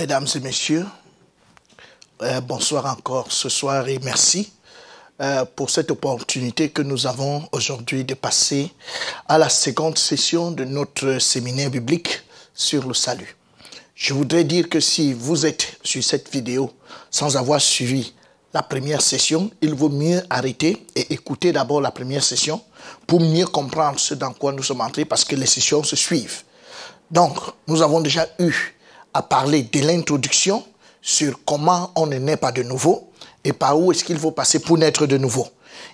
Mesdames et messieurs, bonsoir encore ce soir et merci pour cette opportunité que nous avons aujourd'hui de passer à la seconde session de notre séminaire biblique sur le salut. Je voudrais dire que si vous êtes sur cette vidéo sans avoir suivi la première session, il vaut mieux arrêter et écouter d'abord la première session pour mieux comprendre ce dans quoi nous sommes entrés parce que les sessions se suivent. Donc, nous avons déjà eu à parler de l'introduction sur comment on ne naît pas de nouveau et par où est-ce qu'il faut passer pour naître de nouveau.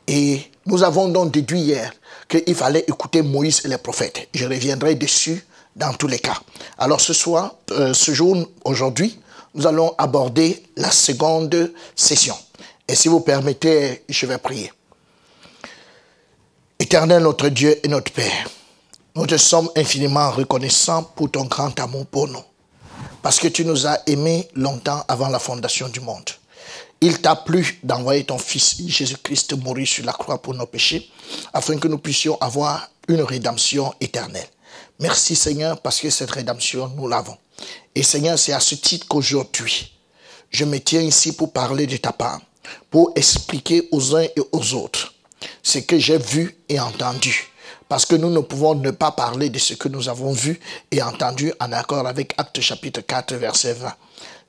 Et nous avons donc déduit hier qu'il fallait écouter Moïse et les prophètes. Je reviendrai dessus dans tous les cas. Alors ce soir, aujourd'hui, nous allons aborder la seconde session. Et si vous permettez, je vais prier. Éternel notre Dieu et notre Père, nous te sommes infiniment reconnaissants pour ton grand amour pour nous. Parce que tu nous as aimés longtemps avant la fondation du monde. Il t'a plu d'envoyer ton Fils Jésus-Christ mourir sur la croix pour nos péchés, afin que nous puissions avoir une rédemption éternelle. Merci Seigneur, parce que cette rédemption, nous l'avons. Et Seigneur, c'est à ce titre qu'aujourd'hui, je me tiens ici pour parler de ta part, pour expliquer aux uns et aux autres ce que j'ai vu et entendu. Parce que nous ne pouvons ne pas parler de ce que nous avons vu et entendu en accord avec Actes chapitre 4, verset 20.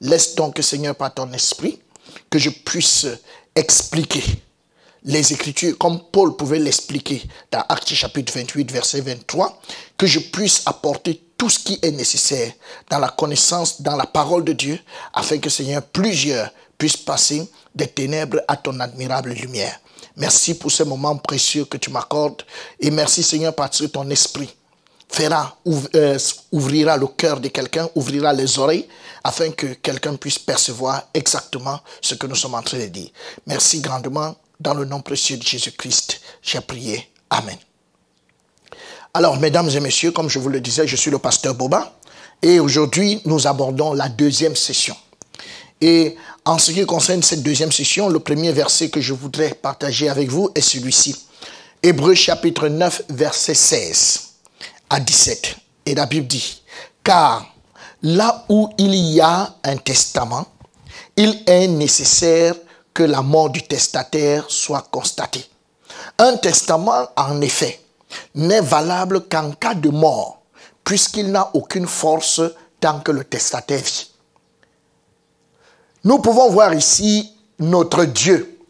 Laisse donc, Seigneur, par ton esprit, que je puisse expliquer les Écritures comme Paul pouvait l'expliquer dans Actes chapitre 28, verset 23, que je puisse apporter tout ce qui est nécessaire dans la connaissance, dans la parole de Dieu, afin que, Seigneur, plusieurs puissent passer des ténèbres à ton admirable lumière. Merci pour ce moment précieux que tu m'accordes et merci Seigneur parce que ton esprit ouvrira le cœur de quelqu'un, ouvrira les oreilles afin que quelqu'un puisse percevoir exactement ce que nous sommes en train de dire. Merci grandement dans le nom précieux de Jésus-Christ, j'ai prié. Amen. Alors mesdames et messieurs, comme je vous le disais, je suis le pasteur Boba et aujourd'hui nous abordons la deuxième session. Et en ce qui concerne cette deuxième session, le premier verset que je voudrais partager avec vous est celui-ci. Hébreux chapitre 9, verset 16 à 17. Et la Bible dit, « Car là où il y a un testament, il est nécessaire que la mort du testataire soit constatée. Un testament, en effet, n'est valable qu'en cas de mort, puisqu'il n'a aucune force tant que le testataire vit. » Nous pouvons voir ici notre Dieu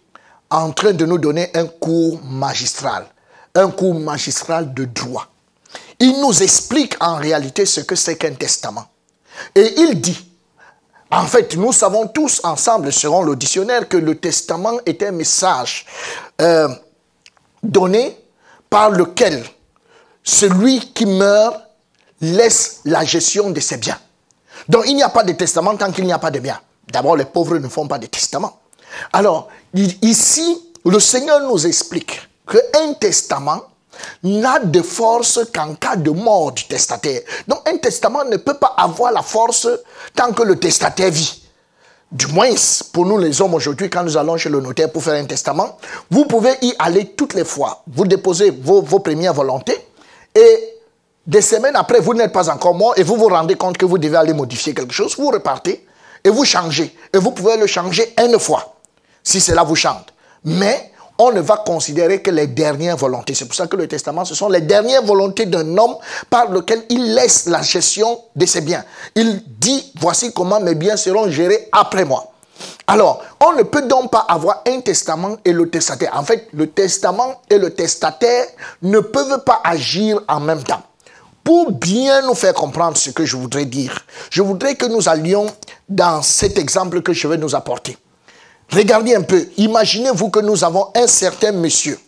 en train de nous donner un cours magistral de droit. Il nous explique en réalité ce que c'est qu'un testament. Et il dit, en fait, nous savons tous ensemble, selon le dictionnaire, que le testament est un message donné par lequel celui qui meurt laisse la gestion de ses biens. Donc il n'y a pas de testament tant qu'il n'y a pas de biens. D'abord, les pauvres ne font pas de testament. Alors, ici, le Seigneur nous explique qu'un testament n'a de force qu'en cas de mort du testataire. Donc, un testament ne peut pas avoir la force tant que le testataire vit. Du moins, pour nous les hommes aujourd'hui, quand nous allons chez le notaire pour faire un testament, vous pouvez y aller toutes les fois. Vous déposez vos premières volontés et des semaines après, vous n'êtes pas encore mort et vous vous rendez compte que vous devez aller modifier quelque chose, vous repartez. Et vous changez. Et vous pouvez le changer une fois, si cela vous chante. Mais on ne va considérer que les dernières volontés. C'est pour ça que le testament, ce sont les dernières volontés d'un homme par lequel il laisse la gestion de ses biens. Il dit, voici comment mes biens seront gérés après moi. Alors, on ne peut donc pas avoir un testament et le testataire. En fait, le testament et le testataire ne peuvent pas agir en même temps. Pour bien nous faire comprendre ce que je voudrais dire, je voudrais que nous allions dans cet exemple que je vais nous apporter. Regardez un peu, imaginez-vous que nous avons un certain monsieur.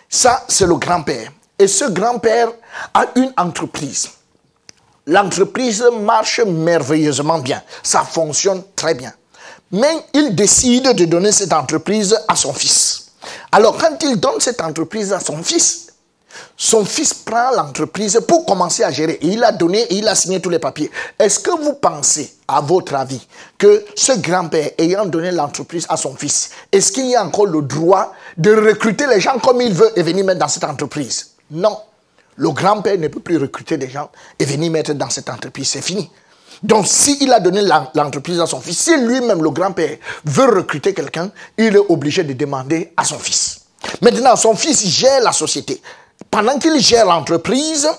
Ça, c'est le grand-père. Et ce grand-père a une entreprise. L'entreprise marche merveilleusement bien. Ça fonctionne très bien. Mais il décide de donner cette entreprise à son fils. Alors, quand il donne cette entreprise à son fils prend l'entreprise pour commencer à gérer. Il a donné et il a signé tous les papiers. Est-ce que vous pensez, à votre avis, que ce grand-père, ayant donné l'entreprise à son fils, est-ce qu'il y a encore le droit de recruter les gens comme il veut et venir mettre dans cette entreprise? Non. Le grand-père ne peut plus recruter des gens et venir mettre dans cette entreprise. C'est fini. Donc, s'il a donné l'entreprise à son fils, si lui-même, le grand-père, veut recruter quelqu'un, il est obligé de demander à son fils. Maintenant, son fils gère la société. Pendant qu'il gère l'entreprise,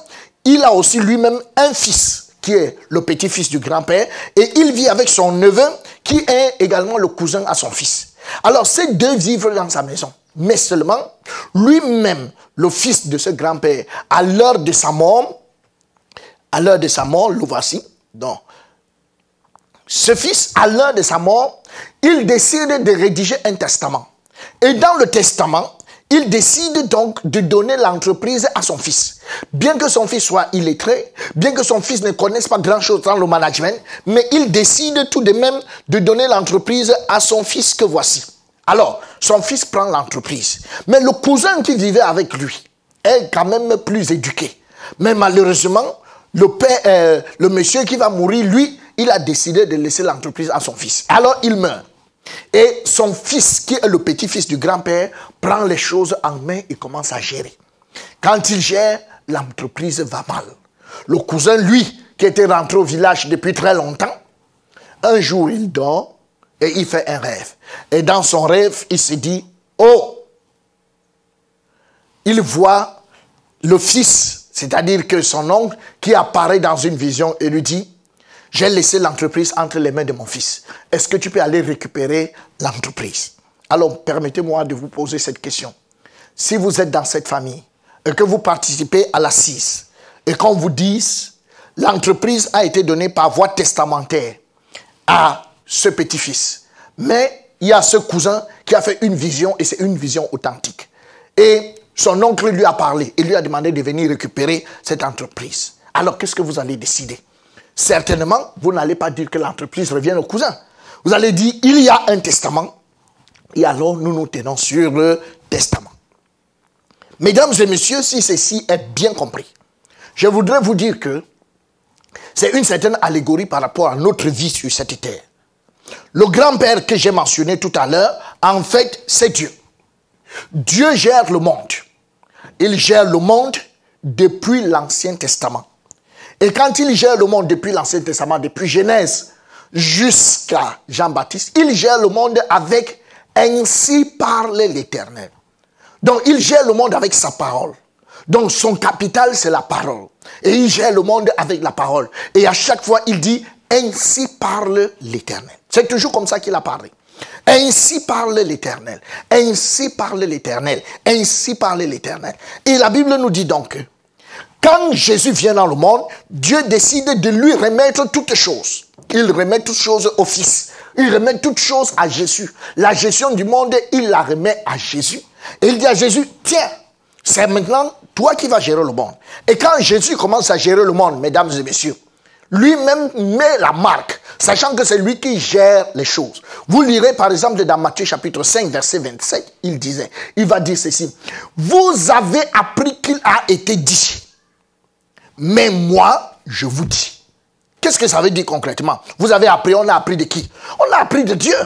il a aussi lui-même un fils, qui est le petit-fils du grand-père, et il vit avec son neveu, qui est également le cousin à son fils. Alors, ces deux vivent dans sa maison. Mais seulement, lui-même, le fils de ce grand-père, à l'heure de sa mort, le voici. Donc, ce fils, à l'heure de sa mort, il décide de rédiger un testament. Et dans le testament, il décide donc de donner l'entreprise à son fils. Bien que son fils soit illettré, bien que son fils ne connaisse pas grand-chose dans le management, mais il décide tout de même de donner l'entreprise à son fils que voici. Alors, son fils prend l'entreprise. Mais le cousin qui vivait avec lui est quand même plus éduqué. Mais malheureusement, le monsieur qui va mourir, lui, il a décidé de laisser l'entreprise à son fils. Alors, il meurt. Et son fils, qui est le petit-fils du grand-père, prend les choses en main et commence à gérer. Quand il gère, l'entreprise va mal. Le cousin, lui, qui était rentré au village depuis très longtemps, un jour, il dort et il fait un rêve. Et dans son rêve, il se dit, oh, il voit le fils, c'est-à-dire que son oncle, qui apparaît dans une vision et lui dit, j'ai laissé l'entreprise entre les mains de mon fils. Est-ce que tu peux aller récupérer l'entreprise? Alors, permettez-moi de vous poser cette question. Si vous êtes dans cette famille et que vous participez à l'assise et qu'on vous dise, l'entreprise a été donnée par voie testamentaire à ce petit-fils. Mais il y a ce cousin qui a fait une vision et c'est une vision authentique. Et son oncle lui a parlé et lui a demandé de venir récupérer cette entreprise. Alors, qu'est-ce que vous allez décider? Certainement, vous n'allez pas dire que l'entreprise revient au cousin. Vous allez dire, il y a un testament. Et alors, nous nous tenons sur le testament. Mesdames et messieurs, si ceci est bien compris, je voudrais vous dire que c'est une certaine allégorie par rapport à notre vie sur cette terre. Le grand-père que j'ai mentionné tout à l'heure, en fait, c'est Dieu. Dieu gère le monde. Il gère le monde depuis l'Ancien Testament. Et quand il gère le monde depuis l'Ancien Testament, depuis Genèse jusqu'à Jean-Baptiste, il gère le monde avec « ainsi parle l'Éternel ». Donc, il gère le monde avec sa parole. Donc, son capital, c'est la parole. Et il gère le monde avec la parole. Et à chaque fois, il dit « ainsi parle l'Éternel ». C'est toujours comme ça qu'il a parlé. Ainsi parle l'Éternel. Ainsi parle l'Éternel. Ainsi parle l'Éternel. Et la Bible nous dit donc que quand Jésus vient dans le monde, Dieu décide de lui remettre toutes choses. Il remet toutes choses au Fils. Il remet toutes choses à Jésus. La gestion du monde, il la remet à Jésus. Et il dit à Jésus, tiens, c'est maintenant toi qui vas gérer le monde. Et quand Jésus commence à gérer le monde, mesdames et messieurs, lui-même met la marque, sachant que c'est lui qui gère les choses. Vous lirez par exemple dans Matthieu chapitre 5, verset 27, il va dire ceci, vous avez appris qu'il a été dit. Mais moi, je vous dis. Qu'est-ce que ça veut dire concrètement? Vous avez appris, on a appris de qui? On a appris de Dieu.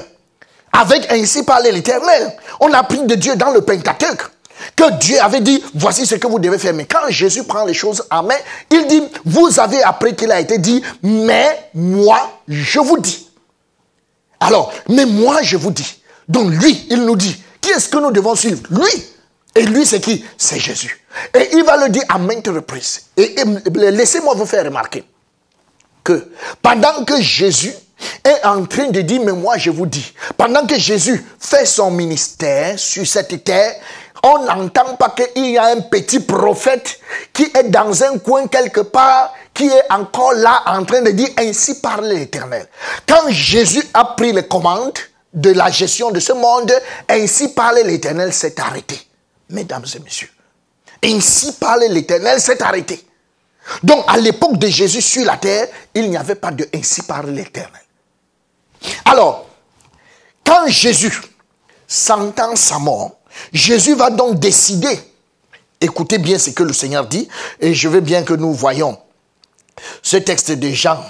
Avec ainsi parler l'Éternel. On a appris de Dieu dans le Pentateuque. Que Dieu avait dit, voici ce que vous devez faire. Mais quand Jésus prend les choses en main, il dit, vous avez appris qu'il a été dit, mais moi, je vous dis. Alors, mais moi, je vous dis. Donc lui, il nous dit, qui est-ce que nous devons suivre? Lui. Et lui, c'est qui? C'est Jésus. Et il va le dire à maintes reprises. Et laissez-moi vous faire remarquer que pendant que Jésus est en train de dire, mais moi je vous dis, pendant que Jésus fait son ministère sur cette terre, on n'entend pas qu'il y a un petit prophète qui est dans un coin quelque part, qui est encore là en train de dire, ainsi parle l'Éternel. Quand Jésus a pris les commandes de la gestion de ce monde, ainsi parle l'Éternel s'est arrêté. Mesdames et messieurs, ainsi parle l'Éternel s'est arrêté. Donc, à l'époque de Jésus sur la terre, il n'y avait pas de ainsi parle l'Éternel. Alors, quand Jésus s'entend sa mort, Jésus va donc décider, écoutez bien ce que le Seigneur dit, et je veux bien que nous voyons ce texte de Jean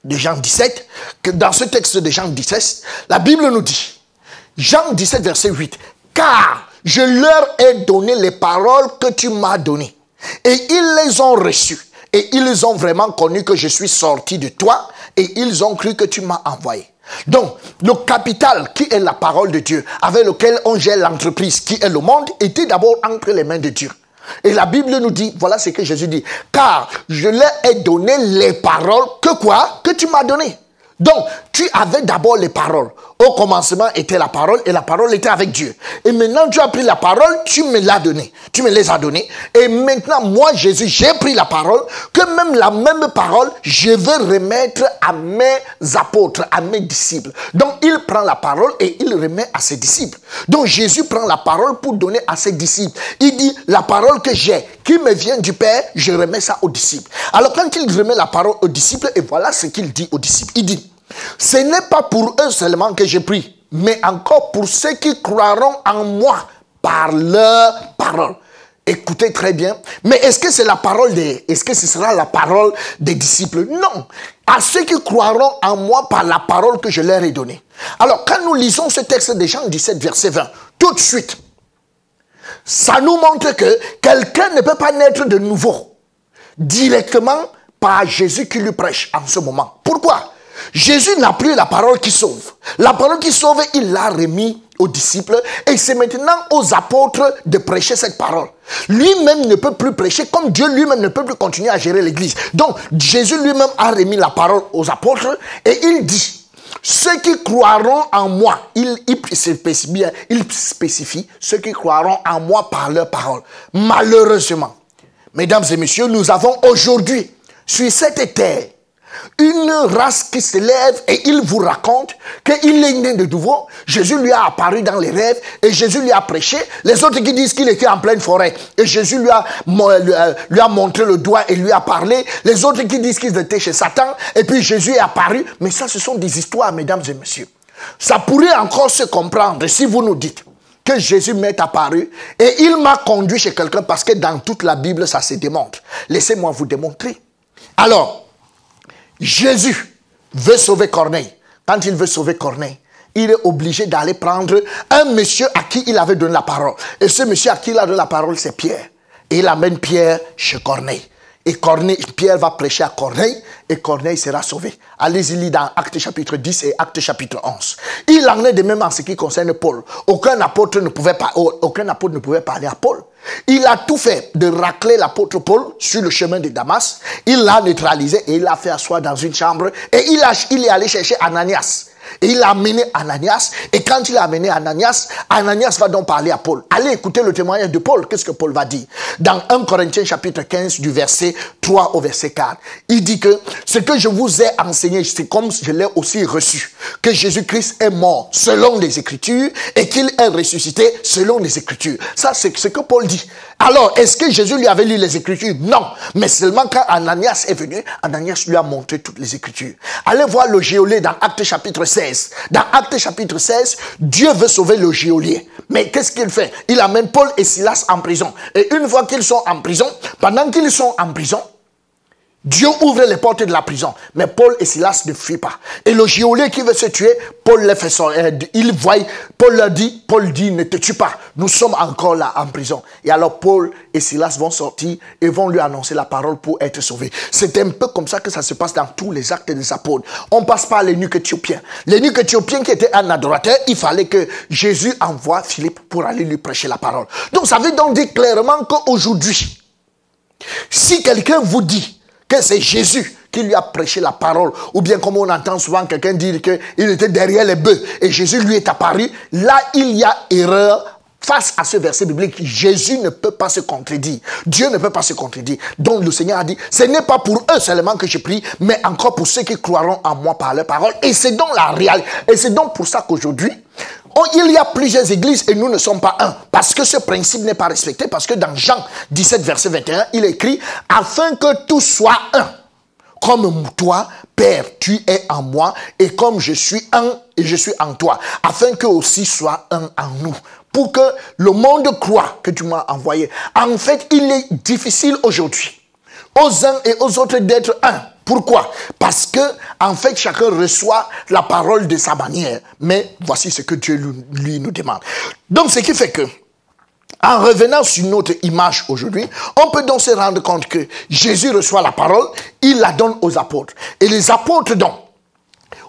17, que dans ce texte de Jean 17, la Bible nous dit, Jean 17, verset 8, « Car je leur ai donné les paroles que tu m'as données, et ils les ont reçues, et ils ont vraiment connu que je suis sorti de toi et ils ont cru que tu m'as envoyé. Donc, le capital qui est la parole de Dieu, avec lequel on gère l'entreprise qui est le monde, était d'abord entre les mains de Dieu. Et la Bible nous dit, voilà ce que Jésus dit, car je leur ai donné les paroles que quoi? Que tu m'as donné. Donc, tu avais d'abord les paroles. Au commencement était la parole et la parole était avec Dieu. Et maintenant, tu as pris la parole, tu me l'as donnée. Tu me les as données. Et maintenant, moi, Jésus, j'ai pris la parole, que même la même parole, je vais remettre à mes apôtres, à mes disciples. Donc, il prend la parole et il remet à ses disciples. Donc, Jésus prend la parole pour donner à ses disciples. Il dit, la parole que j'ai, qui me vient du Père, je remets ça aux disciples. Alors, quand il remet la parole aux disciples, et voilà ce qu'il dit aux disciples. Il dit, ce n'est pas pour eux seulement que j'ai pris, mais encore pour ceux qui croiront en moi par leur parole. Écoutez très bien. Mais est-ce que c'est la parole est-ce que ce sera la parole des disciples? Non. À ceux qui croiront en moi par la parole que je leur ai donnée. Alors, quand nous lisons ce texte de Jean 17, verset 20, tout de suite, ça nous montre que quelqu'un ne peut pas naître de nouveau directement par Jésus qui lui prêche en ce moment. Pourquoi? Jésus n'a plus la parole qui sauve. La parole qui sauve, il l'a remis aux disciples et c'est maintenant aux apôtres de prêcher cette parole. Lui-même ne peut plus prêcher comme Dieu lui-même ne peut plus continuer à gérer l'église. Donc, Jésus lui-même a remis la parole aux apôtres et il dit, ceux qui croiront en moi, il spécifie, ceux qui croiront en moi par leur parole. Malheureusement, mesdames et messieurs, nous avons aujourd'hui sur cette terre une race qui se lève et il vous raconte qu'il est né de nouveau. Jésus lui a apparu dans les rêves et Jésus lui a prêché. Les autres qui disent qu'il était en pleine forêt et Jésus lui a montré le doigt et lui a parlé. Les autres qui disent qu'ils étaient chez Satan et puis Jésus est apparu. Mais ça, ce sont des histoires, mesdames et messieurs. Ça pourrait encore se comprendre si vous nous dites que Jésus m'est apparu et il m'a conduit chez quelqu'un parce que dans toute la Bible, ça se démontre. Laissez-moi vous démontrer. Alors, Jésus veut sauver Corneille. Quand il veut sauver Corneille, il est obligé d'aller prendre un monsieur à qui il avait donné la parole. Et ce monsieur à qui il a donné la parole, c'est Pierre. Et il amène Pierre chez Corneille. Et Pierre va prêcher à Corneille et Corneille sera sauvé. Allez-y lire dans Actes chapitre 10 et Actes chapitre 11. Il en est de même en ce qui concerne Paul. Aucun apôtre ne pouvait parler à Paul. Il a tout fait de racler l'apôtre Paul sur le chemin de Damas. Il l'a neutralisé et il l'a fait asseoir dans une chambre. Et il est allé chercher Ananias. Et il a amené Ananias. Et quand il a amené Ananias, Ananias va donc parler à Paul. Allez écouter le témoignage de Paul. Qu'est-ce que Paul va dire? Dans 1 Corinthiens chapitre 15 du verset 3 au verset 4. Il dit que ce que je vous ai enseigné, c'est comme je l'ai aussi reçu. Que Jésus-Christ est mort selon les Écritures et qu'il est ressuscité selon les Écritures. Ça, c'est ce que Paul dit. Alors, est-ce que Jésus lui avait lu les Écritures? Non. Mais seulement quand Ananias est venu, Ananias lui a montré toutes les Écritures. Allez voir le geôlier dans Actes chapitre 16. Dans Actes chapitre 16, Dieu veut sauver le geôlier. Mais qu'est-ce qu'il fait? Il amène Paul et Silas en prison. Et une fois qu'ils sont en prison, pendant qu'ils sont en prison, Dieu ouvre les portes de la prison. Mais Paul et Silas ne fuient pas. Et le geôlier qui veut se tuer, Paul les fait sortir. Paul dit, ne te tue pas. Nous sommes encore là en prison. Et alors Paul et Silas vont sortir et vont lui annoncer la parole pour être sauvés. C'est un peu comme ça que ça se passe dans tous les actes des apôtres. On passe par l'eunuque éthiopien. L'eunuque éthiopien qui était un adorateur, il fallait que Jésus envoie Philippe pour aller lui prêcher la parole. Donc ça veut donc dire clairement qu'aujourd'hui, si quelqu'un vous dit que c'est Jésus qui lui a prêché la parole, ou bien comme on entend souvent quelqu'un dire qu'il était derrière les bœufs et Jésus lui est apparu, là il y a erreur. Face à ce verset biblique, Jésus ne peut pas se contredire. Dieu ne peut pas se contredire. Donc le Seigneur a dit, ce n'est pas pour eux seulement que je prie, mais encore pour ceux qui croiront en moi par leur parole. Et c'est donc la réalité. Et c'est donc pour ça qu'aujourd'hui, il y a plusieurs églises et nous ne sommes pas un. Parce que ce principe n'est pas respecté. Parce que dans Jean 17, verset 21, il est écrit, afin que tout soit un. Comme toi, Père, tu es en moi, et comme je suis un, et je suis en toi. Afin que aussi soit un en nous. Pour que le monde croie que tu m'as envoyé. En fait, il est difficile aujourd'hui aux uns et aux autres d'être un. Pourquoi? Parce que, en fait, chacun reçoit la parole de sa manière. Mais voici ce que Dieu lui nous demande. Donc, ce qui fait que En revenant sur notre image aujourd'hui, on peut donc se rendre compte que Jésus reçoit la parole, il la donne aux apôtres. Et les apôtres donc,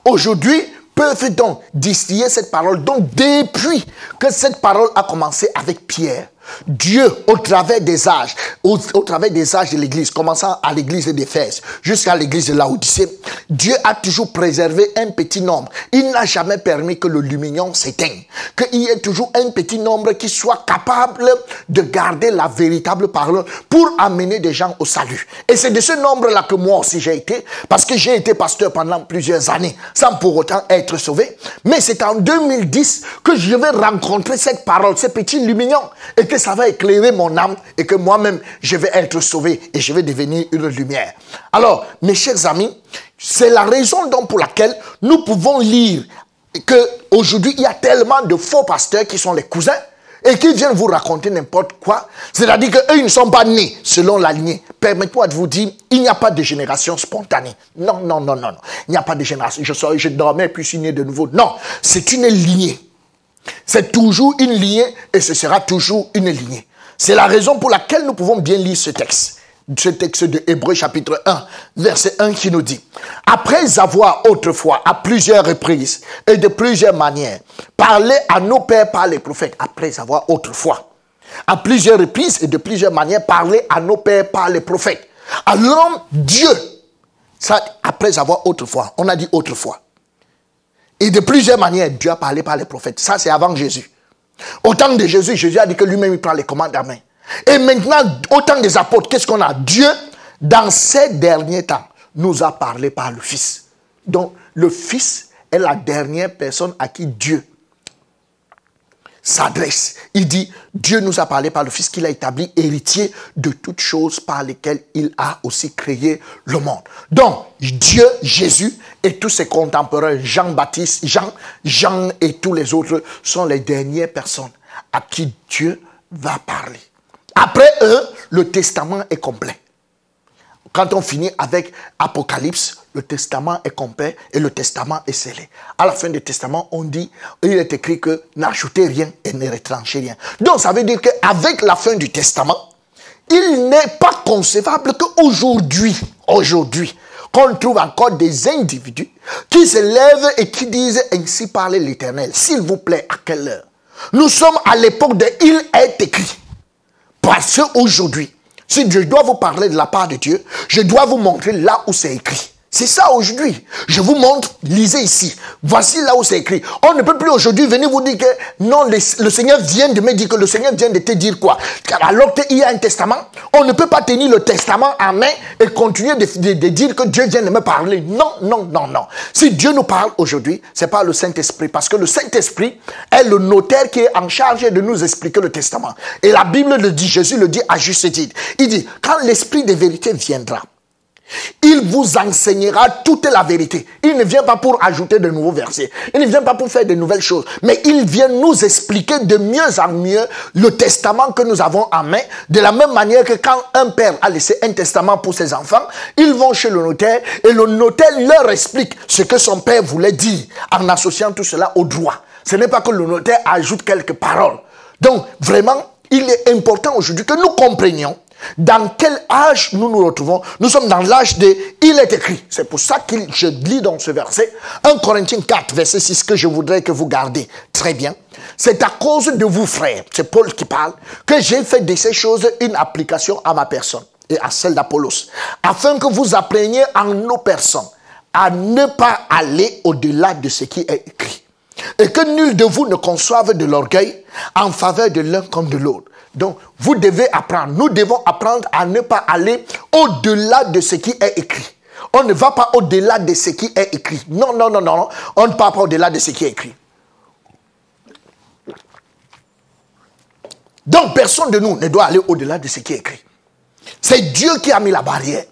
aujourd'hui, peuvent donc distiller cette parole. Donc depuis que cette parole a commencé avec Pierre, Dieu, au travers des âges, au travers des âges de l'église, commençant à l'église d'Éphèse jusqu'à l'église de Laodicée, Dieu a toujours préservé un petit nombre. Il n'a jamais permis que le lumignon s'éteigne. Qu'il y ait toujours un petit nombre qui soit capable de garder la véritable parole pour amener des gens au salut. Et c'est de ce nombre-là que moi aussi j'ai été, parce que j'ai été pasteur pendant plusieurs années, sans pour autant être sauvé. Mais c'est en 2010 que je vais rencontrer cette parole, ce petit lumignon, et que ça va éclairer mon âme et que moi-même, je vais être sauvé et je vais devenir une lumière. Alors, mes chers amis, c'est la raison donc pour laquelle nous pouvons lire qu'aujourd'hui, il y a tellement de faux pasteurs qui sont les cousins et qui viennent vous raconter n'importe quoi. C'est-à-dire qu'eux, ils ne sont pas nés selon la lignée. Permettez-moi de vous dire, il n'y a pas de génération spontanée. Non, non, non, non, non. Il n'y a pas de génération. Je dormais puis je suis né de nouveau. Non, c'est une lignée. C'est toujours une lignée et ce sera toujours une lignée. C'est la raison pour laquelle nous pouvons bien lire ce texte de Hébreux chapitre 1, verset 1 qui nous dit: après avoir autrefois, à plusieurs reprises et de plusieurs manières, parlé à nos pères par les prophètes, après avoir autrefois, à plusieurs reprises et de plusieurs manières, parlé à nos pères par les prophètes. Alors Dieu, ça après avoir autrefois, on a dit autrefois. Et de plusieurs manières, Dieu a parlé par les prophètes. Ça, c'est avant Jésus. Au temps de Jésus, Jésus a dit que lui-même, il prend les commandes à main. Et maintenant, au temps des apôtres, qu'est-ce qu'on a? Dieu, dans ces derniers temps, nous a parlé par le Fils. Donc, le Fils est la dernière personne à qui Dieu s'adresse. Il dit, Dieu nous a parlé par le Fils qu'il a établi héritier de toutes choses par lesquelles il a aussi créé le monde. Donc, Dieu, Jésus et tous ses contemporains, Jean-Baptiste, Jean et tous les autres sont les dernières personnes à qui Dieu va parler. Après eux, le testament est complet. Quand on finit avec Apocalypse, le testament est complet et le testament est scellé. À la fin du testament, on dit, il est écrit que n'ajoutez rien et ne retranchez rien. Donc, ça veut dire qu'avec la fin du testament, il n'est pas concevable qu'aujourd'hui, qu'on trouve encore des individus qui se lèvent et qui disent ainsi parle l'Éternel. S'il vous plaît, à quelle heure? Nous sommes à l'époque de il est écrit. Parce qu'aujourd'hui, si je dois vous parler de la part de Dieu, je dois vous montrer là où c'est écrit. C'est ça aujourd'hui. Je vous montre, lisez ici. Voici là où c'est écrit. On ne peut plus aujourd'hui venir vous dire que non, le Seigneur vient de me dire que le Seigneur vient de te dire quoi. Car alors qu'il y a un testament, on ne peut pas tenir le testament en main et continuer de dire que Dieu vient de me parler. Non, non, non, non. Si Dieu nous parle aujourd'hui, c'est pas le Saint-Esprit. Parce que le Saint-Esprit est le notaire qui est en charge de nous expliquer le testament. Et la Bible le dit, Jésus le dit à juste titre. Il dit, quand l'Esprit de vérité viendra, il vous enseignera toute la vérité. Il ne vient pas pour ajouter de nouveaux versets. Il ne vient pas pour faire de nouvelles choses. Mais il vient nous expliquer de mieux en mieux le testament que nous avons en main. De la même manière que quand un père a laissé un testament pour ses enfants, ils vont chez le notaire et le notaire leur explique ce que son père voulait dire en associant tout cela au droit. Ce n'est pas que le notaire ajoute quelques paroles. Donc, vraiment, il est important aujourd'hui que nous comprenions dans quel âge nous nous retrouvons. Nous sommes dans l'âge de il est écrit. C'est pour ça que je lis dans ce verset 1 Corinthiens 4 verset 6 que je voudrais que vous gardiez très bien. C'est à cause de vous frères, c'est Paul qui parle, que j'ai fait de ces choses une application à ma personne et à celle d'Apollos, afin que vous appreniez en nos personnes à ne pas aller au-delà de ce qui est écrit, et que nul de vous ne conçoive de l'orgueil en faveur de l'un comme de l'autre. Donc, vous devez apprendre. Nous devons apprendre à ne pas aller au-delà de ce qui est écrit. On ne va pas au-delà de ce qui est écrit. Non, non, non, non. On ne va pas au-delà de ce qui est écrit. Donc, personne de nous ne doit aller au-delà de ce qui est écrit. C'est Dieu qui a mis la barrière.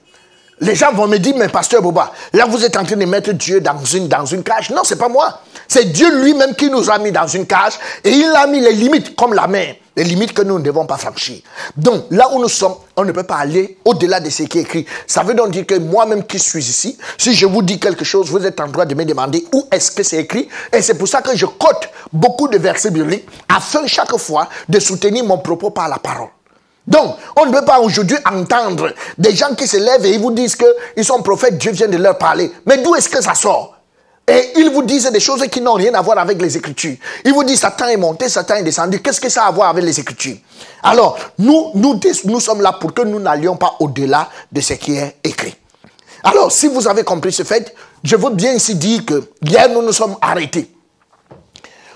Les gens vont me dire, mais pasteur Boba, là vous êtes en train de mettre Dieu dans une cage. Non, c'est pas moi. C'est Dieu lui-même qui nous a mis dans une cage et il a mis les limites comme la mer. Les limites que nous ne devons pas franchir. Donc, là où nous sommes, on ne peut pas aller au-delà de ce qui est écrit. Ça veut donc dire que moi-même qui suis ici, si je vous dis quelque chose, vous êtes en droit de me demander où est-ce que c'est écrit. Et c'est pour ça que je cote beaucoup de versets bibliques afin chaque fois de soutenir mon propos par la parole. Donc, on ne peut pas aujourd'hui entendre des gens qui se lèvent et ils vous disent qu'ils sont prophètes, Dieu vient de leur parler. Mais d'où est-ce que ça sort? Et ils vous disent des choses qui n'ont rien à voir avec les Écritures. Ils vous disent Satan est monté, Satan est descendu. Qu'est-ce que ça a à voir avec les Écritures? Alors, nous sommes là pour que nous n'allions pas au-delà de ce qui est écrit. Alors, si vous avez compris ce fait, je veux bien ici dire que hier nous nous sommes arrêtés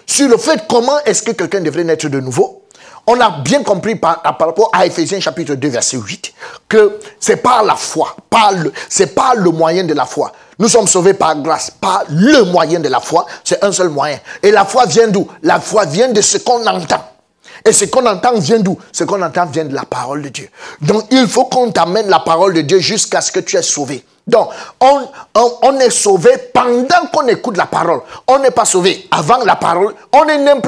sur le fait comment est-ce que quelqu'un devrait naître de nouveau. On a bien compris par rapport à Éphésiens chapitre 2 verset 8 que c'est par la foi, c'est par le moyen de la foi. Nous sommes sauvés par grâce, par le moyen de la foi, c'est un seul moyen. Et la foi vient d'où? La foi vient de ce qu'on entend. Et ce qu'on entend vient d'où? Ce qu'on entend vient de la parole de Dieu. Donc il faut qu'on t'amène la parole de Dieu jusqu'à ce que tu es sauvé. Donc, on est sauvé pendant qu'on écoute la parole. On n'est pas sauvé avant la parole. On n'est non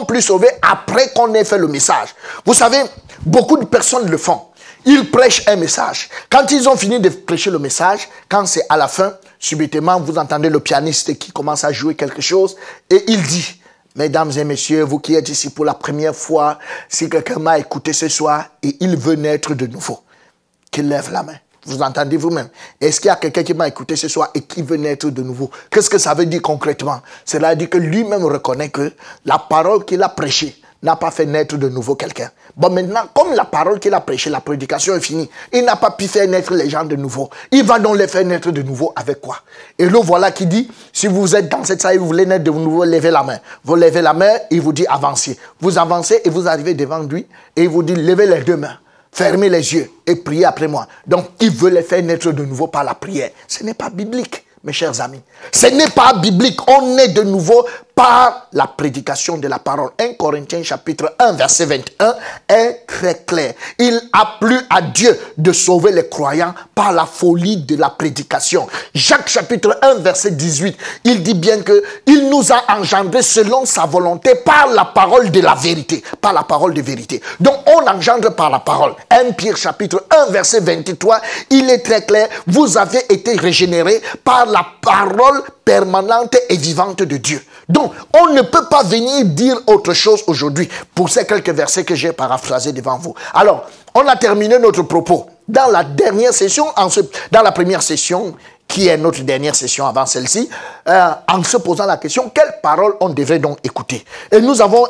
plus sauvé après qu'on ait fait le message. Vous savez, beaucoup de personnes le font. Ils prêchent un message. Quand ils ont fini de prêcher le message, quand c'est à la fin, subitement, vous entendez le pianiste qui commence à jouer quelque chose et il dit, mesdames et messieurs, vous qui êtes ici pour la première fois, si quelqu'un m'a écouté ce soir et il veut naître de nouveau, qu'il lève la main. Vous entendez vous-même. Est-ce qu'il y a quelqu'un qui m'a écouté ce soir et qui veut naître de nouveau? Qu'est-ce que ça veut dire concrètement? Cela dit que lui-même reconnaît que la parole qu'il a prêchée n'a pas fait naître de nouveau quelqu'un. Bon, maintenant, comme la parole qu'il a prêchée, la prédication est finie, il n'a pas pu faire naître les gens de nouveau. Il va donc les faire naître de nouveau avec quoi? Et le voilà qui dit, si vous êtes dans cette salle et vous voulez naître de nouveau, levez la main. Vous levez la main, il vous dit avancez. Vous avancez et vous arrivez devant lui et il vous dit levez les deux mains. Fermez les yeux et priez après moi. Donc, il veut les faire naître de nouveau par la prière. Ce n'est pas biblique, mes chers amis. Ce n'est pas biblique. On est de nouveau par la prédication de la parole. 1 Corinthiens chapitre 1 verset 21 est très clair. Il a plu à Dieu de sauver les croyants par la folie de la prédication. Jacques chapitre 1 verset 18, il dit bien que il nous a engendrés selon sa volonté par la parole de la vérité. Par la parole de vérité. Donc on engendre par la parole. 1 Pierre chapitre 1 verset 23, il est très clair. Vous avez été régénérés par la parole permanente et vivante de Dieu. Donc, on ne peut pas venir dire autre chose aujourd'hui pour ces quelques versets que j'ai paraphrasés devant vous. Alors, on a terminé notre propos dans la dernière session, dans la première session, qui est notre dernière session avant celle-ci, en se posant la question, quelle parole on devrait donc écouter? Et nous avons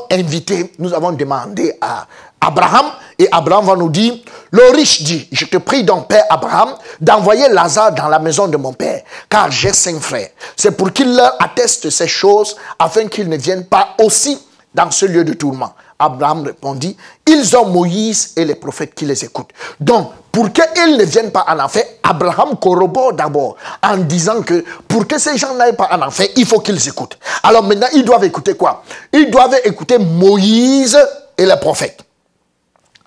demandé à Abraham, et Abraham va nous dire, le riche dit, je te prie donc, Père Abraham, d'envoyer Lazare dans la maison de mon père, car j'ai 5 frères. C'est pour qu'il leur atteste ces choses, afin qu'ils ne viennent pas aussi dans ce lieu de tourment. Abraham répondit, ils ont Moïse et les prophètes qui les écoutent. Donc, pour qu'ils ne viennent pas en enfer, Abraham corrobore d'abord en disant que pour que ces gens n'aillent pas en enfer, il faut qu'ils écoutent. Alors maintenant, ils doivent écouter quoi? Ils doivent écouter Moïse et les prophètes.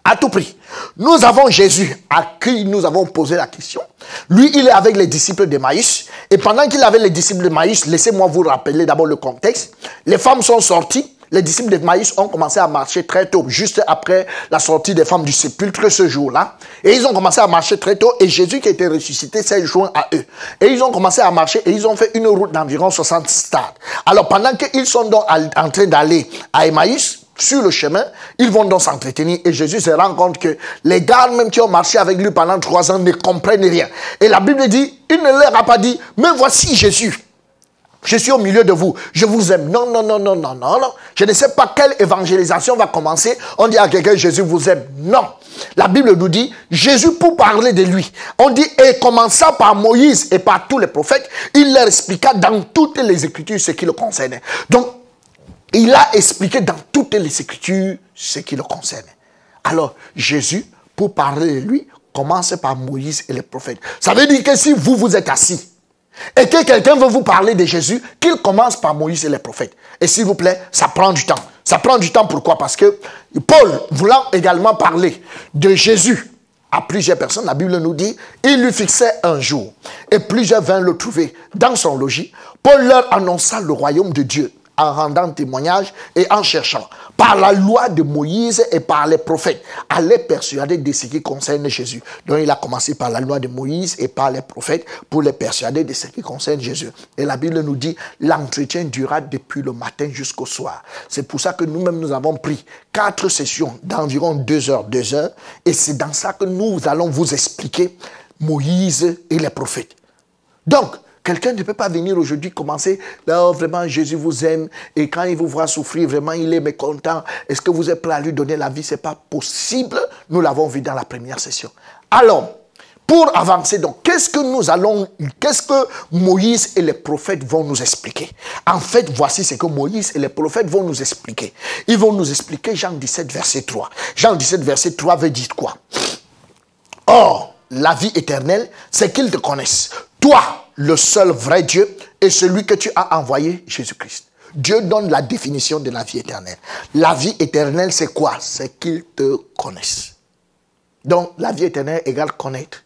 À tout prix. Nous avons Jésus à qui nous avons posé la question. Lui, il est avec les disciples de Maïs. Et pendant qu'il est avec les disciples de Maïs, laissez-moi vous rappeler d'abord le contexte. Les femmes sont sorties. Les disciples de Maïs ont commencé à marcher très tôt, juste après la sortie des femmes du sépulcre ce jour-là. Et ils ont commencé à marcher très tôt et Jésus qui était ressuscité s'est joint à eux. Et ils ont commencé à marcher et ils ont fait une route d'environ 60 stades. Alors pendant qu'ils sont donc en train d'aller à Emmaüs, sur le chemin, ils vont donc s'entretenir et Jésus se rend compte que les gars même qui ont marché avec lui pendant 3 ans ne comprennent rien. Et la Bible dit, il ne leur a pas dit, mais voici Jésus. Je suis au milieu de vous. Je vous aime. Non, non, non, non, non, non, non. Je ne sais pas quelle évangélisation va commencer. On dit à quelqu'un, Jésus vous aime. Non. La Bible nous dit, Jésus, pour parler de lui, on dit, et commençant par Moïse et par tous les prophètes, il leur expliqua dans toutes les Écritures ce qui le concernait. Donc, il a expliqué dans toutes les Écritures ce qui le concernait. Alors, Jésus, pour parler de lui, commence par Moïse et les prophètes. Ça veut dire que si vous êtes assis, et que quelqu'un veut vous parler de Jésus, qu'il commence par Moïse et les prophètes. Et s'il vous plaît, ça prend du temps. Ça prend du temps, pourquoi? Parce que Paul, voulant également parler de Jésus à plusieurs personnes, la Bible nous dit, il lui fixait un jour, et plusieurs vinrent le trouver dans son logis. Paul leur annonça le royaume de Dieu, en rendant témoignage et en cherchant, par la loi de Moïse et par les prophètes, à les persuader de ce qui concerne Jésus. Donc il a commencé par la loi de Moïse et par les prophètes pour les persuader de ce qui concerne Jésus. Et la Bible nous dit, l'entretien dura depuis le matin jusqu'au soir. C'est pour ça que nous-mêmes nous avons pris 4 sessions d'environ 2 heures, et c'est dans ça que nous allons vous expliquer Moïse et les prophètes. Donc, quelqu'un ne peut pas venir aujourd'hui commencer, là, oh, vraiment, Jésus vous aime, et quand il vous voit souffrir, vraiment, il est mécontent. Est-ce que vous êtes prêt à lui donner la vie? Ce n'est pas possible. Nous l'avons vu dans la première session. Alors, pour avancer, donc, qu'est-ce que Moïse et les prophètes vont nous expliquer? En fait, voici ce que Moïse et les prophètes vont nous expliquer. Ils vont nous expliquer Jean 17, verset 3. Jean 17, verset 3 veut dire quoi? Or, la vie éternelle, c'est qu'ils te connaissent. Toi, le seul vrai Dieu, et celui que tu as envoyé, Jésus-Christ. Dieu donne la définition de la vie éternelle. La vie éternelle, c'est quoi? C'est qu'ils te connaissent. Donc, la vie éternelle égale connaître.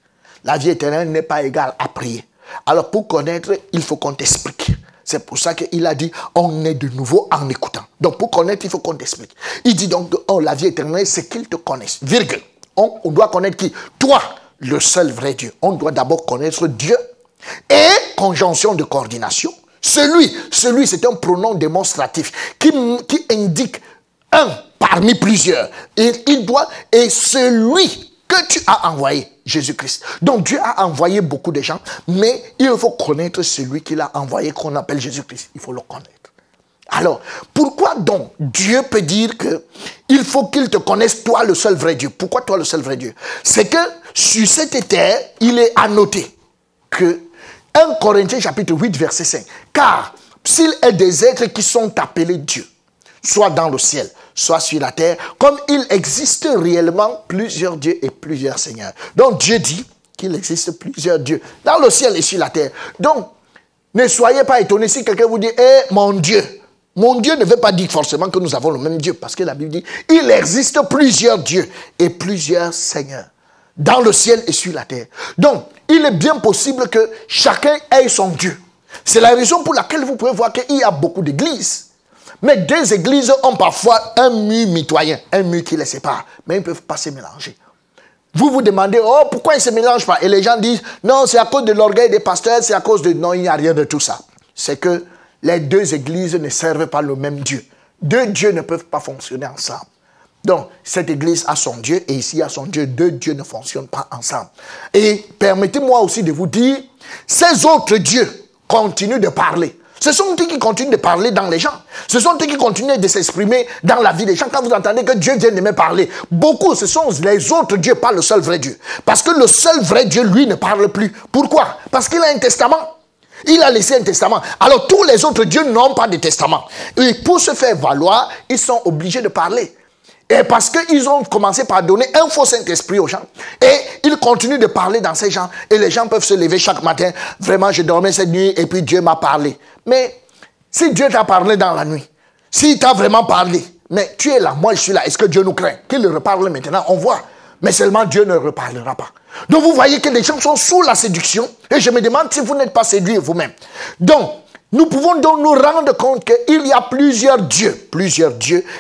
La vie éternelle n'est pas égale à prier. Alors, pour connaître, il faut qu'on t'explique. C'est pour ça qu'il a dit, on est de nouveau en écoutant. Donc, pour connaître, il faut qu'on t'explique. Il dit donc, oh, la vie éternelle, c'est qu'ils te connaissent. Virgule. On doit connaître qui? Toi, le seul vrai Dieu. On doit d'abord connaître Dieu. Et conjonction de coordination. Celui c'est un pronom démonstratif qui indique un parmi plusieurs. Et celui que tu as envoyé, Jésus-Christ. Donc Dieu a envoyé beaucoup de gens, mais il faut connaître celui qu'il a envoyé, qu'on appelle Jésus-Christ. Il faut le connaître. Alors, pourquoi donc Dieu peut dire que il faut qu'il te connaisse, toi le seul vrai Dieu? Pourquoi toi le seul vrai Dieu? C'est que sur cette terre, il est à noter que 1 Corinthiens chapitre 8 verset 5. Car s'il est des êtres qui sont appelés Dieu, soit dans le ciel, soit sur la terre, comme il existe réellement plusieurs dieux et plusieurs seigneurs. Donc Dieu dit qu'il existe plusieurs dieux dans le ciel et sur la terre. Donc, ne soyez pas étonnés si quelqu'un vous dit, mon Dieu. Mon Dieu ne veut pas dire forcément que nous avons le même Dieu, parce que la Bible dit, il existe plusieurs dieux et plusieurs seigneurs dans le ciel et sur la terre. Donc, il est bien possible que chacun ait son Dieu. C'est la raison pour laquelle vous pouvez voir qu'il y a beaucoup d'églises. Mais 2 églises ont parfois un mur mitoyen, un mur qui les sépare. Mais ils ne peuvent pas se mélanger. Vous vous demandez, oh, pourquoi ils ne se mélangent pas? Et les gens disent, non, c'est à cause de l'orgueil des pasteurs, c'est à cause de... Non, il n'y a rien de tout ça. C'est que les 2 églises ne servent pas le même Dieu. 2 dieux ne peuvent pas fonctionner ensemble. Donc, cette église a son Dieu et ici a son Dieu. 2 dieux ne fonctionnent pas ensemble. Et permettez-moi aussi de vous dire, ces autres dieux continuent de parler. Ce sont eux qui continuent de parler dans les gens. Ce sont eux qui continuent de s'exprimer dans la vie des gens. Quand vous entendez que Dieu vient de me parler, beaucoup, ce sont les autres dieux, pas le seul vrai Dieu. Parce que le seul vrai Dieu, lui, ne parle plus. Pourquoi? Parce qu'il a un testament. Il a laissé un testament. Alors, tous les autres dieux n'ont pas de testament. Et pour se faire valoir, ils sont obligés de parler. Et parce qu'ils ont commencé par donner un faux Saint-Esprit aux gens. Et ils continuent de parler dans ces gens. Et les gens peuvent se lever chaque matin. Vraiment, je dormais cette nuit et puis Dieu m'a parlé. Mais si Dieu t'a parlé dans la nuit, s'il t'a vraiment parlé, mais tu es là, moi je suis là, est-ce que Dieu nous craint? Qu'il reparle maintenant, on voit. Mais seulement Dieu ne reparlera pas. Donc vous voyez que les gens sont sous la séduction. Et je me demande si vous n'êtes pas séduits vous-même. Donc, nous pouvons donc nous rendre compte qu'il y a plusieurs dieux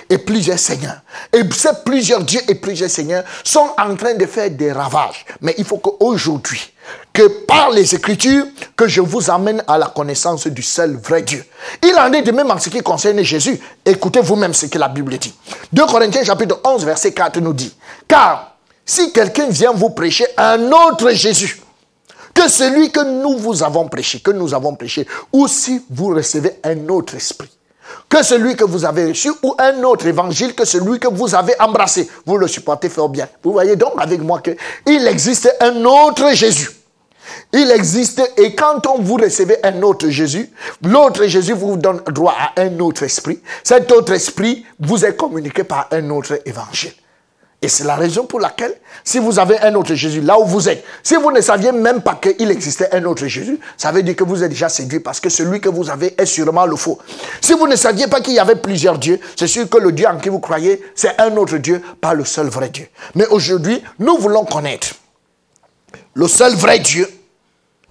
et plusieurs seigneurs. Et ces plusieurs dieux et plusieurs seigneurs sont en train de faire des ravages. Mais il faut qu'aujourd'hui, que par les Écritures, que je vous amène à la connaissance du seul vrai Dieu. Il en est de même en ce qui concerne Jésus. Écoutez vous-même ce que la Bible dit. 2 Corinthiens chapitre 11 verset 4 nous dit, car si quelqu'un vient vous prêcher un autre Jésus, que celui que nous vous avons prêché, ou si vous recevez un autre esprit, que celui que vous avez reçu, ou un autre évangile, que celui que vous avez embrassé, vous le supportez fort bien. Vous voyez donc avec moi qu'il existe un autre Jésus. Il existe, et quand on vous recevez un autre Jésus, l'autre Jésus vous donne droit à un autre esprit. Cet autre esprit vous est communiqué par un autre évangile. Et c'est la raison pour laquelle, si vous avez un autre Jésus là où vous êtes, si vous ne saviez même pas qu'il existait un autre Jésus, ça veut dire que vous êtes déjà séduit parce que celui que vous avez est sûrement le faux. Si vous ne saviez pas qu'il y avait plusieurs dieux, c'est sûr que le Dieu en qui vous croyez, c'est un autre Dieu, pas le seul vrai Dieu. Mais aujourd'hui, nous voulons connaître le seul vrai Dieu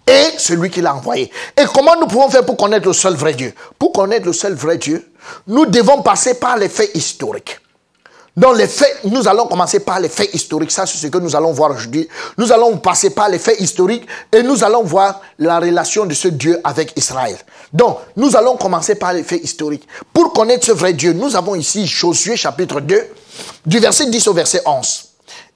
et celui qui l'a envoyé. Et comment nous pouvons faire pour connaître le seul vrai Dieu? Pour connaître le seul vrai Dieu, nous devons passer par les faits historiques. Dans les faits, nous allons commencer par les faits historiques. Ça, c'est ce que nous allons voir aujourd'hui. Nous allons passer par les faits historiques et nous allons voir la relation de ce Dieu avec Israël. Donc, nous allons commencer par les faits historiques. Pour connaître ce vrai Dieu, nous avons ici Josué chapitre 2, du verset 10 au verset 11.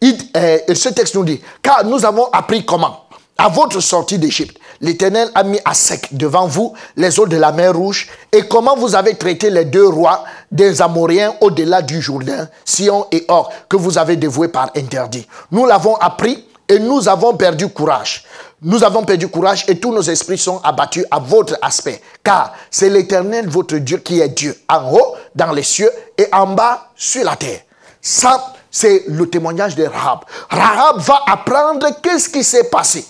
Ce texte nous dit, « Car nous avons appris comment, à votre sortie d'Égypte, l'Éternel a mis à sec devant vous les eaux de la mer Rouge et comment vous avez traité les deux rois des Amoréens au-delà du Jourdain, Sion et Or, que vous avez dévoués par interdit. Nous l'avons appris et nous avons perdu courage. Nous avons perdu courage et tous nos esprits sont abattus à votre aspect. Car c'est l'Éternel, votre Dieu, qui est Dieu, en haut, dans les cieux et en bas, sur la terre. » Ça, c'est le témoignage de Rahab. Rahab va apprendre qu'est-ce qui s'est passé.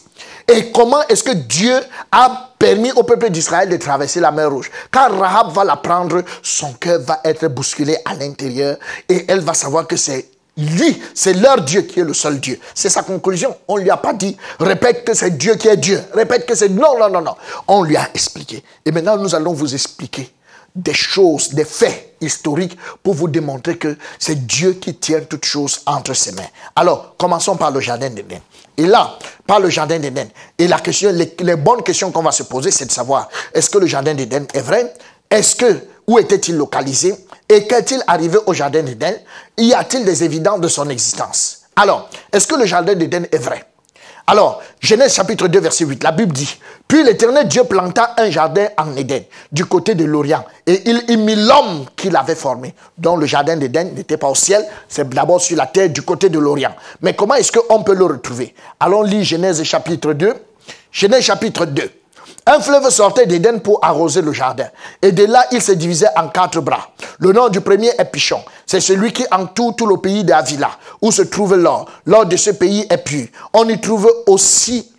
Et comment est-ce que Dieu a permis au peuple d'Israël de traverser la mer Rouge? Quand Rahab va l'apprendre, son cœur va être bousculé à l'intérieur et elle va savoir que c'est lui, c'est leur Dieu qui est le seul Dieu. C'est sa conclusion. On ne lui a pas dit, répète que c'est Dieu qui est Dieu. Répète que c'est... Non, non, non, non. On lui a expliqué. Et maintenant, nous allons vous expliquer des choses, des faits historiques pour vous démontrer que c'est Dieu qui tient toutes choses entre ses mains. Alors, commençons par le jardin d'Éden. Et là, par le jardin d'Éden, et la question, les bonnes questions qu'on va se poser, c'est de savoir, est-ce que le jardin d'Éden est vrai? Où était-il localisé? Et qu'est-il arrivé au jardin d'Éden? Y a-t-il des évidences de son existence? Alors, est-ce que le jardin d'Éden est vrai? Alors, Genèse chapitre 2, verset 8, la Bible dit, « Puis l'Éternel Dieu planta un jardin en Éden, du côté de l'Orient, et il y mit l'homme qu'il avait formé. » Donc le jardin d'Éden n'était pas au ciel, c'est d'abord sur la terre, du côté de l'Orient. Mais comment est-ce qu'on peut le retrouver? Allons lire Genèse chapitre 2. Genèse chapitre 2. Un fleuve sortait d'Éden pour arroser le jardin. Et de là, il se divisait en 4 bras. Le nom du premier est Pichon. C'est celui qui entoure tout le pays d'Avila, où se trouve l'or. L'or de ce pays est pur. On y trouve aussi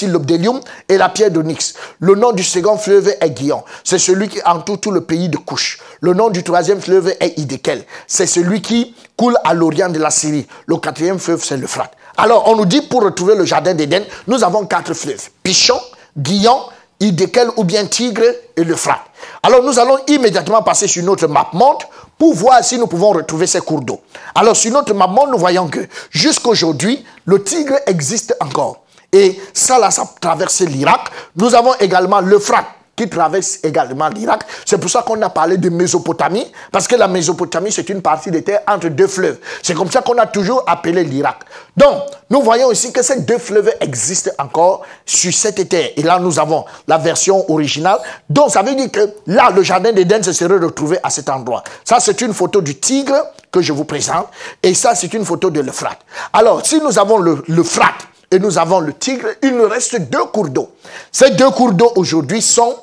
l'obdélium et la pierre d'onyx. Le nom du second fleuve est Guion. C'est celui qui entoure tout le pays de Couche. Le nom du troisième fleuve est Hiddekel. C'est celui qui coule à l'orient de la Syrie. Le quatrième fleuve, c'est l'Euphrate. Alors, on nous dit, pour retrouver le jardin d'Éden, nous avons 4 fleuves. Pichon, Guion, Hiddekel ou bien Tigre et l'Euphrate. Alors, nous allons immédiatement passer sur notre map monde pour voir si nous pouvons retrouver ces cours d'eau. Alors, sur notre map monde, nous voyons que jusqu'aujourd'hui, le Tigre existe encore. Et ça, là, ça traverse l'Irak. Nous avons également l'Euphrate qui traverse également l'Irak. C'est pour ça qu'on a parlé de Mésopotamie, parce que la Mésopotamie, c'est une partie de terre entre 2 fleuves. C'est comme ça qu'on a toujours appelé l'Irak. Donc, nous voyons ici que ces 2 fleuves existent encore sur cette terre. Et là, nous avons la version originale. Donc, ça veut dire que là, le jardin d'Éden se serait retrouvé à cet endroit. Ça, c'est une photo du Tigre que je vous présente. Et ça, c'est une photo de l'Euphrate. Alors, si nous avons l'Euphrate et nous avons le Tigre, il nous reste 2 cours d'eau. Ces 2 cours d'eau aujourd'hui sont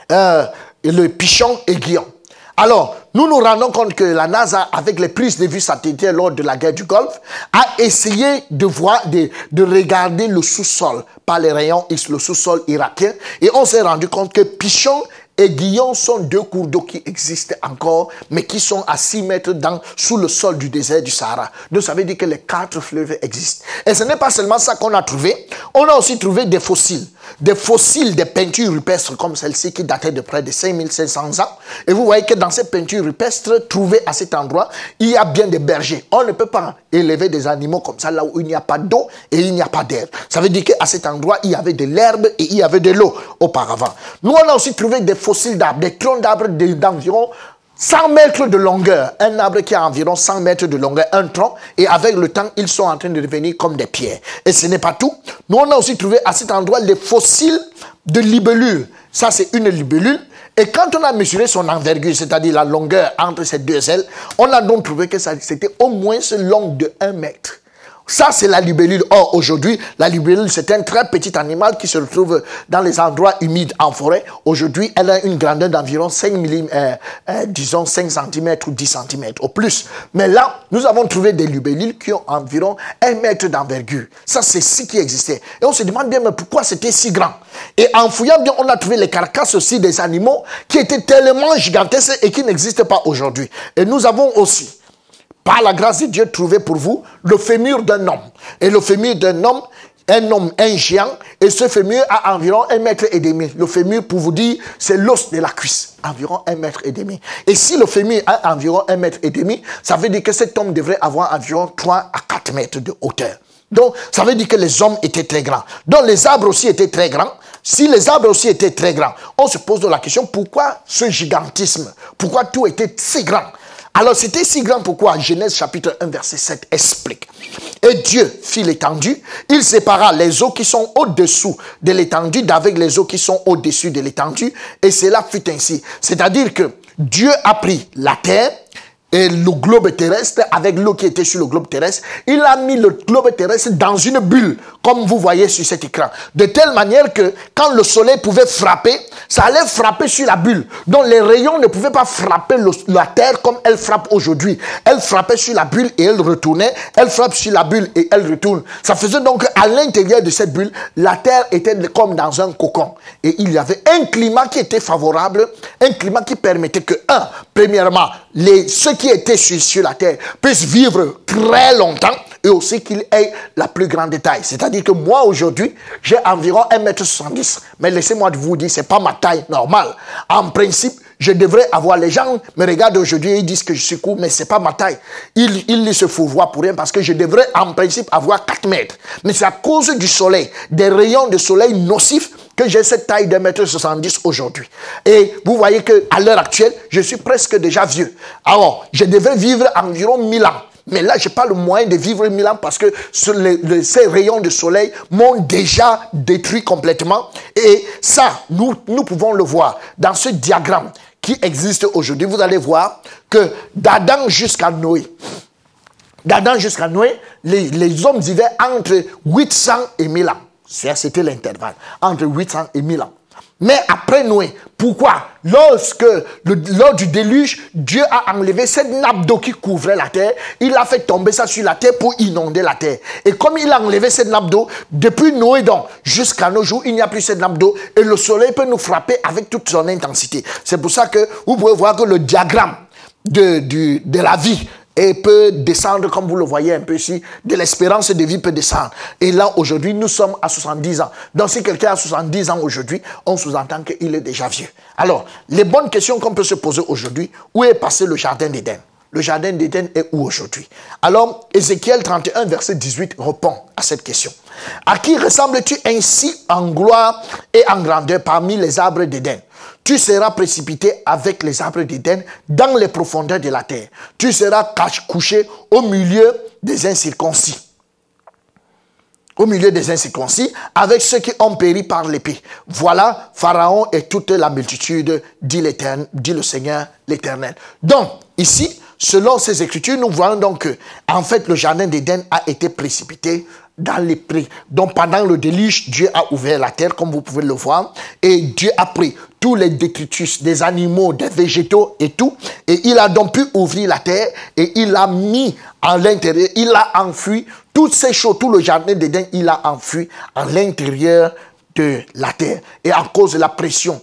le Pichon et Guion. Alors, nous nous rendons compte que la NASA, avec les prises de vue satellitaires lors de la guerre du Golfe, a essayé de voir, de regarder le sous-sol par les rayons X, le sous-sol irakien, et on s'est rendu compte que Pichon et Guion sont 2 cours d'eau qui existent encore, mais qui sont à 6 mètres sous le sol du désert du Sahara. Donc ça veut dire que les 4 fleuves existent. Et ce n'est pas seulement ça qu'on a trouvé, on a aussi trouvé des fossiles. Des fossiles, des peintures rupestres comme celle-ci qui dataient de près de 5500 ans. Et vous voyez que dans ces peintures rupestres trouvées à cet endroit, il y a bien des bergers. On ne peut pas élever des animaux comme ça là où il n'y a pas d'eau et il n'y a pas d'herbe. Ça veut dire qu'à cet endroit, il y avait de l'herbe et il y avait de l'eau auparavant. Nous, on a aussi trouvé des fossiles d'arbres, des troncs d'arbres d'environ 100 mètres de longueur. Un arbre qui a environ 100 mètres de longueur, un tronc, et avec le temps, ils sont en train de devenir comme des pierres. Et ce n'est pas tout. Nous, on a aussi trouvé à cet endroit les fossiles de libellules. Ça, c'est une libellule. Et quand on a mesuré son envergure, c'est-à-dire la longueur entre ces 2 ailes, on a donc trouvé que c'était au moins long de 1 mètre. Ça, c'est la libellule. Or, aujourd'hui, la libellule, c'est un très petit animal qui se retrouve dans les endroits humides en forêt. Aujourd'hui, elle a une grandeur d'environ 5 disons 5 cm ou 10 cm au plus. Mais là, nous avons trouvé des libellules qui ont environ 1 mètre d'envergure. Ça, c'est ce qui existait. Et on se demande bien, mais pourquoi c'était si grand? Et en fouillant bien, on a trouvé les carcasses aussi des animaux qui étaient tellement gigantesques et qui n'existent pas aujourd'hui. Et nous avons aussi, par la grâce de Dieu, trouvé pour vous le fémur d'un homme. Et le fémur d'un homme, un géant, et ce fémur a environ 1 mètre et demi. Le fémur, pour vous dire, c'est l'os de la cuisse, environ 1 mètre et demi. Et si le fémur a environ 1 mètre et demi, ça veut dire que cet homme devrait avoir environ 3 à 4 mètres de hauteur. Donc, ça veut dire que les hommes étaient très grands. Donc, les arbres aussi étaient très grands. Si les arbres aussi étaient très grands, on se pose la question, pourquoi ce gigantisme? Pourquoi tout était si grand? Alors, c'était si grand pourquoi Genèse chapitre 1, verset 7 explique. Et Dieu fit l'étendue, il sépara les eaux qui sont au-dessous de l'étendue d'avec les eaux qui sont au-dessus de l'étendue, et cela fut ainsi. C'est-à-dire que Dieu a pris la terre et le globe terrestre, avec l'eau qui était sur le globe terrestre, il a mis le globe terrestre dans une bulle, comme vous voyez sur cet écran. De telle manière que quand le soleil pouvait frapper, ça allait frapper sur la bulle. Donc les rayons ne pouvaient pas frapper la terre comme elle frappe aujourd'hui. Elle frappait sur la bulle et elle retournait. Elle frappe sur la bulle et elle retourne. Ça faisait donc qu'à l'intérieur de cette bulle, la terre était comme dans un cocon. Et il y avait un climat qui était favorable, un climat qui permettait que, premièrement, ceux qui étaient sur la terre puissent vivre très longtemps et aussi qu'ils aient la plus grande taille. C'est-à-dire que moi, aujourd'hui, j'ai environ 1,70 m. Mais laissez-moi vous dire, ce n'est pas ma taille normale. En principe, je devrais avoir, les gens me regardent aujourd'hui et ils disent que je suis court, mais ce n'est pas ma taille. Ils se fourvoient pour rien parce que je devrais en principe avoir 4 mètres. Mais c'est à cause du soleil, des rayons de soleil nocifs, que j'ai cette taille de 1,70 m aujourd'hui. Et vous voyez qu'à l'heure actuelle, je suis presque déjà vieux. Alors, je devrais vivre environ 1000 ans. Mais là, je n'ai pas le moyen de vivre 1000 ans parce que ces rayons de soleil m'ont déjà détruit complètement. Et ça, nous pouvons le voir dans ce diagramme qui existe aujourd'hui. Vous allez voir que d'Adam jusqu'à Noé, les hommes vivaient entre 800 et 1000 ans. C'était l'intervalle, entre 800 et 1000 ans. Mais après Noé, pourquoi? Lors du déluge, Dieu a enlevé cette nappe d'eau qui couvrait la terre. Il a fait tomber ça sur la terre pour inonder la terre. Et comme il a enlevé cette nappe d'eau, depuis Noé donc jusqu'à nos jours, il n'y a plus cette nappe d'eau. Et le soleil peut nous frapper avec toute son intensité. C'est pour ça que vous pouvez voir que le diagramme de la vie et peut descendre, comme vous le voyez un peu ici, de l'espérance de vie peut descendre. Et là, aujourd'hui, nous sommes à 70 ans. Donc, si quelqu'un a 70 ans aujourd'hui, on sous-entend qu'il est déjà vieux. Alors, les bonnes questions qu'on peut se poser aujourd'hui, où est passé le jardin d'Éden? Le jardin d'Éden est où aujourd'hui? Alors, Ézéchiel 31, verset 18 répond à cette question. À qui ressembles-tu ainsi en gloire et en grandeur parmi les arbres d'Éden? Tu seras précipité avec les arbres d'Éden dans les profondeurs de la terre. Tu seras couché au milieu des incirconcis. Au milieu des incirconcis, avec ceux qui ont péri par l'épée. Voilà Pharaon et toute la multitude, dit le Seigneur l'Éternel. Donc, ici, selon ces écritures, nous voyons donc que, en fait, le jardin d'Éden a été précipité dans les prés. Donc, pendant le déluge, Dieu a ouvert la terre, comme vous pouvez le voir, et Dieu a pris tous les détritus des animaux, des végétaux et tout, et il a donc pu ouvrir la terre, et il a mis à l'intérieur, il a enfui toutes ces choses, tout le jardin d'Éden, il a enfui à l'intérieur de la terre. Et à cause de la pression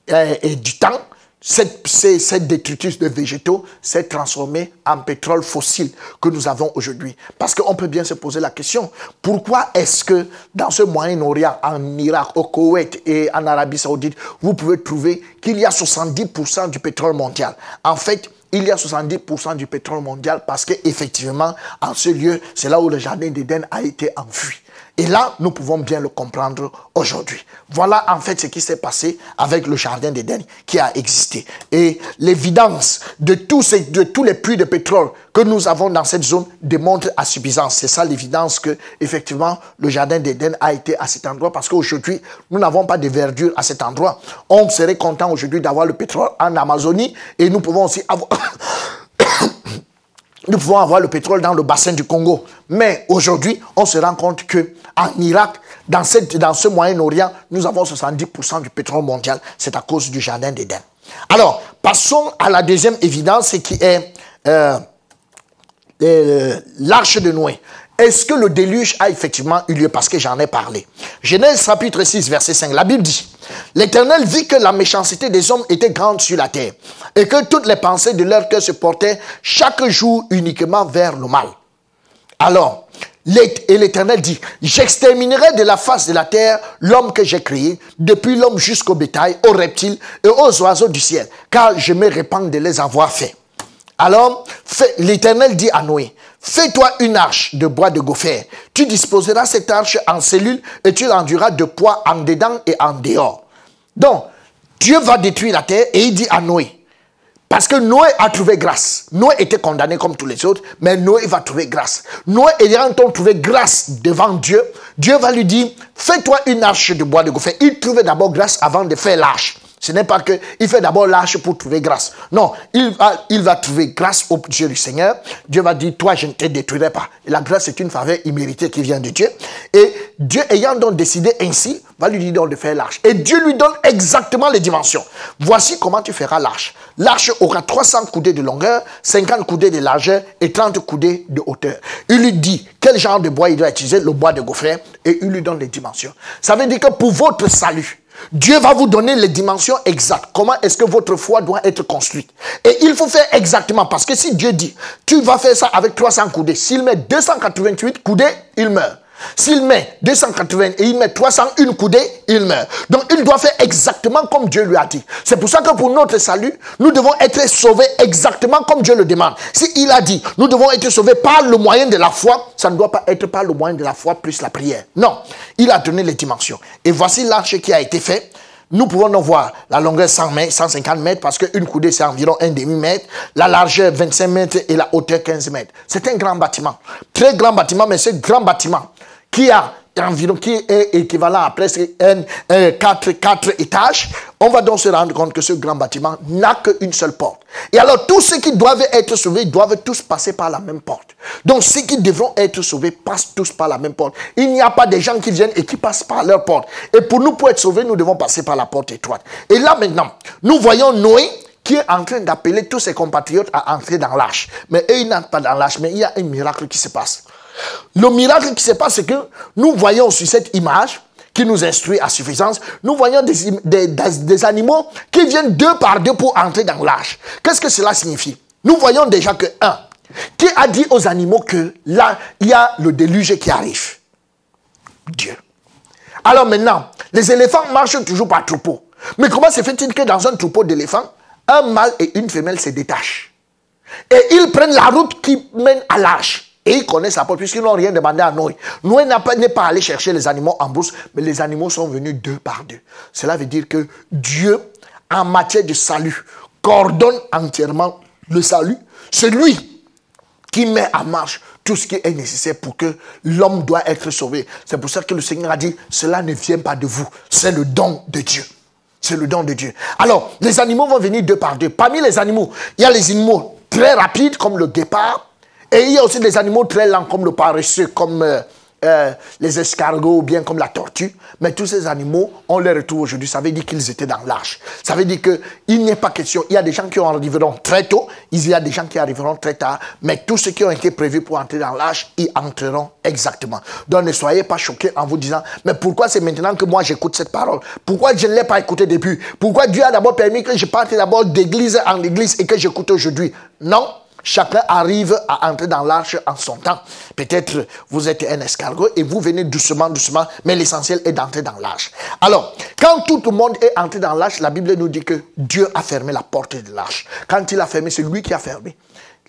et du temps, cette détritus de végétaux s'est transformée en pétrole fossile que nous avons aujourd'hui. Parce qu'on peut bien se poser la question, pourquoi est-ce que dans ce Moyen-Orient, en Irak, au Koweït et en Arabie Saoudite, vous pouvez trouver qu'il y a 70% du pétrole mondial? En fait, il y a 70% du pétrole mondial parce qu'effectivement, en ce lieu, c'est là où le jardin d'Éden a été enfui. Et là, nous pouvons bien le comprendre aujourd'hui. Voilà en fait ce qui s'est passé avec le jardin d'Éden qui a existé. Et l'évidence de tous les puits de pétrole que nous avons dans cette zone démontre à suffisance. C'est ça l'évidence que, effectivement, le jardin d'Éden a été à cet endroit parce qu'aujourd'hui, nous n'avons pas de verdure à cet endroit. On serait content aujourd'hui d'avoir le pétrole en Amazonie et nous pouvons aussi avoir... nous pouvons avoir le pétrole dans le bassin du Congo. Mais aujourd'hui, on se rend compte qu'en Irak, dans ce Moyen-Orient, nous avons 70% du pétrole mondial. C'est à cause du jardin d'Éden. Alors, passons à la deuxième évidence qui est l'arche de Noé. Est-ce que le déluge a effectivement eu lieu? Parce que j'en ai parlé. Genèse chapitre 6, verset 5. La Bible dit, l'Éternel vit que la méchanceté des hommes était grande sur la terre et que toutes les pensées de leur cœur se portaient chaque jour uniquement vers le mal. Alors, l'Éternel dit, j'exterminerai de la face de la terre l'homme que j'ai créé, depuis l'homme jusqu'au bétail, aux reptiles et aux oiseaux du ciel, car je me répands de les avoir faits. Alors, l'Éternel dit à Noé, fais-toi une arche de bois de gopher. Tu disposeras cette arche en cellules et tu l'enduras de poids en dedans et en dehors. Donc, Dieu va détruire la terre et il dit à Noé, parce que Noé a trouvé grâce. Noé était condamné comme tous les autres, mais Noé va trouver grâce. Noé ayant trouvé grâce devant Dieu, Dieu va lui dire, fais-toi une arche de bois de gopher. Il trouvait d'abord grâce avant de faire l'arche. Ce n'est pas qu'il fait d'abord l'arche pour trouver grâce. Non, il va trouver grâce au Dieu du Seigneur. Dieu va dire, toi, je ne te détruirai pas. Et la grâce, c'est une faveur imméritée qui vient de Dieu. Et Dieu, ayant donc décidé ainsi, va lui dire donc de faire l'arche. Et Dieu lui donne exactement les dimensions. Voici comment tu feras l'arche. L'arche aura 300 coudées de longueur, 50 coudées de largeur et 30 coudées de hauteur. Il lui dit quel genre de bois il doit utiliser, le bois de gopher, et il lui donne les dimensions. Ça veut dire que pour votre salut, Dieu va vous donner les dimensions exactes. Comment est-ce que votre foi doit être construite? Et il faut faire exactement. Parce que si Dieu dit, tu vas faire ça avec 300 coudées. S'il met 288 coudées, il meurt. S'il met 280 et il met 301 coudées, il meurt. Donc il doit faire exactement comme Dieu lui a dit. C'est pour ça que pour notre salut, nous devons être sauvés exactement comme Dieu le demande. Si il a dit, nous devons être sauvés par le moyen de la foi, ça ne doit pas être par le moyen de la foi plus la prière. Non, il a donné les dimensions. Et voici l'arche qui a été faite. Nous pouvons donc voir la longueur 100 mètres, 150 mètres, parce qu'une coudée, c'est environ un demi-mètre. La largeur, 25 mètres et la hauteur, 15 mètres. C'est un grand bâtiment. Très grand bâtiment, mais ce grand bâtiment qui est équivalent à presque 4 étages, on va donc se rendre compte que ce grand bâtiment n'a qu'une seule porte. Et alors, tous ceux qui doivent être sauvés doivent tous passer par la même porte. Donc, ceux qui devront être sauvés passent tous par la même porte. Il n'y a pas des gens qui viennent et qui passent par leur porte. Et pour nous, pour être sauvés, nous devons passer par la porte étroite. Et là, maintenant, nous voyons Noé qui est en train d'appeler tous ses compatriotes à entrer dans l'arche. Mais eux, ils n'entrent pas dans l'arche, mais il y a un miracle qui se passe. Le miracle qui se passe, c'est que nous voyons sur cette image qui nous instruit à suffisance, nous voyons des animaux qui viennent deux par deux pour entrer dans l'arche. Qu'est-ce que cela signifie? Nous voyons déjà que, qui a dit aux animaux que là, il y a le déluge qui arrive? Dieu. Alors maintenant, les éléphants marchent toujours par troupeau. Mais comment se fait-il que dans un troupeau d'éléphants, un mâle et une femelle se détachent? Et ils prennent la route qui mène à l'arche. Et ils connaissent la porte puisqu'ils n'ont rien demandé à Noé. Noé n'est pas allé chercher les animaux en brousse, mais les animaux sont venus deux par deux. Cela veut dire que Dieu, en matière de salut, coordonne entièrement le salut. C'est lui qui met en marche tout ce qui est nécessaire pour que l'homme doit être sauvé. C'est pour ça que le Seigneur a dit, cela ne vient pas de vous, c'est le don de Dieu. C'est le don de Dieu. Alors, les animaux vont venir deux par deux. Parmi les animaux, il y a les animaux très rapides comme le guépard. Et il y a aussi des animaux très lents comme le paresseux, comme les escargots ou bien comme la tortue. Mais tous ces animaux, on les retrouve aujourd'hui. Ça veut dire qu'ils étaient dans l'arche. Ça veut dire qu'il n'y a pas question. Il y a des gens qui arriveront très tôt. Il y a des gens qui arriveront très tard. Mais tous ceux qui ont été prévus pour entrer dans l'arche, ils entreront exactement. Donc ne soyez pas choqués en vous disant, mais pourquoi c'est maintenant que moi j'écoute cette parole? Pourquoi je ne l'ai pas écoutée depuis? Pourquoi Dieu a d'abord permis que je parte d'abord d'église en église et que j'écoute aujourd'hui? Non. Chacun arrive à entrer dans l'arche en son temps. Peut-être vous êtes un escargot et vous venez doucement, doucement, mais l'essentiel est d'entrer dans l'arche. Alors, quand tout le monde est entré dans l'arche, la Bible nous dit que Dieu a fermé la porte de l'arche. Quand il a fermé, c'est lui qui a fermé.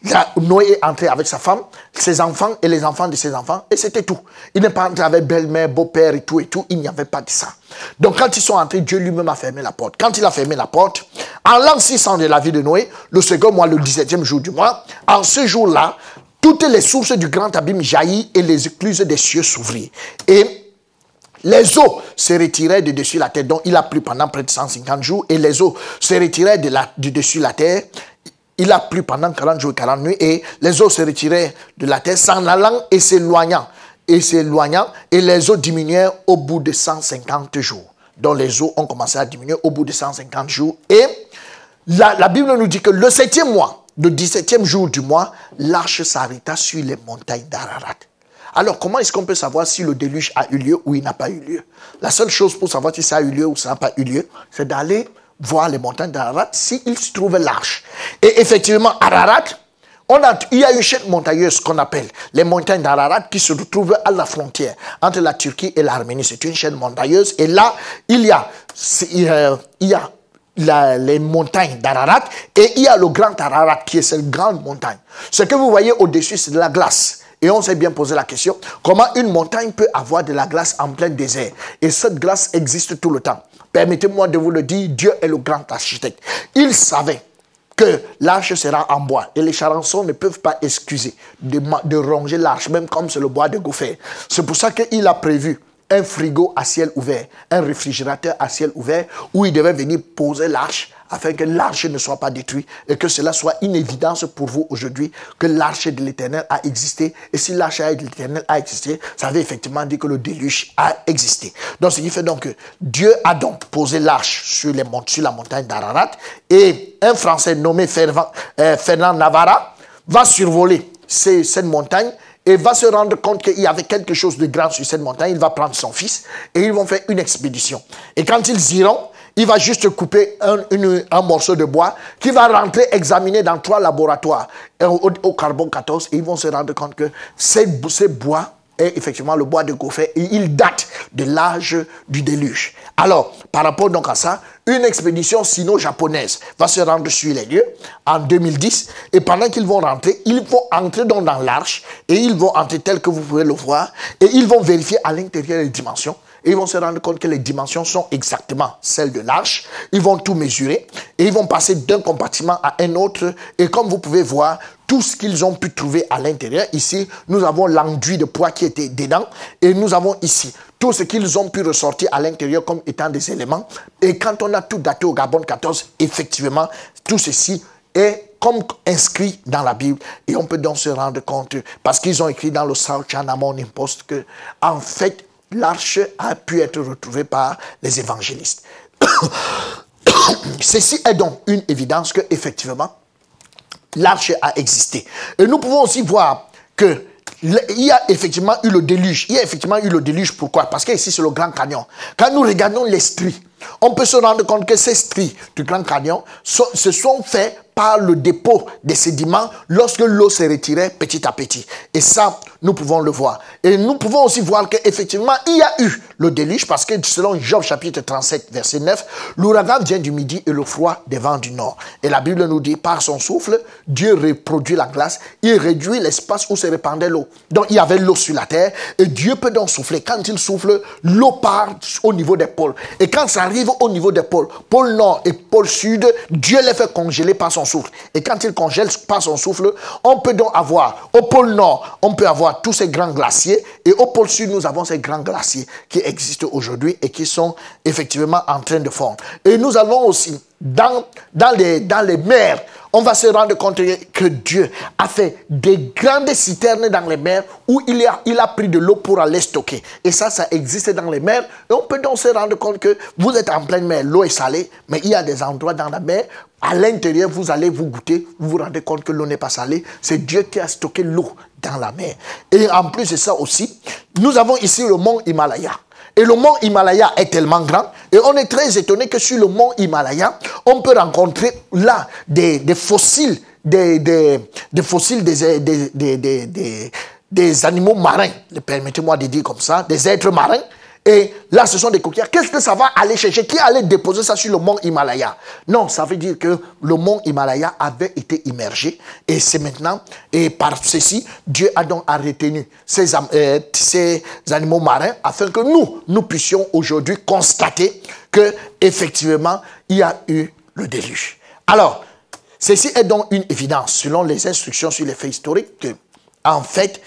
Là, Noé est entré avec sa femme, ses enfants et les enfants de ses enfants, et c'était tout. Il n'est pas entré avec belle-mère, beau-père et tout, il n'y avait pas de ça. Donc quand ils sont entrés, Dieu lui-même a fermé la porte. Quand il a fermé la porte, en l'an 600 de la vie de Noé, le second mois, le 17e jour du mois, en ce jour-là, toutes les sources du grand abîme jaillirent et les écluses des cieux s'ouvrirent. Et les eaux se retiraient de dessus la terre, donc il a plu pendant près de 150 jours, et les eaux se retiraient de dessus la terre. il a plu pendant 40 jours et 40 nuits et les eaux se retiraient de la terre, s'en allant et s'éloignant. Et les eaux diminuèrent au bout de 150 jours. Donc les eaux ont commencé à diminuer au bout de 150 jours. Et la Bible nous dit que le 7e mois, le 17e jour du mois, l'arche s'arrêta sur les montagnes d'Ararat. Alors, comment est-ce qu'on peut savoir si le déluge a eu lieu ou il n'a pas eu lieu? La seule chose pour savoir si ça a eu lieu ou ça n'a pas eu lieu, c'est d'aller voir les montagnes d'Ararat s'il se trouve l'arche. Et effectivement, Ararat, il y a une chaîne montagneuse qu'on appelle les montagnes d'Ararat qui se trouvent à la frontière entre la Turquie et l'Arménie. C'est une chaîne montagneuse et là, il y a les montagnes d'Ararat et il y a le grand Ararat qui est cette grande montagne. Ce que vous voyez au-dessus, c'est de la glace. Et on s'est bien posé la question, comment une montagne peut avoir de la glace en plein désert? Et cette glace existe tout le temps. Permettez-moi de vous le dire, Dieu est le grand architecte. Il savait que l'arche sera en bois. Et les charançons ne peuvent pas excuser de ronger l'arche, même comme c'est le bois de gopher. C'est pour ça qu'il a prévu un frigo à ciel ouvert, un réfrigérateur à ciel ouvert, où il devait venir poser l'arche, afin que l'arche ne soit pas détruite et que cela soit une évidence pour vous aujourd'hui que l'arche de l'Éternel a existé. Et si l'arche de l'Éternel a existé, ça veut effectivement dire que le déluge a existé. Donc, ce qui fait donc que Dieu a donc posé l'arche sur la montagne d'Ararat et un Français nommé Fernand Navarra va survoler cette montagne et va se rendre compte qu'il y avait quelque chose de grand sur cette montagne. Il va prendre son fils et ils vont faire une expédition. Et quand ils iront, il va juste couper un morceau de bois qui va rentrer examiner dans 3 laboratoires au carbone 14 et ils vont se rendre compte que ces bois est effectivement le bois de gopher et il date de l'âge du déluge. Alors, par rapport donc à ça, une expédition sino-japonaise va se rendre sur les lieux en 2010 et pendant qu'ils vont entrer donc dans l'arche et ils vont entrer tel que vous pouvez le voir et ils vont vérifier à l'intérieur les dimensions. Et ils vont se rendre compte que les dimensions sont exactement celles de l'arche. Ils vont tout mesurer et ils vont passer d'un compartiment à un autre. Et comme vous pouvez voir, tout ce qu'ils ont pu trouver à l'intérieur, ici, nous avons l'enduit de poids qui était dedans. Et nous avons ici tout ce qu'ils ont pu ressortir à l'intérieur comme étant des éléments. Et quand on a tout daté au carbone 14, effectivement, tout ceci est comme inscrit dans la Bible. Et on peut donc se rendre compte, parce qu'ils ont écrit dans le South China Morning Post que, en fait, l'arche a pu être retrouvée par les évangélistes. Ceci est donc une évidence que, effectivement, l'arche a existé. Et nous pouvons aussi voir que il y a effectivement eu le déluge. Il y a effectivement eu le déluge. Pourquoi? Parce que ici, c'est le Grand Canyon. Quand nous regardons les stries, on peut se rendre compte que ces stries du Grand Canyon se sont faits par le dépôt des sédiments lorsque l'eau se retirait petit à petit. Et ça, nous pouvons le voir. Et nous pouvons aussi voir qu'effectivement, il y a eu le déluge parce que selon Job chapitre 37, verset 9, l'ouragan vient du midi et le froid des vents du nord. Et la Bible nous dit, par son souffle, Dieu reproduit la glace, il réduit l'espace où se répandait l'eau. Donc, il y avait l'eau sur la terre et Dieu peut donc souffler. Quand il souffle, l'eau part au niveau des pôles. Et quand ça arrive au niveau des pôles, pôle nord et pôle sud, Dieu les fait congeler par son souffle. Et quand il congèle par son souffle, on peut donc avoir, au pôle nord, on peut avoir tous ces grands glaciers. Et au pôle sud, nous avons ces grands glaciers qui existent aujourd'hui et qui sont effectivement en train de fondre. Et nous allons aussi, dans les mers, on va se rendre compte que Dieu a fait des grandes citernes dans les mers où il a pris de l'eau pour aller stocker. Et ça existe dans les mers. Et on peut donc se rendre compte que vous êtes en pleine mer, l'eau est salée, mais il y a des endroits dans la mer, à l'intérieur, vous allez vous goûter, vous vous rendez compte que l'eau n'est pas salée. C'est Dieu qui a stocké l'eau dans la mer. Et en plus de ça aussi, nous avons ici le mont Himalaya. Et le mont Himalaya est tellement grand et on est très étonné que sur le mont Himalaya, on peut rencontrer là des fossiles, des fossiles des animaux marins, permettez-moi de dire comme ça, des êtres marins. Et là, ce sont des coquillages. Qu'est-ce que ça va aller chercher? Qui allait déposer ça sur le mont Himalaya? Non, ça veut dire que le mont Himalaya avait été immergé. Et c'est maintenant, et par ceci, Dieu a donc retenu ces animaux marins afin que nous puissions aujourd'hui constater que effectivement, il y a eu le déluge. Alors, ceci est donc une évidence, selon les instructions sur les faits historiques, que, en fait,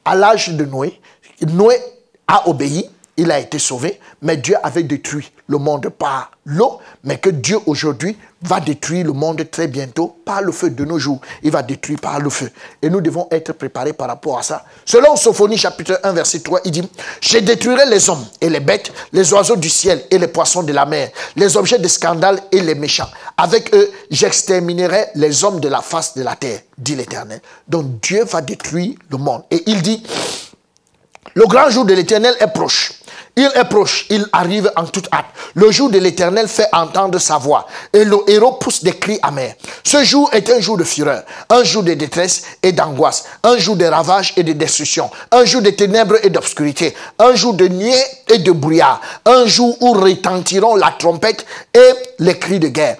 à l'âge de Noé, Noé a obéi. il a été sauvé, mais Dieu avait détruit le monde par l'eau, mais que Dieu aujourd'hui va détruire le monde très bientôt par le feu de nos jours. Il va détruire par le feu. Et nous devons être préparés par rapport à ça. Selon Sophonie chapitre 1 verset 3, il dit « Je détruirai les hommes et les bêtes, les oiseaux du ciel et les poissons de la mer, les objets de scandale et les méchants. Avec eux, j'exterminerai les hommes de la face de la terre, dit l'Éternel. » Donc Dieu va détruire le monde. Et il dit « Le grand jour de l'Éternel est proche. Il est proche, il arrive en toute hâte. Le jour de l'Éternel fait entendre sa voix et le héros pousse des cris amers. Ce jour est un jour de fureur, un jour de détresse et d'angoisse, un jour de ravages et de destruction, un jour de ténèbres et d'obscurité, un jour de nuée et de brouillard, un jour où retentiront la trompette et les cris de guerre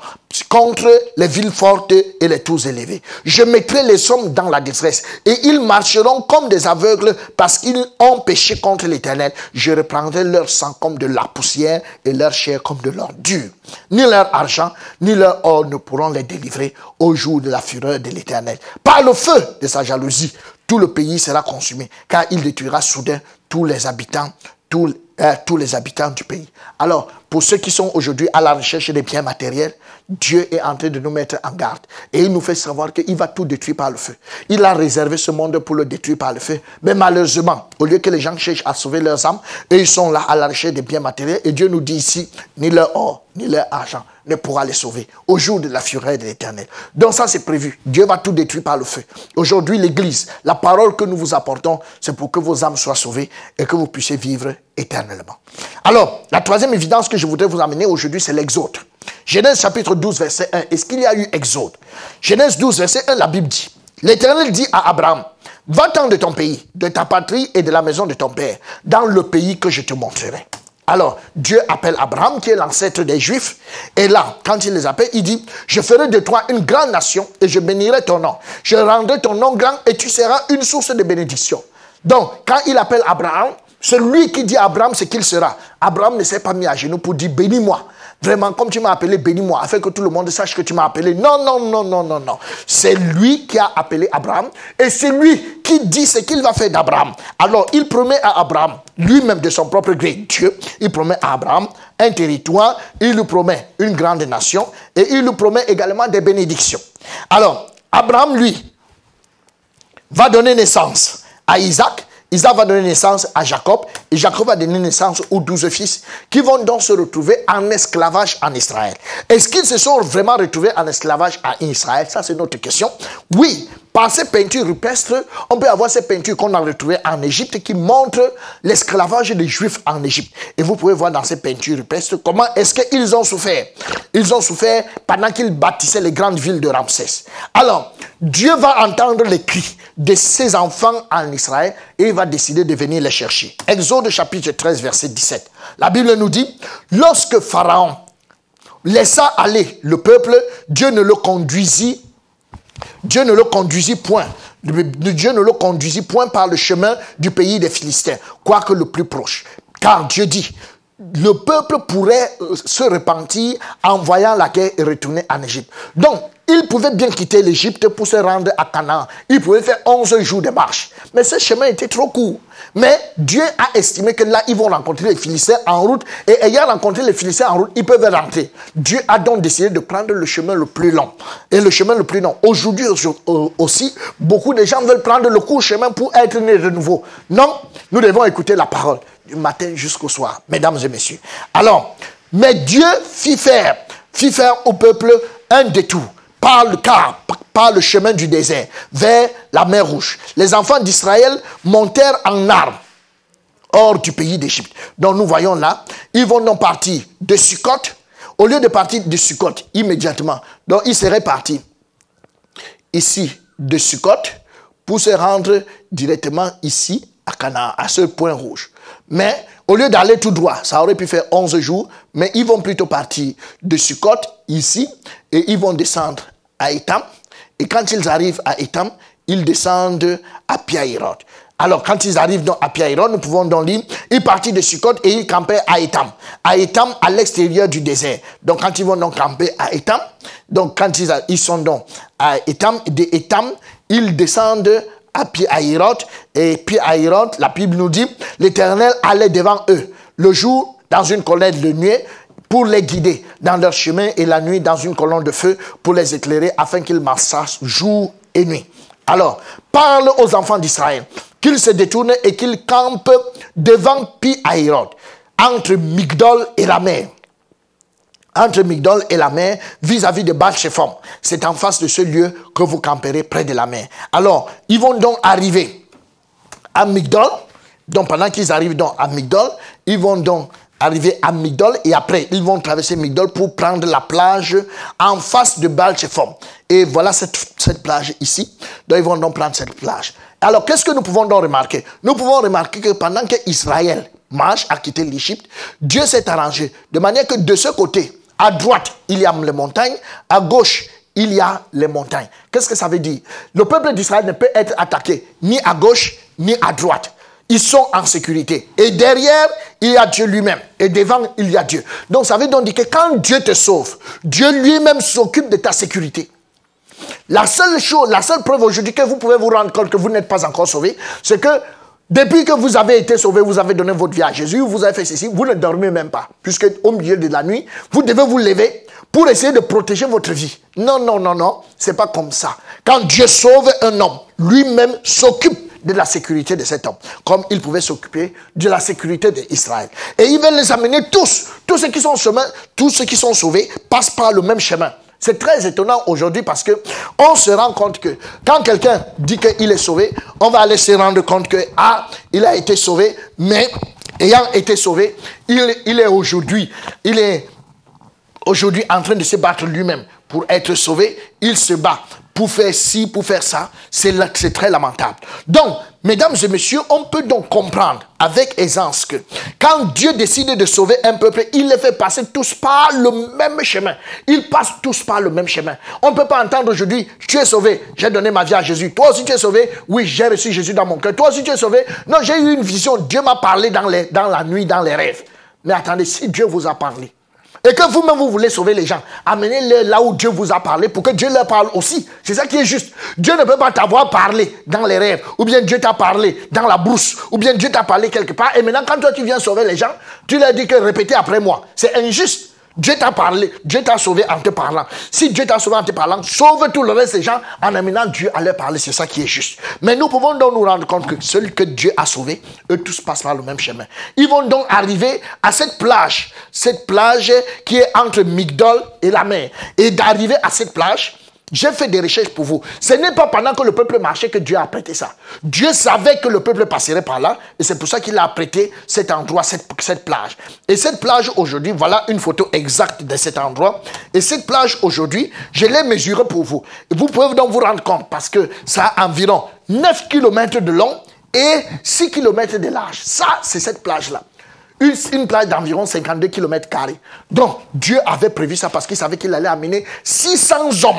contre les villes fortes et les tours élevées. Je mettrai les hommes dans la détresse et ils marcheront comme des aveugles parce qu'ils ont péché contre l'Éternel. Je reprendrai leur sang comme de la poussière et leur chair comme de l'ordure. Ni leur argent, ni leur or ne pourront les délivrer au jour de la fureur de l'Éternel. Par le feu de sa jalousie, tout le pays sera consumé, car il détruira soudain tous les habitants du pays. Alors, pour ceux qui sont aujourd'hui à la recherche des biens matériels, Dieu est en train de nous mettre en garde. Et il nous fait savoir qu'il va tout détruire par le feu. Il a réservé ce monde pour le détruire par le feu. Mais malheureusement, au lieu que les gens cherchent à sauver leurs âmes, eux, ils sont là à la recherche des biens matériels. Et Dieu nous dit ici, ni leur or, ni leur argent ne pourra les sauver au jour de la fureur de l'Éternel. Donc ça, c'est prévu. Dieu va tout détruire par le feu. Aujourd'hui, l'Église, la parole que nous vous apportons, c'est pour que vos âmes soient sauvées et que vous puissiez vivre éternellement. Alors, la troisième évidence que je voudrais vous amener aujourd'hui, c'est l'Exode. Genèse chapitre 12, verset 1. Est-ce qu'il y a eu Exode? Genèse 12, verset 1, la Bible dit, l'Éternel dit à Abraham, va-t'en de ton pays, de ta patrie et de la maison de ton père, dans le pays que je te montrerai. Alors, Dieu appelle Abraham, qui est l'ancêtre des Juifs. Et là, quand il les appelle, il dit, je ferai de toi une grande nation et je bénirai ton nom. Je rendrai ton nom grand et tu seras une source de bénédiction. Donc, quand il appelle Abraham, celui qui dit à Abraham ce qu'il sera. Abraham ne s'est pas mis à genoux pour dire, bénis-moi. Vraiment, comme tu m'as appelé, bénis-moi, afin que tout le monde sache que tu m'as appelé. Non, non, non, non, non, non. C'est lui qui a appelé Abraham et c'est lui qui dit ce qu'il va faire d'Abraham. Alors, il promet à Abraham, lui-même de son propre gré, Dieu, il promet à Abraham un territoire, il lui promet une grande nation et il lui promet également des bénédictions. Alors, Abraham, lui, va donner naissance à Isaac. Isaac va donner naissance à Jacob et Jacob va donner naissance aux 12 fils qui vont donc se retrouver en esclavage en Israël. Est-ce qu'ils se sont vraiment retrouvés en esclavage en Israël? Ça, c'est notre question. Oui, par ces peintures rupestres, on peut avoir ces peintures qu'on a retrouvées en Égypte qui montrent l'esclavage des Juifs en Égypte. Et vous pouvez voir dans ces peintures rupestres comment est-ce qu'ils ont souffert. Ils ont souffert pendant qu'ils bâtissaient les grandes villes de Ramsès. Alors, Dieu va entendre les cris de ses enfants en Israël et il va décider de venir les chercher. Exode chapitre 13, verset 17. La Bible nous dit, lorsque Pharaon laissa aller le peuple, Dieu ne le conduisit point. Dieu ne le conduisit point par le chemin du pays des Philistins, quoique le plus proche. Car Dieu dit, le peuple pourrait se repentir en voyant la guerre et retourner en Égypte. Donc, il pouvait bien quitter l'Égypte pour se rendre à Canaan. Il pouvait faire 11 jours de marche. Mais ce chemin était trop court. Mais Dieu a estimé que là, ils vont rencontrer les Philistins en route. Et ayant rencontré les Philistins en route, ils peuvent rentrer. Dieu a donc décidé de prendre le chemin le plus long. Et le chemin le plus long. Aujourd'hui aussi, beaucoup de gens veulent prendre le court chemin pour être nés de nouveau. Non, nous devons écouter la parole du matin jusqu'au soir, mesdames et messieurs. Alors, mais Dieu fit faire au peuple un détour par le chemin du désert, vers la mer Rouge. Les enfants d'Israël montèrent en armes hors du pays d'Égypte. Donc nous voyons là, ils vont donc partir de Sukkot. Au lieu de partir de Sukkot immédiatement, donc ils seraient partis ici de Sukkot pour se rendre directement ici à Canaan, à ce point rouge. Mais au lieu d'aller tout droit, ça aurait pu faire 11 jours, mais ils vont plutôt partir de Sukkot ici et ils vont descendre à Étam. Et quand ils arrivent à Étam, ils descendent à Pi-Hahiroth. Alors, quand ils arrivent donc à Pi-Hahiroth, nous pouvons donc lire, ils partent de Sukkot et ils campaient à Étam. À Étam, à l'extérieur du désert. Donc, quand ils vont donc camper à Étam, donc quand ils sont donc à Étam, de Étam, ils descendent à Pi-Hahiroth. Et Pi-Hahiroth, la Bible nous dit, l'Éternel allait devant eux. le jour dans une colonne de nuée pour les guider dans leur chemin et la nuit dans une colonne de feu pour les éclairer afin qu'ils marchassent jour et nuit. Alors, parle aux enfants d'Israël qu'ils se détournent et qu'ils campent devant Pi-Hahiroth, entre Migdol et la mer. Entre Migdol et la mer, vis-à-vis de Baal-Shepham. C'est en face de ce lieu que vous camperez près de la mer. Alors, ils vont donc arriver à Migdol. Donc, pendant qu'ils arrivent donc à Migdol, ils vont donc arriver à Migdol et après, ils vont traverser Migdol pour prendre la plage en face de Baal-Shepham. Et voilà cette plage ici. Donc, ils vont donc prendre cette plage. Alors, qu'est-ce que nous pouvons donc remarquer? Nous pouvons remarquer que pendant que Israël marche à quitter l'Égypte, Dieu s'est arrangé de manière que de ce côté, à droite, il y a les montagnes, à gauche, il y a les montagnes. Qu'est-ce que ça veut dire? Le peuple d'Israël ne peut être attaqué ni à gauche, ni à droite. Ils sont en sécurité. Et derrière, il y a Dieu lui-même. Et devant, il y a Dieu. Donc, ça veut donc dire que quand Dieu te sauve, Dieu lui-même s'occupe de ta sécurité. La seule chose, la seule preuve aujourd'hui que vous pouvez vous rendre compte que vous n'êtes pas encore sauvé, c'est que depuis que vous avez été sauvé, vous avez donné votre vie à Jésus, vous avez fait ceci, vous ne dormez même pas. Puisque au milieu de la nuit, vous devez vous lever pour essayer de protéger votre vie. Non, non, non, non, c'est pas comme ça. Quand Dieu sauve un homme, lui-même s'occupe de la sécurité de cet homme, comme il pouvait s'occuper de la sécurité d'Israël. Et il va les amener tous ceux qui sont tous ceux qui sont sauvés passent par le même chemin. C'est très étonnant aujourd'hui parce que on se rend compte que quand quelqu'un dit qu'il est sauvé, on va aller se rendre compte que il a été sauvé, mais ayant été sauvé, il est aujourd'hui en train de se battre lui-même pour être sauvé. Il se bat pour faire ci, pour faire ça. C'est très lamentable. Donc, mesdames et messieurs, on peut donc comprendre avec aisance que quand Dieu décide de sauver un peuple, il les fait passer tous par le même chemin. Ils passent tous par le même chemin. On ne peut pas entendre aujourd'hui, tu es sauvé, j'ai donné ma vie à Jésus. Toi aussi tu es sauvé, oui, j'ai reçu Jésus dans mon cœur. Toi aussi tu es sauvé, non, j'ai eu une vision, Dieu m'a parlé dans la nuit, dans les rêves. Mais attendez, si Dieu vous a parlé, et que vous-même vous voulez sauver les gens, amenez-les là où Dieu vous a parlé pour que Dieu leur parle aussi. C'est ça qui est juste. Dieu ne peut pas t'avoir parlé dans les rêves, ou bien Dieu t'a parlé dans la brousse, ou bien Dieu t'a parlé quelque part, et maintenant quand toi tu viens sauver les gens, tu leur dis que répétez après moi. C'est injuste. Dieu t'a parlé, Dieu t'a sauvé en te parlant. Si Dieu t'a sauvé en te parlant, sauve tout le reste des gens en amenant Dieu à leur parler. C'est ça qui est juste. Mais nous pouvons donc nous rendre compte que celui que Dieu a sauvé, eux tous passent par le même chemin. Ils vont donc arriver à cette plage qui est entre Migdol et la mer. Et d'arriver à cette plage, j'ai fait des recherches pour vous. Ce n'est pas pendant que le peuple marchait que Dieu a prêté ça. Dieu savait que le peuple passerait par là et c'est pour ça qu'il a prêté cet endroit, cette plage. Et cette plage aujourd'hui, voilà une photo exacte de cet endroit. Et cette plage aujourd'hui, je l'ai mesurée pour vous. Et vous pouvez donc vous rendre compte parce que ça a environ 9 km de long et 6 km de large. Ça, c'est cette plage-là. Une plage d'environ 52 km². Donc, Dieu avait prévu ça parce qu'il savait qu'il allait amener 600 hommes.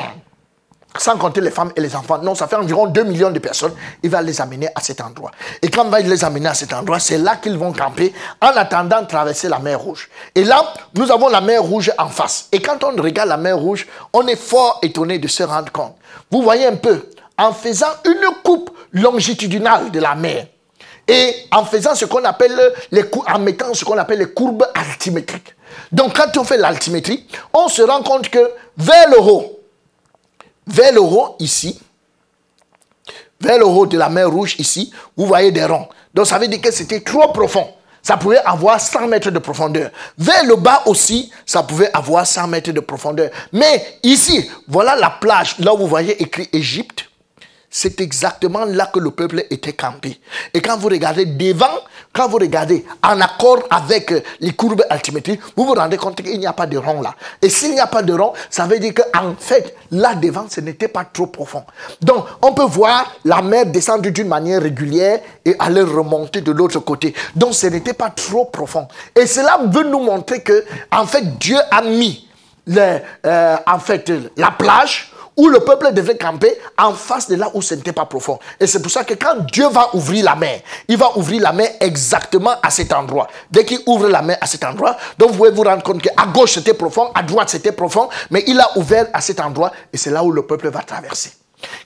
Sans compter les femmes et les enfants. Non, ça fait environ 2 millions de personnes. Il va les amener à cet endroit. Et quand il va les amener à cet endroit, c'est là qu'ils vont camper en attendant de traverser la mer Rouge. Et là, nous avons la mer Rouge en face. Et quand on regarde la mer Rouge, on est fort étonné de se rendre compte. Vous voyez un peu, en faisant une coupe longitudinale de la mer, et en faisant ce qu'on appelle en mettant ce qu'on appelle les courbes altimétriques. Donc quand on fait l'altimétrie, on se rend compte que vers le haut ici, vers le haut de la mer Rouge ici, vous voyez des ronds. Donc ça veut dire que c'était trop profond. Ça pouvait avoir 100 mètres de profondeur. Vers le bas aussi, ça pouvait avoir 100 mètres de profondeur. Mais ici, voilà la plage, là où vous voyez écrit Égypte. C'est exactement là que le peuple était campé. Et quand vous regardez devant, quand vous regardez en accord avec les courbes altimétriques, vous vous rendez compte qu'il n'y a pas de rond là. Et s'il n'y a pas de rond, ça veut dire qu'en fait, là devant, ce n'était pas trop profond. Donc, on peut voir la mer descendre d'une manière régulière et aller remonter de l'autre côté. Donc, ce n'était pas trop profond. Et cela veut nous montrer que, en fait, Dieu a mis la plage où le peuple devait camper en face de là où ce n'était pas profond. Et c'est pour ça que quand Dieu va ouvrir la mer, il va ouvrir la mer exactement à cet endroit. Dès qu'il ouvre la mer à cet endroit, donc vous pouvez vous rendre compte qu'à gauche c'était profond, à droite c'était profond, mais il a ouvert à cet endroit et c'est là où le peuple va traverser.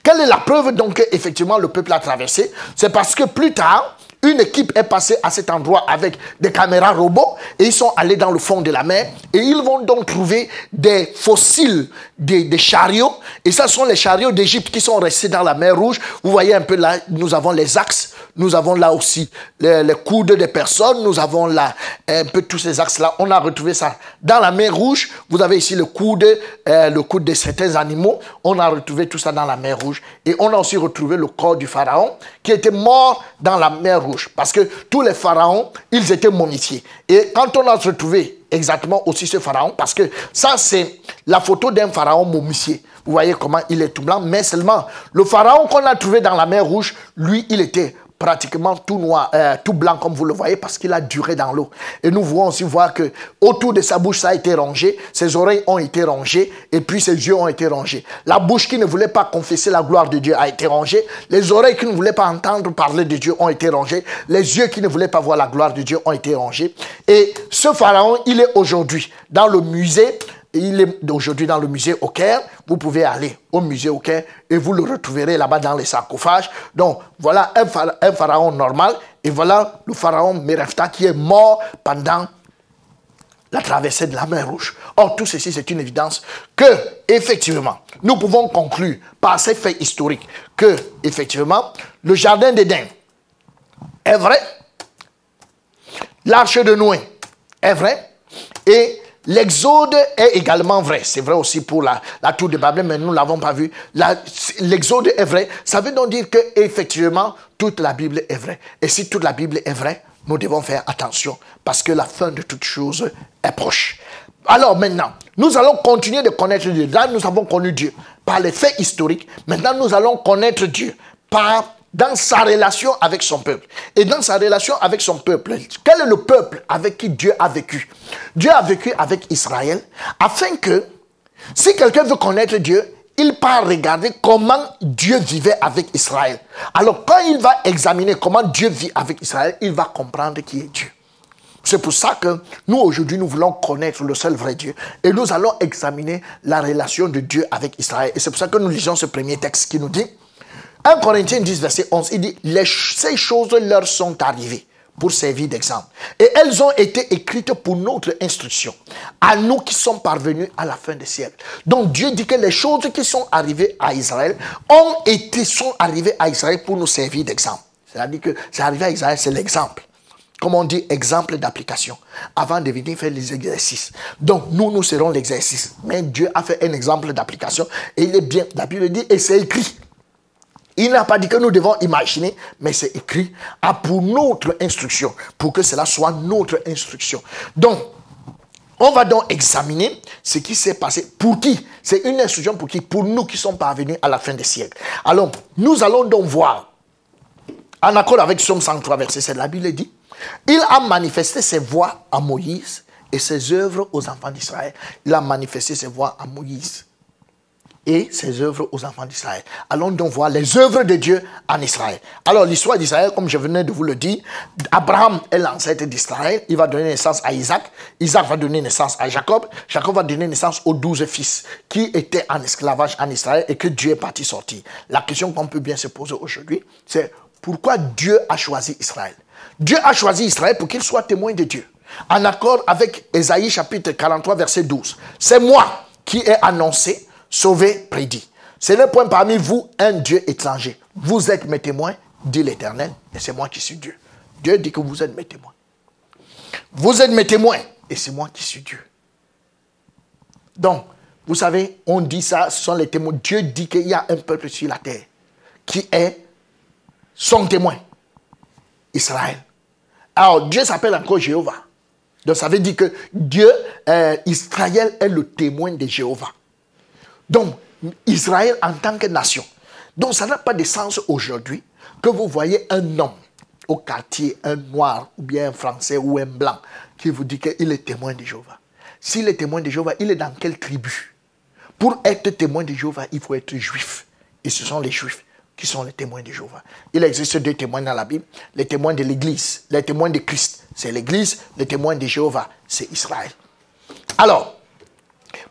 Quelle est la preuve donc qu'effectivement le peuple a traversé? C'est parce que plus tard, une équipe est passée à cet endroit avec des caméras robots et ils sont allés dans le fond de la mer et ils vont donc trouver des fossiles des chariots. Et ça sont les chariots d'Égypte qui sont restés dans la mer Rouge. Vous voyez un peu là, nous avons les axes, nous avons là aussi les coudes des personnes, nous avons là un peu tous ces axes-là. On a retrouvé ça dans la mer Rouge. Vous avez ici le coude de certains animaux. On a retrouvé tout ça dans la mer Rouge. Et on a aussi retrouvé le corps du pharaon qui était mort dans la mer Rouge. Parce que tous les pharaons, ils étaient momifiés. Et quand on a retrouvé exactement aussi ce pharaon, parce que ça c'est la photo d'un pharaon momifié. Vous voyez comment il est tout blanc, mais seulement le pharaon qu'on a trouvé dans la mer Rouge, lui, il était pratiquement tout noir, tout blanc comme vous le voyez parce qu'il a duré dans l'eau. Et nous voulons aussi voir que autour de sa bouche ça a été rongé, ses oreilles ont été rongées et puis ses yeux ont été rongés. La bouche qui ne voulait pas confesser la gloire de Dieu a été rongée, les oreilles qui ne voulaient pas entendre parler de Dieu ont été rongées, les yeux qui ne voulaient pas voir la gloire de Dieu ont été rongés. Et ce pharaon, il est aujourd'hui dans le musée. Il est aujourd'hui dans le musée au Caire. Vous pouvez aller au musée au Caire et vous le retrouverez là-bas dans les sarcophages. Donc, voilà un pharaon normal. Et voilà le pharaon Merefta qui est mort pendant la traversée de la mer Rouge. Or, tout ceci, c'est une évidence que, effectivement, nous pouvons conclure par ces faits historiques que, effectivement, le jardin d'Éden est vrai, l'arche de Noé est vrai et l'Exode est également vrai. C'est vrai aussi pour la tour de Babel, mais nous ne l'avons pas vu. L'Exode est vrai. Ça veut donc dire qu'effectivement, toute la Bible est vraie. Et si toute la Bible est vraie, nous devons faire attention parce que la fin de toute chose est proche. Alors maintenant, nous allons continuer de connaître Dieu. Là, nous avons connu Dieu par les faits historiques. Maintenant, nous allons connaître Dieu dans sa relation avec son peuple. Et dans sa relation avec son peuple, quel est le peuple avec qui Dieu a vécu? Dieu a vécu avec Israël, afin que, si quelqu'un veut connaître Dieu, il part regarder comment Dieu vivait avec Israël. Alors, quand il va examiner comment Dieu vit avec Israël, il va comprendre qui est Dieu. C'est pour ça que nous, aujourd'hui, nous voulons connaître le seul vrai Dieu. Et nous allons examiner la relation de Dieu avec Israël. Et c'est pour ça que nous lisons ce premier texte qui nous dit, 1 Corinthiens 10, verset 11, il dit, ces choses leur sont arrivées pour servir d'exemple. Et elles ont été écrites pour notre instruction, à nous qui sommes parvenus à la fin des siècles. Donc Dieu dit que les choses qui sont arrivées à Israël sont arrivées à Israël pour nous servir d'exemple. C'est-à-dire que c'est arrivé à Israël, c'est l'exemple. Comme on dit, exemple d'application. Avant de venir faire les exercices. Donc nous serons l'exercice. Mais Dieu a fait un exemple d'application. Et il est bien, la Bible dit, et c'est écrit. Il n'a pas dit que nous devons imaginer, mais c'est écrit pour notre instruction, pour que cela soit notre instruction. Donc, on va donc examiner ce qui s'est passé. Pour qui? C'est une instruction pour qui? Pour nous qui sommes parvenus à la fin des siècles. Alors, nous allons donc voir, en accord avec Psaume 103, verset 7, la Bible dit, il a manifesté ses voies à Moïse et ses œuvres aux enfants d'Israël. Il a manifesté ses voies à Moïse et ses œuvres aux enfants d'Israël. Allons donc voir les œuvres de Dieu en Israël. Alors l'histoire d'Israël, comme je venais de vous le dire, Abraham est l'ancêtre d'Israël, il va donner naissance à Isaac, Isaac va donner naissance à Jacob, Jacob va donner naissance aux 12 fils qui étaient en esclavage en Israël et que Dieu est parti sortir. La question qu'on peut bien se poser aujourd'hui, c'est pourquoi Dieu a choisi Israël? Dieu a choisi Israël pour qu'il soit témoin de Dieu. En accord avec Ésaïe chapitre 43 verset 12. C'est moi qui ai annoncé, sauvé, prédit. Ce n'est point parmi vous un Dieu étranger. Vous êtes mes témoins, dit l'Éternel, et c'est moi qui suis Dieu. Dieu dit que vous êtes mes témoins. Vous êtes mes témoins, et c'est moi qui suis Dieu. Donc, vous savez, on dit ça, ce sont les témoins. Dieu dit qu'il y a un peuple sur la terre qui est son témoin, Israël. Alors, Dieu s'appelle encore Jéhovah. Donc, ça veut dire que Dieu, Israël est le témoin de Jéhovah. Donc, Israël en tant que nation. Donc, ça n'a pas de sens aujourd'hui que vous voyez un homme au quartier, un noir, ou bien un français, ou un blanc, qui vous dit qu'il est témoin de Jéhovah. S'il est témoin de Jéhovah, il est dans quelle tribu? Pour être témoin de Jéhovah, il faut être juif. Et ce sont les juifs qui sont les témoins de Jéhovah. Il existe deux témoins dans la Bible. Les témoins de l'Église, les témoins de Christ, c'est l'Église. Les témoins de Jéhovah, c'est Israël. Alors,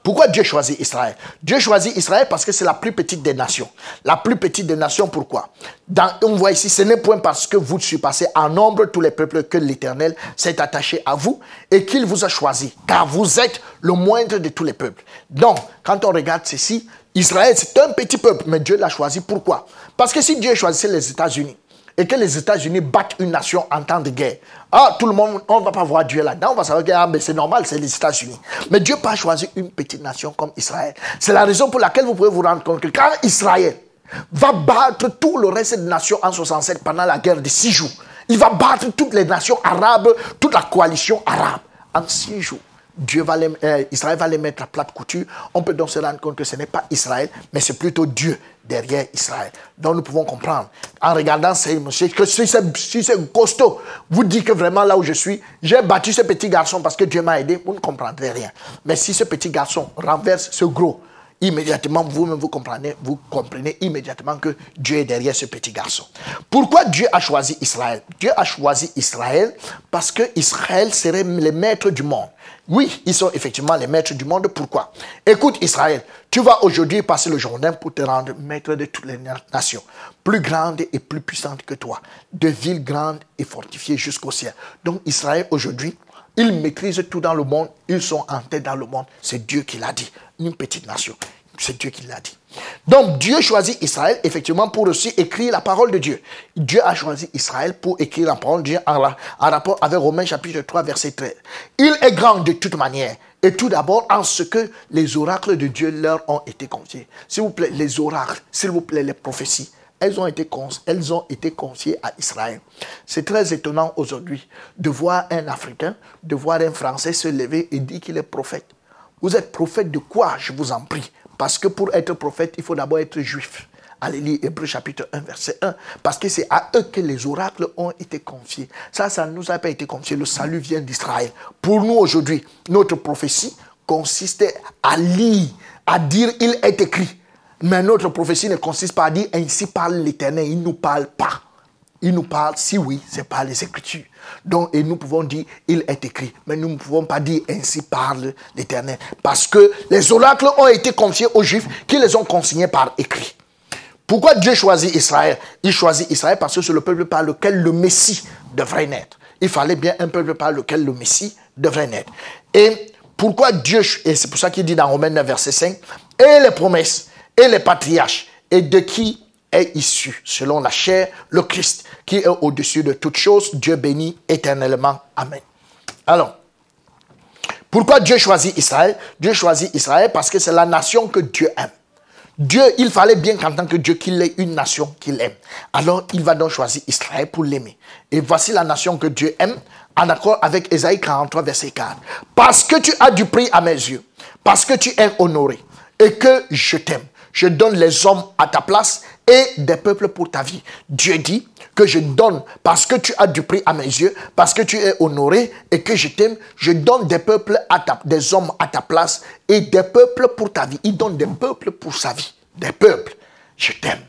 Pourquoi Dieu choisit Israël? Dieu choisit Israël parce que c'est la plus petite des nations. La plus petite des nations, pourquoi? On voit ici, ce n'est point parce que vous surpassez en nombre tous les peuples que l'Éternel s'est attaché à vous et qu'il vous a choisi, car vous êtes le moindre de tous les peuples. Donc, quand on regarde ceci, Israël, c'est un petit peuple, mais Dieu l'a choisi. Pourquoi? Parce que si Dieu choisissait les États-Unis, et que les États-Unis battent une nation en temps de guerre, tout le monde, on ne va pas voir Dieu là-dedans, on va savoir que c'est normal, c'est les États-Unis. Mais Dieu n'a pas choisi une petite nation comme Israël. C'est la raison pour laquelle vous pouvez vous rendre compte que quand Israël va battre tout le reste des nations en 67 pendant la guerre de 6 jours, il va battre toutes les nations arabes, toute la coalition arabe en 6 jours. Israël va les mettre à plate couture. On peut donc se rendre compte que ce n'est pas Israël, mais c'est plutôt Dieu derrière Israël. Donc nous pouvons comprendre, en regardant ces messieurs, que si c'est costaud, vous dites que vraiment là où je suis, j'ai battu ce petit garçon parce que Dieu m'a aidé, vous ne comprendrez rien. Mais si ce petit garçon renverse ce gros, immédiatement, vous-même vous comprenez immédiatement que Dieu est derrière ce petit garçon. Pourquoi Dieu a choisi Israël? Dieu a choisi Israël parce que Israël serait les maîtres du monde. Oui, ils sont effectivement les maîtres du monde. Pourquoi? Écoute Israël, tu vas aujourd'hui passer le Jourdain pour te rendre maître de toutes les nations, plus grandes et plus puissantes que toi, de villes grandes et fortifiées jusqu'au ciel. Donc Israël aujourd'hui, ils maîtrisent tout dans le monde, ils sont en tête dans le monde. C'est Dieu qui l'a dit, une petite nation. C'est Dieu qui l'a dit. Donc Dieu choisit Israël effectivement pour aussi écrire la parole de Dieu. Dieu a choisi Israël pour écrire la parole de Dieu en rapport avec Romains chapitre 3 verset 13. Il est grand de toute manière et tout d'abord en ce que les oracles de Dieu leur ont été confiés. S'il vous plaît, les oracles, s'il vous plaît, les prophéties, elles ont été confiées à Israël. C'est très étonnant aujourd'hui de voir un Africain, de voir un Français se lever et dire qu'il est prophète. Vous êtes prophète de quoi, je vous en prie? Parce que pour être prophète, il faut d'abord être juif. Allez lire Hébreux chapitre 1, verset 1. Parce que c'est à eux que les oracles ont été confiés. Ça ne nous a pas été confié. Le salut vient d'Israël. Pour nous aujourd'hui, notre prophétie consistait à lire, à dire « il est écrit ». Mais notre prophétie ne consiste pas à dire « ainsi parle l'Éternel ». Il ne nous parle pas. Il nous parle, si oui, c'est par les Écritures. Donc, et nous pouvons dire, il est écrit. Mais nous ne pouvons pas dire, ainsi parle l'Éternel. Parce que les oracles ont été confiés aux Juifs qui les ont consignés par écrit. Pourquoi Dieu choisit Israël? Il choisit Israël parce que c'est le peuple par lequel le Messie devrait naître. Il fallait bien un peuple par lequel le Messie devrait naître. Et pourquoi Dieu, et c'est pour ça qu'il dit dans Romains 9, verset 5, et les promesses, et les patriarches, et de qui est issu, selon la chair, le Christ, qui est au-dessus de toutes choses, Dieu bénit éternellement. Amen. Alors, pourquoi Dieu choisit Israël? Dieu choisit Israël parce que c'est la nation que Dieu aime. Dieu, il fallait bien qu'en tant que Dieu, qu'il ait une nation qu'il aime. Alors, il va donc choisir Israël pour l'aimer. Et voici la nation que Dieu aime, en accord avec Ésaïe 43, verset 4. Parce que tu as du prix à mes yeux, parce que tu es honoré, et que je t'aime. Je donne les hommes à ta place et des peuples pour ta vie. Dieu dit que je donne, parce que tu as du prix à mes yeux, parce que tu es honoré et que je t'aime, je donne des peuples des hommes à ta place et des peuples pour ta vie. Il donne des peuples pour sa vie. Des peuples. Je t'aime.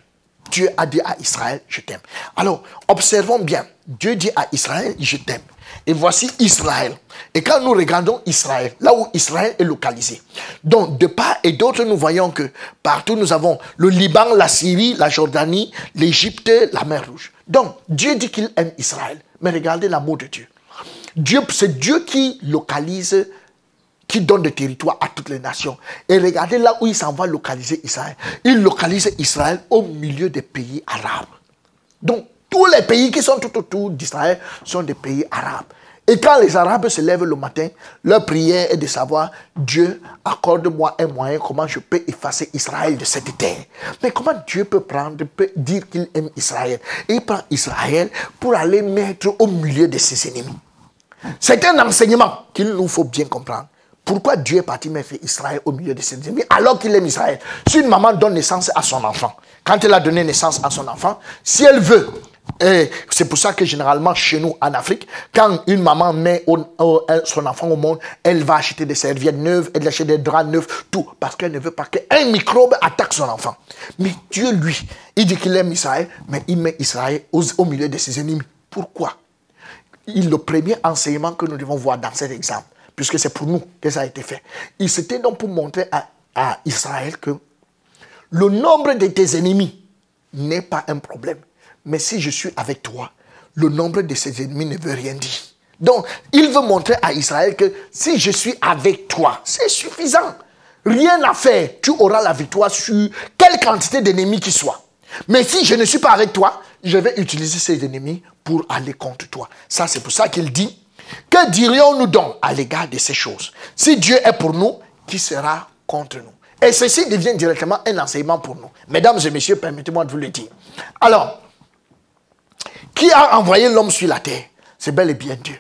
Dieu a dit à Israël, je t'aime. Alors, observons bien. Dieu dit à Israël, je t'aime. Et voici Israël. Et quand nous regardons Israël, là où Israël est localisé, donc de part et d'autre, nous voyons que partout nous avons le Liban, la Syrie, la Jordanie, l'Égypte, la mer Rouge. Donc, Dieu dit qu'il aime Israël. Mais regardez l'amour de Dieu. C'est Dieu qui localise, qui donne des territoires à toutes les nations. Et regardez là où il s'en va localiser Israël. Il localise Israël au milieu des pays arabes. Donc, tous les pays qui sont tout autour d'Israël sont des pays arabes. Et quand les Arabes se lèvent le matin, leur prière est de savoir, Dieu, accorde-moi un moyen, comment je peux effacer Israël de cette terre. Mais comment Dieu peut dire qu'il aime Israël? Et il prend Israël pour aller mettre au milieu de ses ennemis. C'est un enseignement qu'il nous faut bien comprendre. Pourquoi Dieu est parti mettre Israël au milieu de ses ennemis alors qu'il aime Israël? Si une maman donne naissance à son enfant, quand elle a donné naissance à son enfant, si elle veut, et c'est pour ça que généralement chez nous en Afrique, quand une maman met son enfant au monde, elle va acheter des serviettes neuves, elle achète des draps neufs, tout, parce qu'elle ne veut pas qu'un microbe attaque son enfant. Mais Dieu, lui, il dit qu'il aime Israël, mais il met Israël au milieu de ses ennemis. Pourquoi? Le premier enseignement que nous devons voir dans cet exemple, puisque c'est pour nous que ça a été fait. C'était donc pour montrer à Israël que le nombre de tes ennemis n'est pas un problème. Mais si je suis avec toi, le nombre de ses ennemis ne veut rien dire. Donc, il veut montrer à Israël que si je suis avec toi, c'est suffisant. Rien à faire. Tu auras la victoire sur quelle quantité d'ennemis qu'ils soient. Mais si je ne suis pas avec toi, je vais utiliser ces ennemis pour aller contre toi. Ça, c'est pour ça qu'il dit, que dirions-nous donc à l'égard de ces choses? Si Dieu est pour nous, qui sera contre nous? Et ceci devient directement un enseignement pour nous. Mesdames et messieurs, permettez-moi de vous le dire. Alors, qui a envoyé l'homme sur la terre? C'est bel et bien Dieu.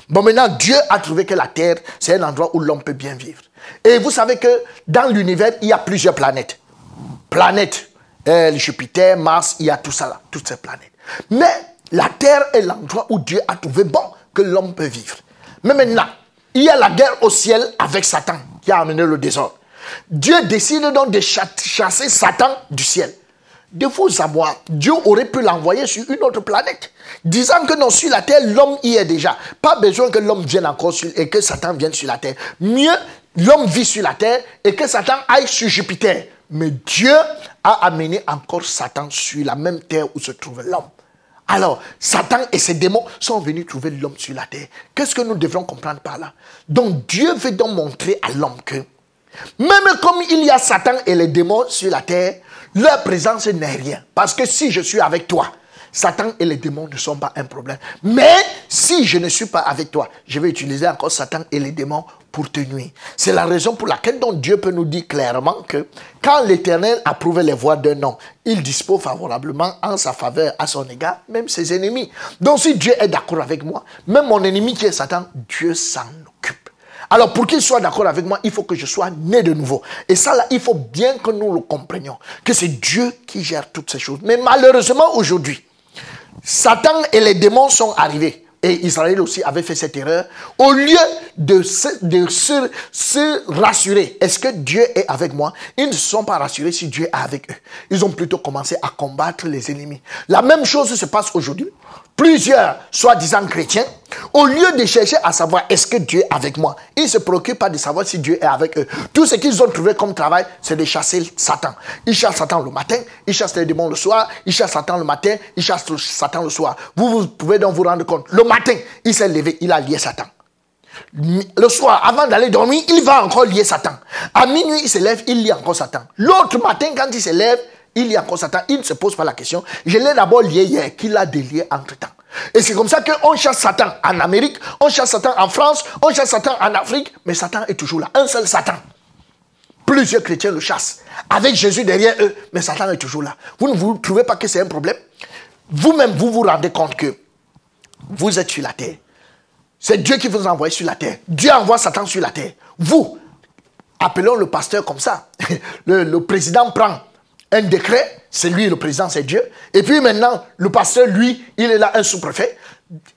Bon, maintenant, Dieu a trouvé que la terre, c'est un endroit où l'homme peut bien vivre. Et vous savez que dans l'univers, il y a plusieurs planètes. Planètes, Jupiter, Mars, il y a tout ça là, toutes ces planètes. Mais la terre est l'endroit où Dieu a trouvé bon que l'homme peut vivre. Mais maintenant, il y a la guerre au ciel avec Satan qui a amené le désordre. Dieu décide donc de chasser Satan du ciel. De vous savoir, Dieu aurait pu l'envoyer sur une autre planète, disant que non, sur la terre, l'homme y est déjà. Pas besoin que l'homme vienne encore et que Satan vienne sur la terre. Mieux, l'homme vit sur la terre et que Satan aille sur Jupiter. Mais Dieu a amené encore Satan sur la même terre où se trouve l'homme. Alors, Satan et ses démons sont venus trouver l'homme sur la terre. Qu'est-ce que nous devrons comprendre par là? Donc, Dieu veut donc montrer à l'homme que, même comme il y a Satan et les démons sur la terre, leur présence n'est rien. Parce que si je suis avec toi, Satan et les démons ne sont pas un problème. Mais si je ne suis pas avec toi, je vais utiliser encore Satan et les démons pour te nuire. C'est la raison pour laquelle donc Dieu peut nous dire clairement que quand l'Éternel approuve les voies d'un homme, il dispose favorablement en sa faveur à son égard, même ses ennemis. Donc si Dieu est d'accord avec moi, même mon ennemi qui est Satan, Dieu s'en occupe. Alors, pour qu'il soit d'accord avec moi, il faut que je sois né de nouveau. Et ça, là, il faut bien que nous le comprenions. Que c'est Dieu qui gère toutes ces choses. Mais malheureusement, aujourd'hui, Satan et les démons sont arrivés. Et Israël aussi avait fait cette erreur. Au lieu de se rassurer, est-ce que Dieu est avec moi? Ils ne se sont pas rassurés si Dieu est avec eux. Ils ont plutôt commencé à combattre les ennemis. La même chose se passe aujourd'hui. Plusieurs, soi-disant chrétiens, au lieu de chercher à savoir est-ce que Dieu est avec moi, ils ne se préoccupent pas de savoir si Dieu est avec eux. Tout ce qu'ils ont trouvé comme travail, c'est de chasser Satan. Ils chassent Satan le matin, ils chassent les démons le soir, ils chassent Satan le matin, ils chassent Satan le soir. Vous pouvez donc vous rendre compte. Le matin, il s'est levé, il a lié Satan. Le soir, avant d'aller dormir, il va encore lier Satan. À minuit, il se lève, il lie encore Satan. L'autre matin, quand il se lève, il y a encore Satan, il ne se pose pas la question. Je l'ai d'abord lié hier, qu'il a délié entre temps. Et c'est comme ça qu'on chasse Satan en Amérique, on chasse Satan en France, on chasse Satan en Afrique, mais Satan est toujours là. Un seul Satan. Plusieurs chrétiens le chassent. Avec Jésus derrière eux, mais Satan est toujours là. Vous ne vous trouvez pas que c'est un problème? Vous-même, vous vous rendez compte que vous êtes sur la terre. C'est Dieu qui vous envoie sur la terre. Dieu envoie Satan sur la terre. Vous, appelons le pasteur comme ça. Le président prend un décret, c'est lui le président, c'est Dieu. Et puis maintenant, le pasteur, lui, il est là, un sous-préfet.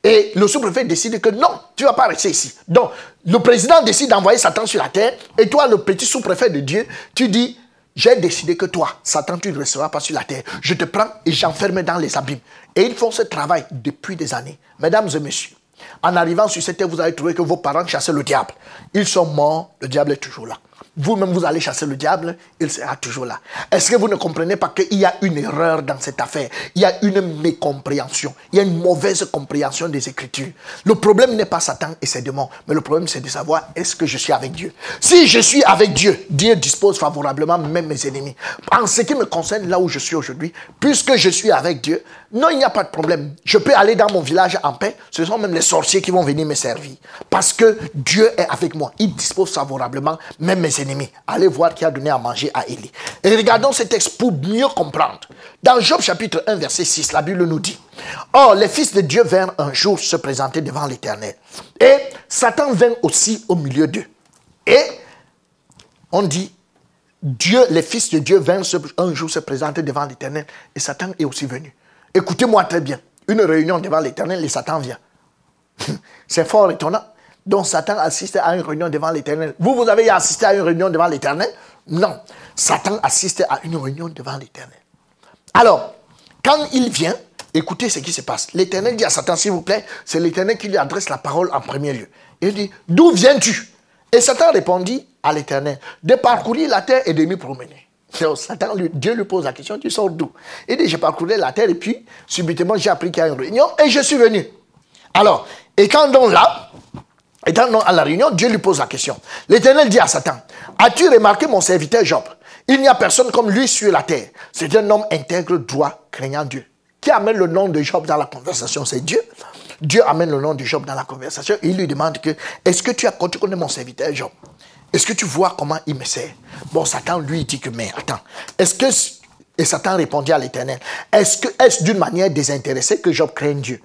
Et le sous-préfet décide que non, tu ne vas pas rester ici. Donc, le président décide d'envoyer Satan sur la terre. Et toi, le petit sous-préfet de Dieu, tu dis, j'ai décidé que toi, Satan, tu ne resteras pas sur la terre. Je te prends et j'enferme dans les abîmes. Et ils font ce travail depuis des années. Mesdames et messieurs, en arrivant sur cette terre, vous allez trouver que vos parents chassaient le diable. Ils sont morts, le diable est toujours là. Vous-même, vous allez chasser le diable, il sera toujours là. Est-ce que vous ne comprenez pas qu'il y a une erreur dans cette affaire? Il y a une mécompréhension. Il y a une mauvaise compréhension des Écritures. Le problème n'est pas Satan et ses démons, mais le problème c'est de savoir est-ce que je suis avec Dieu. Si je suis avec Dieu, Dieu dispose favorablement même mes ennemis. En ce qui me concerne, là où je suis aujourd'hui, puisque je suis avec Dieu, non, il n'y a pas de problème. Je peux aller dans mon village en paix. Ce sont même les sorciers qui vont venir me servir. Parce que Dieu est avec moi. Il dispose favorablement même mes ennemis. Allez voir qui a donné à manger à Élie. Et regardons ce texte pour mieux comprendre. Dans Job chapitre 1 verset 6, la Bible nous dit: Or, les fils de Dieu vinrent un jour se présenter devant l'Éternel. Et Satan vint aussi au milieu d'eux. Et on dit, Dieu, les fils de Dieu vinrent un jour se présenter devant l'Éternel. Et Satan est aussi venu. Écoutez-moi très bien. Une réunion devant l'Éternel et Satan vient. C'est fort étonnant. Donc Satan assiste à une réunion devant l'Éternel. Vous avez assisté à une réunion devant l'Éternel? Non. Satan assiste à une réunion devant l'Éternel. Alors, quand il vient, écoutez ce qui se passe. L'Éternel dit à Satan, s'il vous plaît, c'est l'Éternel qui lui adresse la parole en premier lieu. Il dit, d'où viens-tu? Et Satan répondit à l'Éternel, de parcourir la terre et de m'y promener. Donc, Satan, Dieu lui pose la question, tu sors d'où? Il dit, j'ai parcouru la terre et puis, subitement, j'ai appris qu'il y a une réunion et je suis venu. Alors, étant donc là, étant donc à la réunion, Dieu lui pose la question. L'Éternel dit à Satan, as-tu remarqué mon serviteur Job? Il n'y a personne comme lui sur la terre. C'est un homme intègre, droit, craignant Dieu. Qui amène le nom de Job dans la conversation? C'est Dieu. Dieu amène le nom de Job dans la conversation et il lui demande que, est-ce que tu connais mon serviteur Job? Est-ce que tu vois comment il me sert? Bon, Satan lui dit que, mais attends, et Satan répondit à l'Éternel, est-ce d'une manière désintéressée que Job craint Dieu?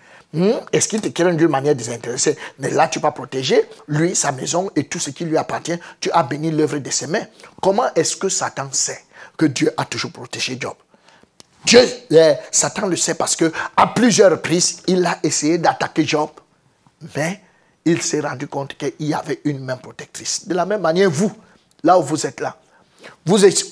Est-ce qu'il te craint d'une manière désintéressée? Mais là, tu vas protéger lui, sa maison et tout ce qui lui appartient. Tu as béni l'œuvre de ses mains. Comment est-ce que Satan sait que Dieu a toujours protégé Job? Satan le sait parce que à plusieurs reprises, il a essayé d'attaquer Job, mais il s'est rendu compte qu'il y avait une main protectrice. De la même manière, vous, là où vous êtes là,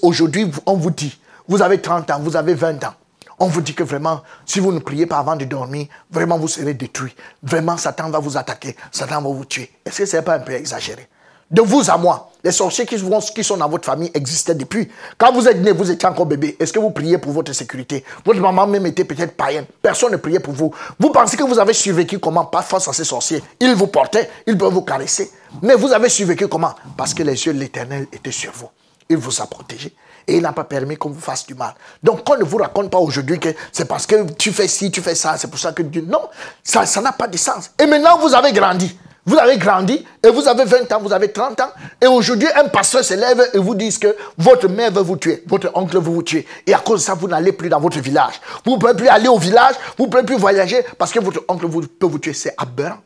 aujourd'hui, on vous dit, vous avez 30 ans, vous avez 20 ans. On vous dit que vraiment, si vous ne priez pas avant de dormir, vraiment vous serez détruit. Vraiment, Satan va vous attaquer, Satan va vous tuer. Est-ce que ce n'est pas un peu exagéré? De vous à moi, les sorciers qui sont dans votre famille existaient depuis. Quand vous êtes né, vous étiez encore bébé. Est-ce que vous priez pour votre sécurité? Votre maman même était peut-être païenne. Personne ne priait pour vous. Vous pensez que vous avez survécu comment? Pas face à ces sorciers. Ils vous portaient, ils peuvent vous caresser. Mais vous avez survécu comment? Parce que les yeux de l'Éternel étaient sur vous. Il vous a protégé. Et il n'a pas permis qu'on vous fasse du mal. Donc, qu'on ne vous raconte pas aujourd'hui que c'est parce que tu fais ci, tu fais ça, c'est pour ça que Dieu... Non, ça n'a pas de sens. Et maintenant, vous avez grandi. Vous avez grandi et vous avez 20 ans, vous avez 30 ans. Et aujourd'hui, un pasteur se lève et vous dit que votre mère veut vous tuer, votre oncle veut vous tuer. Et à cause de ça, vous n'allez plus dans votre village. Vous ne pouvez plus aller au village, vous ne pouvez plus voyager parce que votre oncle peut vous tuer. C'est aberrant.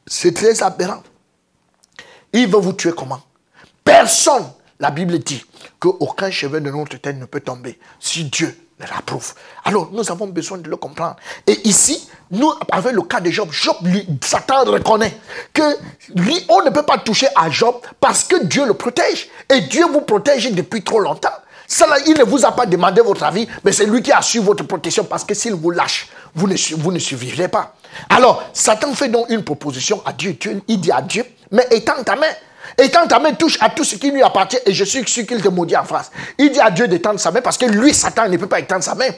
C'est très aberrant. Il veut vous tuer comment? Personne. La Bible dit qu'aucun cheveu de notre tête ne peut tomber si Dieu le l'approuve. Alors, nous avons besoin de le comprendre. Et ici, nous, avec le cas de Job, Satan reconnaît que lui, on ne peut pas toucher à Job parce que Dieu le protège. Et Dieu vous protège depuis trop longtemps. Ça, là, il ne vous a pas demandé votre avis, mais c'est lui qui assure votre protection parce que s'il vous lâche, vous ne survivrez pas. Alors, Satan fait donc une proposition à Dieu. Il dit à Dieu, mais étends ta main. Étends ta main, touche à tout ce qui lui appartient et je suis sûr qu'il te maudit en face. Il dit à Dieu d'étendre sa main parce que lui, Satan, ne peut pas étendre sa main.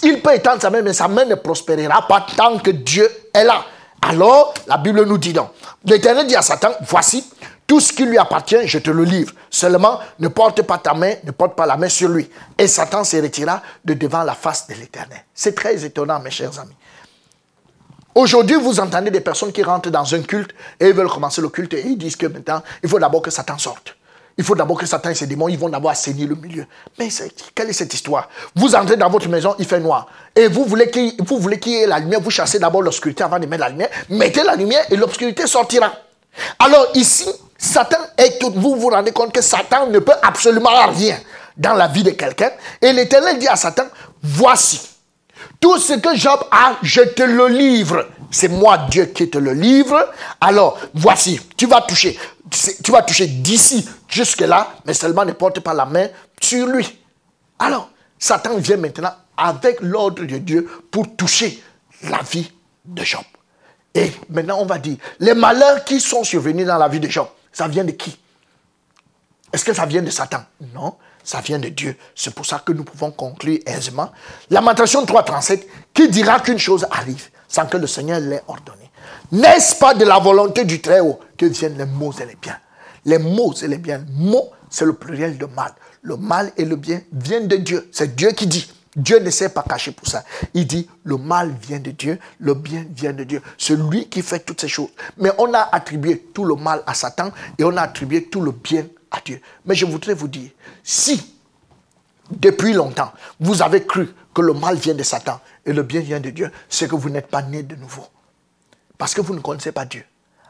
Il peut étendre sa main, mais sa main ne prospérera pas tant que Dieu est là. Alors, la Bible nous dit donc, l'Éternel dit à Satan, voici, tout ce qui lui appartient, je te le livre. Seulement, ne porte pas ta main, ne porte pas la main sur lui. Et Satan se retira de devant la face de l'Éternel. C'est très étonnant, mes chers amis. Aujourd'hui, vous entendez des personnes qui rentrent dans un culte et ils veulent commencer le culte et ils disent que maintenant, il faut d'abord que Satan sorte. Il faut d'abord que Satan et ses démons, ils vont d'abord assainir le milieu. Mais quelle est cette histoire? Vous entrez dans votre maison, il fait noir. Et vous voulez qu'il y ait la lumière, vous chassez d'abord l'obscurité avant de mettre la lumière. Mettez la lumière et l'obscurité sortira. Alors ici, Satan est tout. Vous vous rendez compte que Satan ne peut absolument rien dans la vie de quelqu'un. Et l'Éternel dit à Satan, voici. Tout ce que Job a, je te le livre. C'est moi, Dieu, qui te le livre. Alors, voici, tu vas toucher d'ici jusque-là, mais seulement ne porte pas la main sur lui. Alors, Satan vient maintenant avec l'ordre de Dieu pour toucher la vie de Job. Et maintenant, on va dire, les malheurs qui sont survenus dans la vie de Job, ça vient de qui? Est-ce que ça vient de Satan? Non. Ça vient de Dieu. C'est pour ça que nous pouvons conclure aisément. Lamentation 3.37, qui dira qu'une chose arrive sans que le Seigneur l'ait ordonné. N'est-ce pas de la volonté du Très-Haut que viennent les maux et les biens? Les maux et les biens. Maux, c'est le pluriel de mal. Le mal et le bien viennent de Dieu. C'est Dieu qui dit. Dieu ne s'est pas caché pour ça. Il dit, le mal vient de Dieu, le bien vient de Dieu. C'est lui qui fait toutes ces choses. Mais on a attribué tout le mal à Satan et on a attribué tout le bien à Dieu. Mais je voudrais vous dire, si depuis longtemps vous avez cru que le mal vient de Satan et le bien vient de Dieu, c'est que vous n'êtes pas né de nouveau. Parce que vous ne connaissez pas Dieu.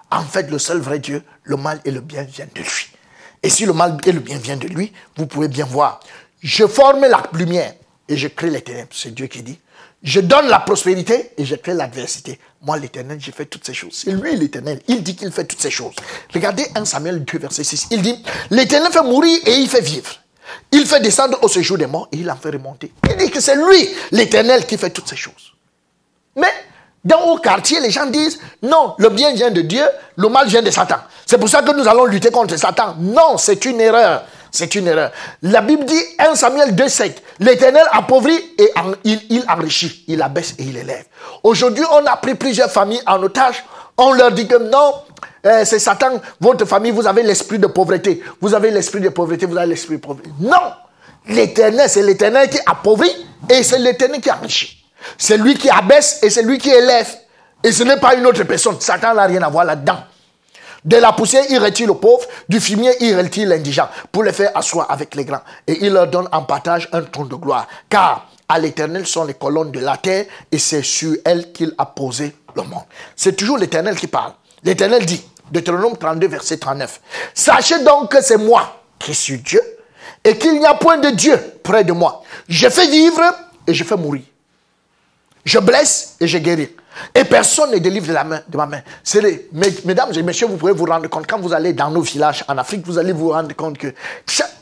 En fait, le seul vrai Dieu, le mal et le bien viennent de lui. Et si le mal et le bien viennent de lui, vous pouvez bien voir. Je forme la lumière et je crée les ténèbres. C'est Dieu qui dit. Je donne la prospérité et je crée l'adversité. Moi, l'Éternel, j'ai fait toutes ces choses. C'est lui, l'Éternel. Il dit qu'il fait toutes ces choses. Regardez 1 Samuel 2, verset 6. Il dit, l'Éternel fait mourir et il fait vivre. Il fait descendre au séjour des morts et il en fait remonter. Il dit que c'est lui, l'Éternel, qui fait toutes ces choses. Mais Dans au quartier, les gens disent, non, le bien vient de Dieu, le mal vient de Satan. C'est pour ça que nous allons lutter contre Satan. Non, c'est une erreur. C'est une erreur. La Bible dit, 1 Samuel 2,7, l'Éternel appauvrit et il enrichit, il abaisse et il élève. Aujourd'hui, on a pris plusieurs familles en otage. On leur dit que non, c'est Satan, votre famille, vous avez l'esprit de pauvreté. Vous avez l'esprit de pauvreté, vous avez l'esprit de pauvreté. Non, l'Éternel, c'est l'Éternel qui appauvrit et c'est l'Éternel qui enrichit. C'est lui qui abaisse et c'est lui qui élève. Et ce n'est pas une autre personne. Satan n'a rien à voir là-dedans. De la poussière, il retire le pauvre. Du fumier, il retire l'indigent. Pour les faire asseoir avec les grands. Et il leur donne en partage un trône de gloire. Car à l'Éternel sont les colonnes de la terre. Et c'est sur elles qu'il a posé le monde. C'est toujours l'Éternel qui parle. L'Éternel dit, Deutéronome 32, verset 39. Sachez donc que c'est moi qui suis Dieu. Et qu'il n'y a point de Dieu près de moi. Je fais vivre et je fais mourir. Je blesse et je guéris. Et personne ne délivre de ma main. Mesdames et messieurs, vous pouvez vous rendre compte, quand vous allez dans nos villages en Afrique, vous allez vous rendre compte que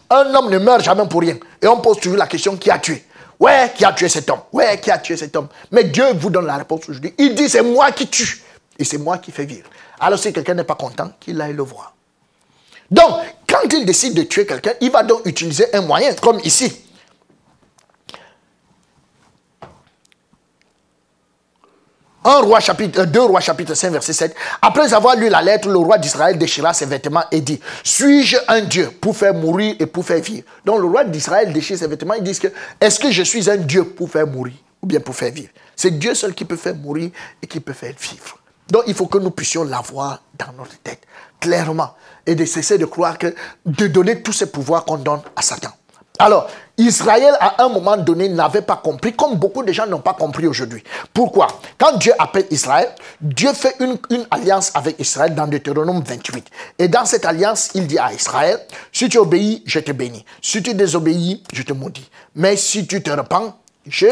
un homme ne meurt jamais pour rien. Et on pose toujours la question, qui a tué? Ouais, qui a tué cet homme? Ouais, qui a tué cet homme? Mais Dieu vous donne la réponse aujourd'hui. Il dit, c'est moi qui tue. Et c'est moi qui fais vivre. Alors si quelqu'un n'est pas content, qu'il aille le voir. Donc, quand il décide de tuer quelqu'un, il va donc utiliser un moyen, comme ici. 2 Rois chapitre 5 verset 7. Après avoir lu la lettre, le roi d'Israël déchira ses vêtements et dit, suis-je un Dieu pour faire mourir et pour faire vivre? Donc le roi d'Israël déchire ses vêtements et dit que, est-ce que je suis un Dieu pour faire mourir ou bien pour faire vivre? C'est Dieu seul qui peut faire mourir et qui peut faire vivre. Donc il faut que nous puissions l'avoir dans notre tête, clairement, et de cesser de croire que, de donner tous ces pouvoirs qu'on donne à Satan. Alors, Israël, à un moment donné, n'avait pas compris, comme beaucoup de gens n'ont pas compris aujourd'hui. Pourquoi? Quand Dieu appelle Israël, Dieu fait une alliance avec Israël dans Deutéronome 28. Et dans cette alliance, il dit à Israël, si tu obéis, je te bénis. Si tu désobéis, je te maudis. Mais si tu te repens, je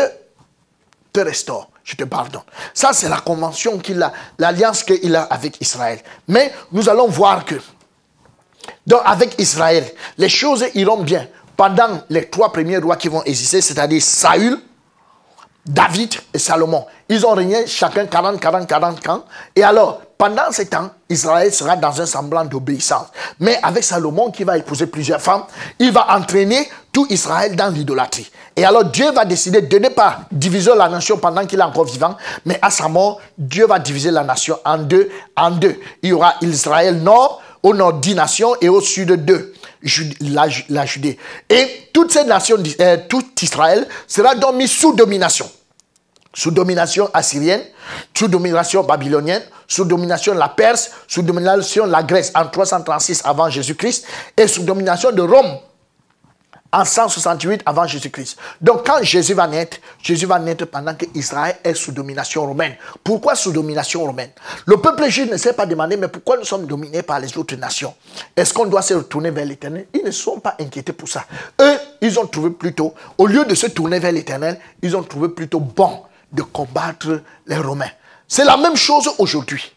te restaure, je te pardonne. Ça, c'est la convention qu'il a, l'alliance qu'il a avec Israël. Mais nous allons voir que, donc avec Israël, les choses iront bien. Pendant les 3 premiers rois qui vont exister, c'est-à-dire Saül, David et Salomon. Ils ont régné chacun 40 ans. Et alors, pendant ces temps, Israël sera dans un semblant d'obéissance. Mais avec Salomon qui va épouser plusieurs femmes, il va entraîner tout Israël dans l'idolâtrie. Et alors Dieu va décider de ne pas diviser la nation pendant qu'il est encore vivant, mais à sa mort, Dieu va diviser la nation en deux. Il y aura Israël nord, au nord 10 nations et au sud 2. La Judée. Et toutes ces nations, tout Israël sera donc mis sous domination. Sous domination assyrienne, sous domination babylonienne, sous domination de la Perse, sous domination de la Grèce en 336 avant Jésus-Christ et sous domination de Rome en 168 avant Jésus-Christ. Donc quand Jésus va naître pendant que Israël est sous domination romaine. Pourquoi sous domination romaine? Le peuple juif ne s'est pas demandé, mais pourquoi nous sommes dominés par les autres nations? Est-ce qu'on doit se retourner vers l'Éternel? Ils ne sont pas inquiétés pour ça. Eux, ils ont trouvé plutôt, au lieu de se tourner vers l'Éternel, ils ont trouvé plutôt bon de combattre les Romains. C'est la même chose aujourd'hui.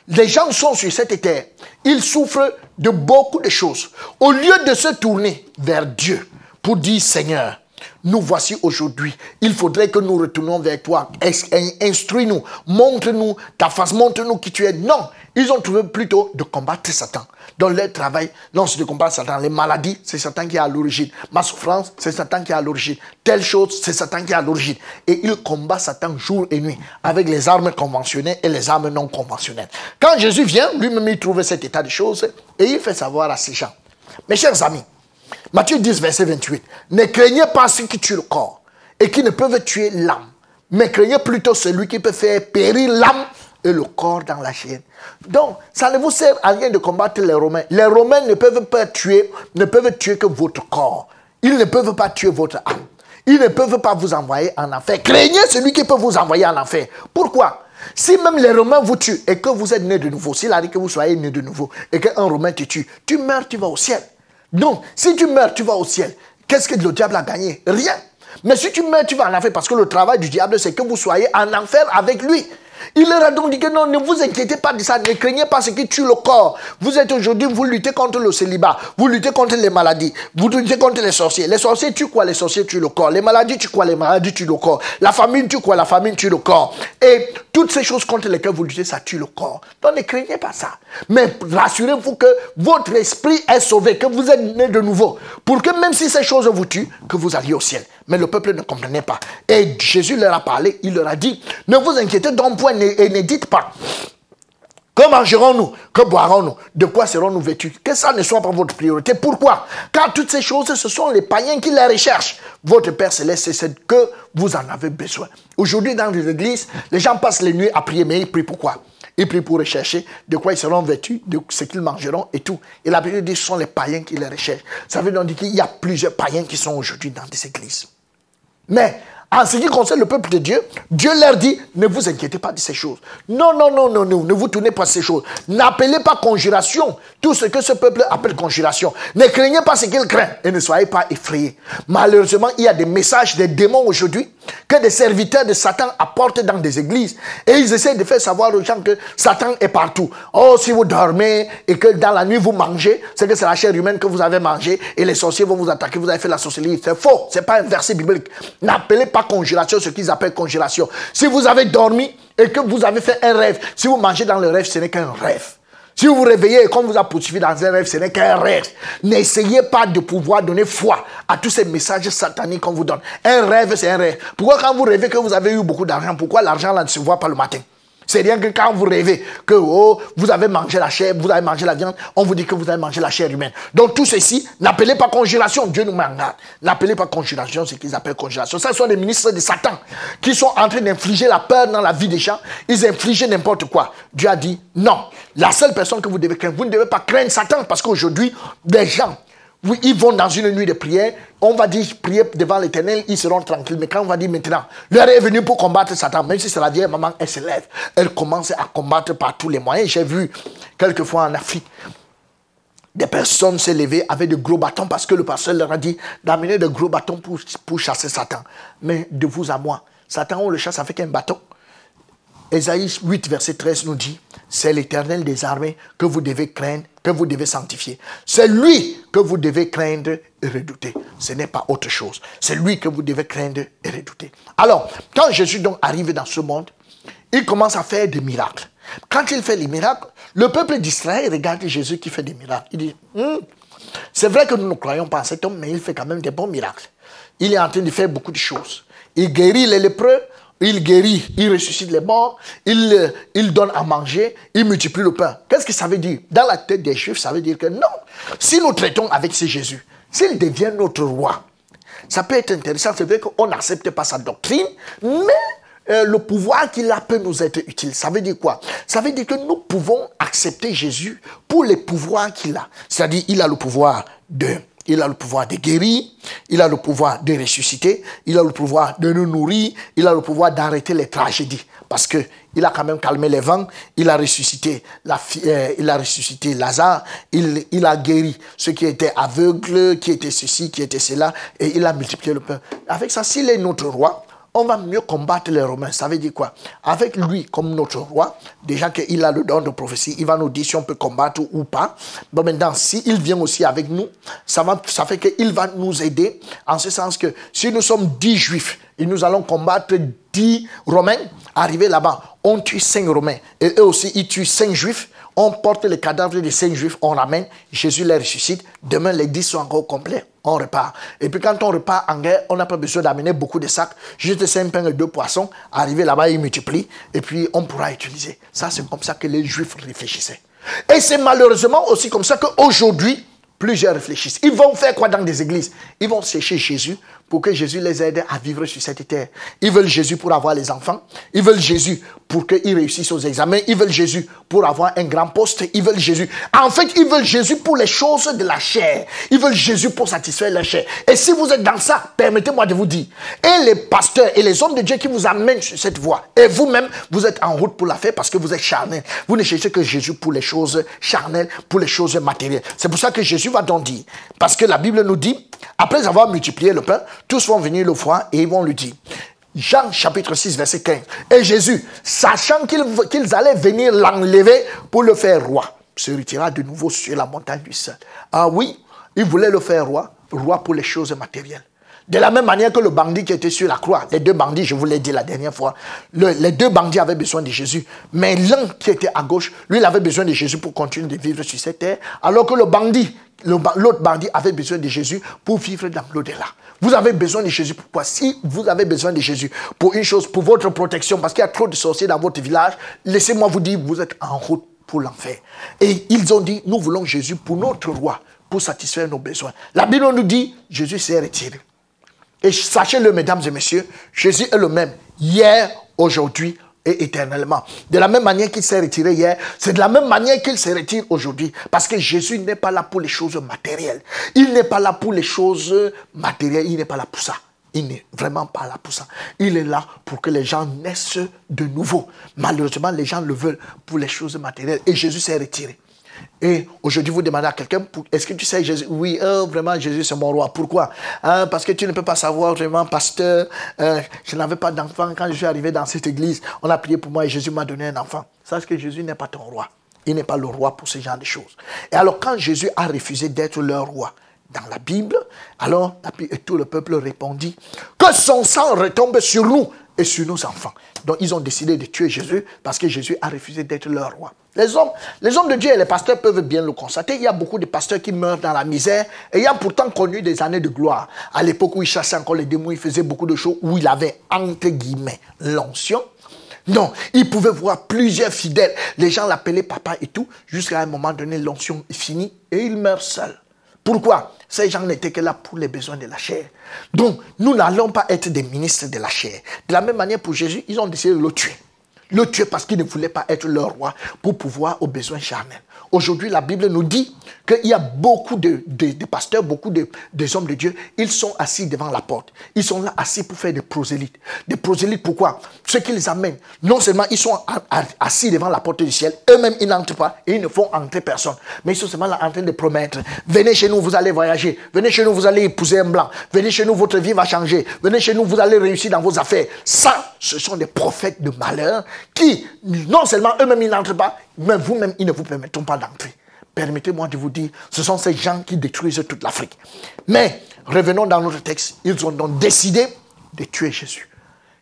Les gens sont sur cette terre. Ils souffrent de beaucoup de choses. Au lieu de se tourner vers Dieu, pour dire, Seigneur, nous voici aujourd'hui. Il faudrait que nous retournions vers toi. Instruis-nous. Montre-nous ta face. Montre-nous qui tu es. Non. Ils ont trouvé plutôt de combattre Satan. Dans leur travail, non, c'est de combattre Satan. Les maladies, c'est Satan qui est à l'origine. Ma souffrance, c'est Satan qui est à l'origine. Telle chose, c'est Satan qui est à l'origine. Et il combat Satan jour et nuit avec les armes conventionnelles et les armes non conventionnelles. Quand Jésus vient, lui-même, il trouve cet état de choses et il fait savoir à ces gens. Mes chers amis, Matthieu 10, verset 28. Ne craignez pas ceux qui tuent le corps et qui ne peuvent tuer l'âme, mais craignez plutôt celui qui peut faire périr l'âme et le corps dans la chaîne. Donc, ça ne vous sert à rien de combattre les Romains. Les Romains ne peuvent tuer que votre corps. Ils ne peuvent pas tuer votre âme. Ils ne peuvent pas vous envoyer en enfer. Craignez celui qui peut vous envoyer en enfer. Pourquoi? Si même les Romains vous tuent et que vous êtes né de nouveau, s'il a dit que vous soyez né de nouveau et qu'un Romain te tue, tu meurs, tu vas au ciel. Donc, si tu meurs, tu vas au ciel. Qu'est-ce que le diable a gagné? Rien. Mais si tu meurs, tu vas en enfer parce que le travail du diable, c'est que vous soyez en enfer avec lui. Il leur a donc dit que non, ne vous inquiétez pas de ça, ne craignez pas ce qui tue le corps. Vous êtes aujourd'hui, vous luttez contre le célibat, vous luttez contre les maladies, vous luttez contre les sorciers. Les sorciers tuent quoi? Les sorciers tuent le corps. Les maladies tuent quoi? Les maladies tuent le corps. La famine tue quoi? La famine tue le corps. Et Toutes ces choses contre lesquelles vous luttez, ça tue le corps. Donc ne craignez pas ça. Mais rassurez-vous que votre esprit est sauvé, que vous êtes né de nouveau. Pour que même si ces choses vous tuent, que vous alliez au ciel. Mais le peuple ne comprenait pas. Et Jésus leur a parlé, il leur a dit, ne vous inquiétez donc point et ne dites pas. Que mangerons-nous? Que boirons-nous? De quoi serons-nous vêtus? Que ça ne soit pas votre priorité. Pourquoi? Car toutes ces choses, ce sont les païens qui les recherchent. Votre Père Céleste, c'est que vous en avez besoin. Aujourd'hui, dans les églises, les gens passent les nuits à prier, mais ils prient pourquoi? Ils prient pour rechercher de quoi ils seront vêtus, de ce qu'ils mangeront et tout. Et la Bible dit que ce sont les païens qui les recherchent. Ça veut donc dire qu'il y a plusieurs païens qui sont aujourd'hui dans des églises. Mais en ce qui concerne le peuple de Dieu, Dieu leur dit, ne vous inquiétez pas de ces choses. Non, non, non, non, non, ne vous tournez pas ces choses. N'appelez pas conjuration tout ce que ce peuple appelle conjuration. Ne craignez pas ce qu'il craint et ne soyez pas effrayés. Malheureusement, il y a des messages des démons aujourd'hui que des serviteurs de Satan apportent dans des églises. Et ils essaient de faire savoir aux gens que Satan est partout. Oh, si vous dormez et que dans la nuit vous mangez, c'est que c'est la chair humaine que vous avez mangée et les sorciers vont vous attaquer, vous avez fait la sorcellerie. C'est faux, ce n'est pas un verset biblique. N'appelez pas conjuration ce qu'ils appellent conjuration. Si vous avez dormi et que vous avez fait un rêve, si vous mangez dans le rêve, ce n'est qu'un rêve. Si vous vous réveillez et qu'on vous a poursuivi dans un rêve, ce n'est qu'un rêve. N'essayez pas de pouvoir donner foi à tous ces messages sataniques qu'on vous donne. Un rêve, c'est un rêve. Pourquoi quand vous rêvez que vous avez eu beaucoup d'argent, pourquoi l'argent là ne se voit pas le matin? C'est rien que quand vous rêvez que oh, vous avez mangé la chair, vous avez mangé la viande, on vous dit que vous avez mangé la chair humaine. Donc tout ceci, n'appelez pas conjuration. Dieu nous met en garde. N'appelez pas conjuration ce qu'ils appellent conjuration. Ça sont des ministres de Satan qui sont en train d'infliger la peur dans la vie des gens. Ils infligent n'importe quoi. Dieu a dit non. La seule personne que vous devez craindre, vous ne devez pas craindre Satan parce qu'aujourd'hui, des gens, oui, ils vont dans une nuit de prière, on va dire prier devant l'Éternel, ils seront tranquilles. Mais quand on va dire maintenant, l'heure est venue pour combattre Satan, même si c'est la vieille maman, elle se lève, elle commence à combattre par tous les moyens. J'ai vu quelquefois en Afrique, des personnes se lever avec de gros bâtons parce que le pasteur leur a dit d'amener de gros bâtons pour chasser Satan. Mais de vous à moi, Satan, on le chasse avec un bâton. Ésaïe 8, verset 13 nous dit, c'est l'Éternel des armées que vous devez craindre, que vous devez sanctifier. C'est lui que vous devez craindre et redouter. Ce n'est pas autre chose. C'est lui que vous devez craindre et redouter. Alors, quand Jésus donc arrive dans ce monde, il commence à faire des miracles. Quand il fait les miracles, le peuple d'Israël regarde Jésus qui fait des miracles. Il dit, c'est vrai que nous ne croyons pas à cet homme, mais il fait quand même des bons miracles. Il est en train de faire beaucoup de choses. Il guérit les lépreux, il guérit, il ressuscite les morts, il donne à manger, il multiplie le pain. Qu'est-ce que ça veut dire? Dans la tête des Juifs, ça veut dire que non. Si nous traitons avec ce Jésus, s'il devient notre roi, ça peut être intéressant. C'est vrai qu'on n'accepte pas sa doctrine, mais le pouvoir qu'il a peut nous être utile. Ça veut dire quoi? Ça veut dire que nous pouvons accepter Jésus pour les pouvoirs qu'il a. C'est-à-dire il a le pouvoir de... Il a le pouvoir de guérir, il a le pouvoir de ressusciter, il a le pouvoir de nous nourrir, il a le pouvoir d'arrêter les tragédies. Parce qu'il a quand même calmé les vents, il a ressuscité, Lazare, il a guéri ceux qui étaient aveugles, qui étaient ceci, qui étaient cela, et il a multiplié le pain. Avec ça, s'il est notre roi, on va mieux combattre les Romains. Ça veut dire quoi? Avec lui comme notre roi, déjà qu'il a le don de prophétie, il va nous dire si on peut combattre ou pas. Bon, maintenant, s'il vient aussi avec nous, ça fait qu'il va nous aider, en ce sens que si nous sommes 10 Juifs, et nous allons combattre 10 Romains, arriver là-bas, on tue 5 Romains, et eux aussi, ils tuent 5 Juifs, on porte les cadavres des 5 Juifs, on ramène, Jésus les ressuscite, demain les 10 sont encore complets, on repart. Et puis quand on repart en guerre, on n'a pas besoin d'amener beaucoup de sacs, juste 5 pains et 2 poissons, arriver là-bas, ils multiplient, et puis on pourra utiliser. Ça, c'est comme ça que les Juifs réfléchissaient. Et c'est malheureusement aussi comme ça qu'aujourd'hui, plusieurs réfléchissent. Ils vont faire quoi dans des églises? Ils vont chercher Jésus pour que Jésus les aide à vivre sur cette terre. Ils veulent Jésus pour avoir les enfants. Ils veulent Jésus pour qu'ils réussissent aux examens. Ils veulent Jésus pour avoir un grand poste. Ils veulent Jésus. En fait, ils veulent Jésus pour les choses de la chair. Ils veulent Jésus pour satisfaire la chair. Et si vous êtes dans ça, permettez-moi de vous dire, et les pasteurs et les hommes de Dieu qui vous amènent sur cette voie, et vous-même, vous êtes en route pour la faire parce que vous êtes charnel. Vous ne cherchez que Jésus pour les choses charnelles, pour les choses matérielles. C'est pour ça que Jésus va donc dire, parce que la Bible nous dit, après avoir multiplié le pain, tous vont venir le voir et ils vont lui dire. Jean chapitre 6 verset 15. Et Jésus, sachant qu'ils allaient venir l'enlever pour le faire roi, se retira de nouveau sur la montagne du Seul. Ah oui, il voulait le faire roi pour les choses matérielles. De la même manière que le bandit qui était sur la croix, les deux bandits, je vous l'ai dit la dernière fois, les deux bandits avaient besoin de Jésus. Mais l'un qui était à gauche, lui, il avait besoin de Jésus pour continuer de vivre sur cette terre, alors que l'autre bandit avait besoin de Jésus pour vivre dans l'au-delà. Vous avez besoin de Jésus. Pourquoi? Si vous avez besoin de Jésus pour une chose, pour votre protection, parce qu'il y a trop de sorciers dans votre village, laissez-moi vous dire, vous êtes en route pour l'enfer. Et ils ont dit, nous voulons Jésus pour notre roi, pour satisfaire nos besoins. La Bible nous dit, Jésus s'est retiré. Et sachez-le, mesdames et messieurs, Jésus est le même hier, aujourd'hui et éternellement. De la même manière qu'il s'est retiré hier, c'est de la même manière qu'il se retire aujourd'hui. Parce que Jésus n'est pas là pour les choses matérielles. Il n'est pas là pour les choses matérielles. Il n'est pas là pour ça. Il n'est vraiment pas là pour ça. Il est là pour que les gens naissent de nouveau. Malheureusement, les gens le veulent pour les choses matérielles. Et Jésus s'est retiré. Et aujourd'hui, vous demandez à quelqu'un, est-ce que tu sais Jésus? Oui, vraiment, Jésus, c'est mon roi. Pourquoi? Parce que tu ne peux pas savoir vraiment, pasteur, je n'avais pas d'enfant. Quand je suis arrivé dans cette église, on a prié pour moi et Jésus m'a donné un enfant. Sache que Jésus n'est pas ton roi. Il n'est pas le roi pour ce genre de choses. Et alors, quand Jésus a refusé d'être leur roi dans la Bible, alors tout le peuple répondit que son sang retombe sur nous et sur nos enfants. Donc, ils ont décidé de tuer Jésus parce que Jésus a refusé d'être leur roi. Les hommes de Dieu et les pasteurs peuvent bien le constater. Il y a beaucoup de pasteurs qui meurent dans la misère et ayant pourtant connu des années de gloire. À l'époque où il chassait encore les démons, il faisait beaucoup de choses où il avait, entre guillemets, l'onction. Non, il pouvait voir plusieurs fidèles. Les gens l'appelaient papa et tout. Jusqu'à un moment donné, l'onction est finie et il meurt seul. Pourquoi? Ces gens n'étaient que là pour les besoins de la chair. Donc, nous n'allons pas être des ministres de la chair. De la même manière, pour Jésus, ils ont décidé de le tuer. Le tuer parce qu'il ne voulait pas être leur roi pour pouvoir aux besoins charnels. Aujourd'hui, la Bible nous dit qu'il y a beaucoup de pasteurs, beaucoup de hommes de Dieu, ils sont assis devant la porte. Ils sont là assis pour faire des prosélytes. Des prosélytes, pourquoi? Ce qu'ils amènent, non seulement ils sont assis devant la porte du ciel, eux-mêmes ils n'entrent pas et ils ne font entrer personne. Mais ils sont seulement là en train de promettre, venez chez nous, vous allez voyager. Venez chez nous, vous allez épouser un blanc. Venez chez nous, votre vie va changer. Venez chez nous, vous allez réussir dans vos affaires. Ça, ce sont des prophètes de malheur qui, non seulement eux-mêmes ils n'entrent pas, mais vous-même, ils ne vous permettront pas d'entrer. Permettez-moi de vous dire, ce sont ces gens qui détruisent toute l'Afrique. Mais, revenons dans notre texte, ils ont donc décidé de tuer Jésus.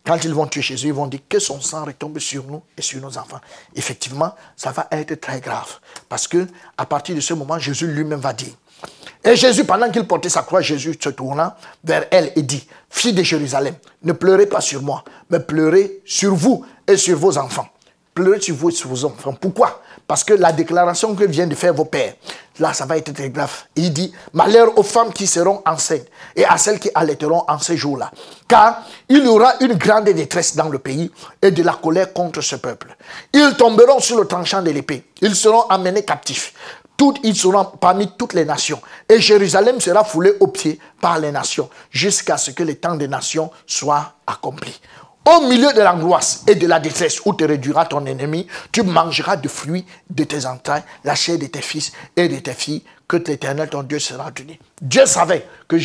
Quand ils vont tuer Jésus, ils vont dire que son sang retombe sur nous et sur nos enfants. Effectivement, ça va être très grave. Parce que, à partir de ce moment, Jésus lui-même va dire. Et Jésus, pendant qu'il portait sa croix, Jésus se tourna vers elle et dit, fille de Jérusalem, ne pleurez pas sur moi, mais pleurez sur vous et sur vos enfants. Pleurez sur vous et sur vos enfants. Pourquoi? Parce que la déclaration que viennent de faire vos pères, là, ça va être très grave. Il dit, malheur aux femmes qui seront enceintes et à celles qui allaiteront en ces jours-là. Car il y aura une grande détresse dans le pays et de la colère contre ce peuple. Ils tomberont sur le tranchant de l'épée. Ils seront emmenés captifs. Ils seront parmi toutes les nations. Et Jérusalem sera foulée aux pieds par les nations jusqu'à ce que le temps des nations soit accompli. Au milieu de l'angoisse et de la détresse où te réduira ton ennemi, tu mangeras de fruits de tes entrailles, la chair de tes fils et de tes filles, que l'Éternel ton Dieu sera donné. Dieu savait que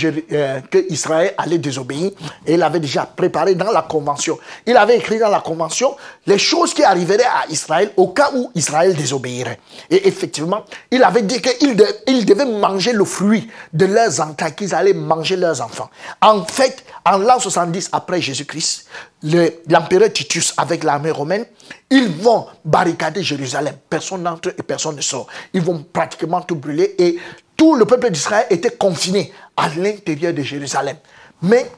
Israël allait désobéir et il avait déjà préparé dans la convention. Il avait écrit dans la convention les choses qui arriveraient à Israël au cas où Israël désobéirait. Et effectivement, il avait dit qu'ils devaient manger le fruit de leurs entrailles, qu'ils allaient manger leurs enfants. En fait, en l'an 70 après Jésus-Christ, l'empereur Titus avec l'armée romaine, ils vont barricader Jérusalem. Personne n'entre et personne ne sort. Ils vont pratiquement tout brûler et tout le peuple d'Israël était confiné à l'intérieur de Jérusalem. Mais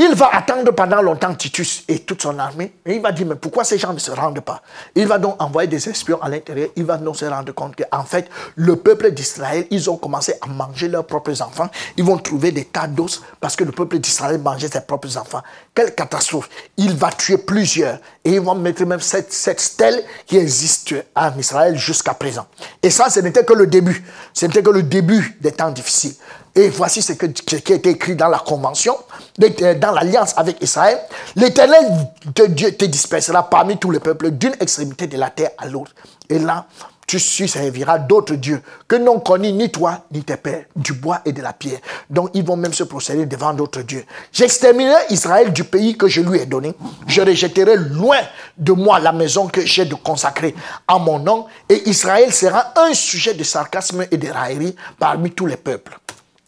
il va attendre pendant longtemps Titus et toute son armée. Et il va dire, mais pourquoi ces gens ne se rendent pas? Il va donc envoyer des espions à l'intérieur. Il va donc se rendre compte qu'en fait, le peuple d'Israël, ils ont commencé à manger leurs propres enfants. Ils vont trouver des tas d'os parce que le peuple d'Israël mangeait ses propres enfants. Quelle catastrophe! Il va tuer plusieurs. Et ils vont mettre même cette stèle qui existe en Israël jusqu'à présent. Et ça, ce n'était que le début. Ce n'était que le début des temps difficiles. Et voici ce qui a été écrit dans la convention, dans l'alliance avec Israël. L'Éternel de Dieu te dispersera parmi tous les peuples d'une extrémité de la terre à l'autre. Et là, tu serviras d'autres dieux que n'ont connu ni toi ni tes pères, du bois et de la pierre. Donc ils vont même se procéder devant d'autres dieux. J'exterminerai Israël du pays que je lui ai donné. Je rejetterai loin de moi la maison que j'ai de consacrer à mon nom. Et Israël sera un sujet de sarcasme et de raillerie parmi tous les peuples.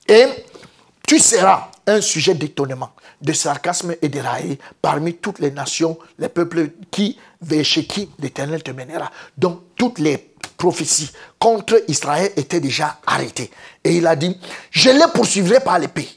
Et tu seras un sujet d'étonnement, de sarcasme et de raillerie parmi toutes les nations, les peuples chez qui l'Éternel te mènera. Donc, toutes les prophéties contre Israël étaient déjà arrêtées. Et il a dit, je les poursuivrai par l'épée.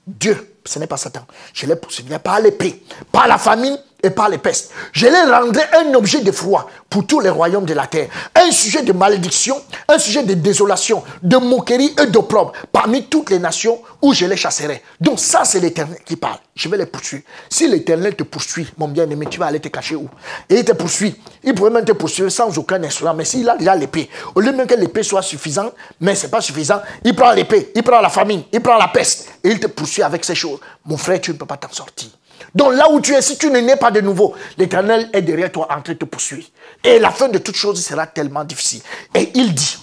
Dieu, ce n'est pas Satan, je les poursuivrai par l'épée, par la famine et par les pestes. Je les rendrai un objet de froid pour tous les royaumes de la terre, un sujet de malédiction, un sujet de désolation, de moquerie et d'opprobre parmi toutes les nations où je les chasserai. Donc ça, c'est l'Éternel qui parle. Je vais les poursuivre. Si l'Éternel te poursuit, mon bien-aimé, tu vas aller te cacher où? Et il te poursuit. Il pourrait même te poursuivre sans aucun instrument, mais s'il a déjà l'épée, au lieu même que l'épée soit suffisante, mais ce n'est pas suffisant, il prend l'épée, il prend la famine, il prend la peste, et il te poursuit avec ces choses. Mon frère, tu ne peux pas t'en sortir. Donc là où tu es, si tu ne nais pas de nouveau, l'Éternel est derrière toi en train de te poursuivre. Et la fin de toute chose sera tellement difficile. Et il dit,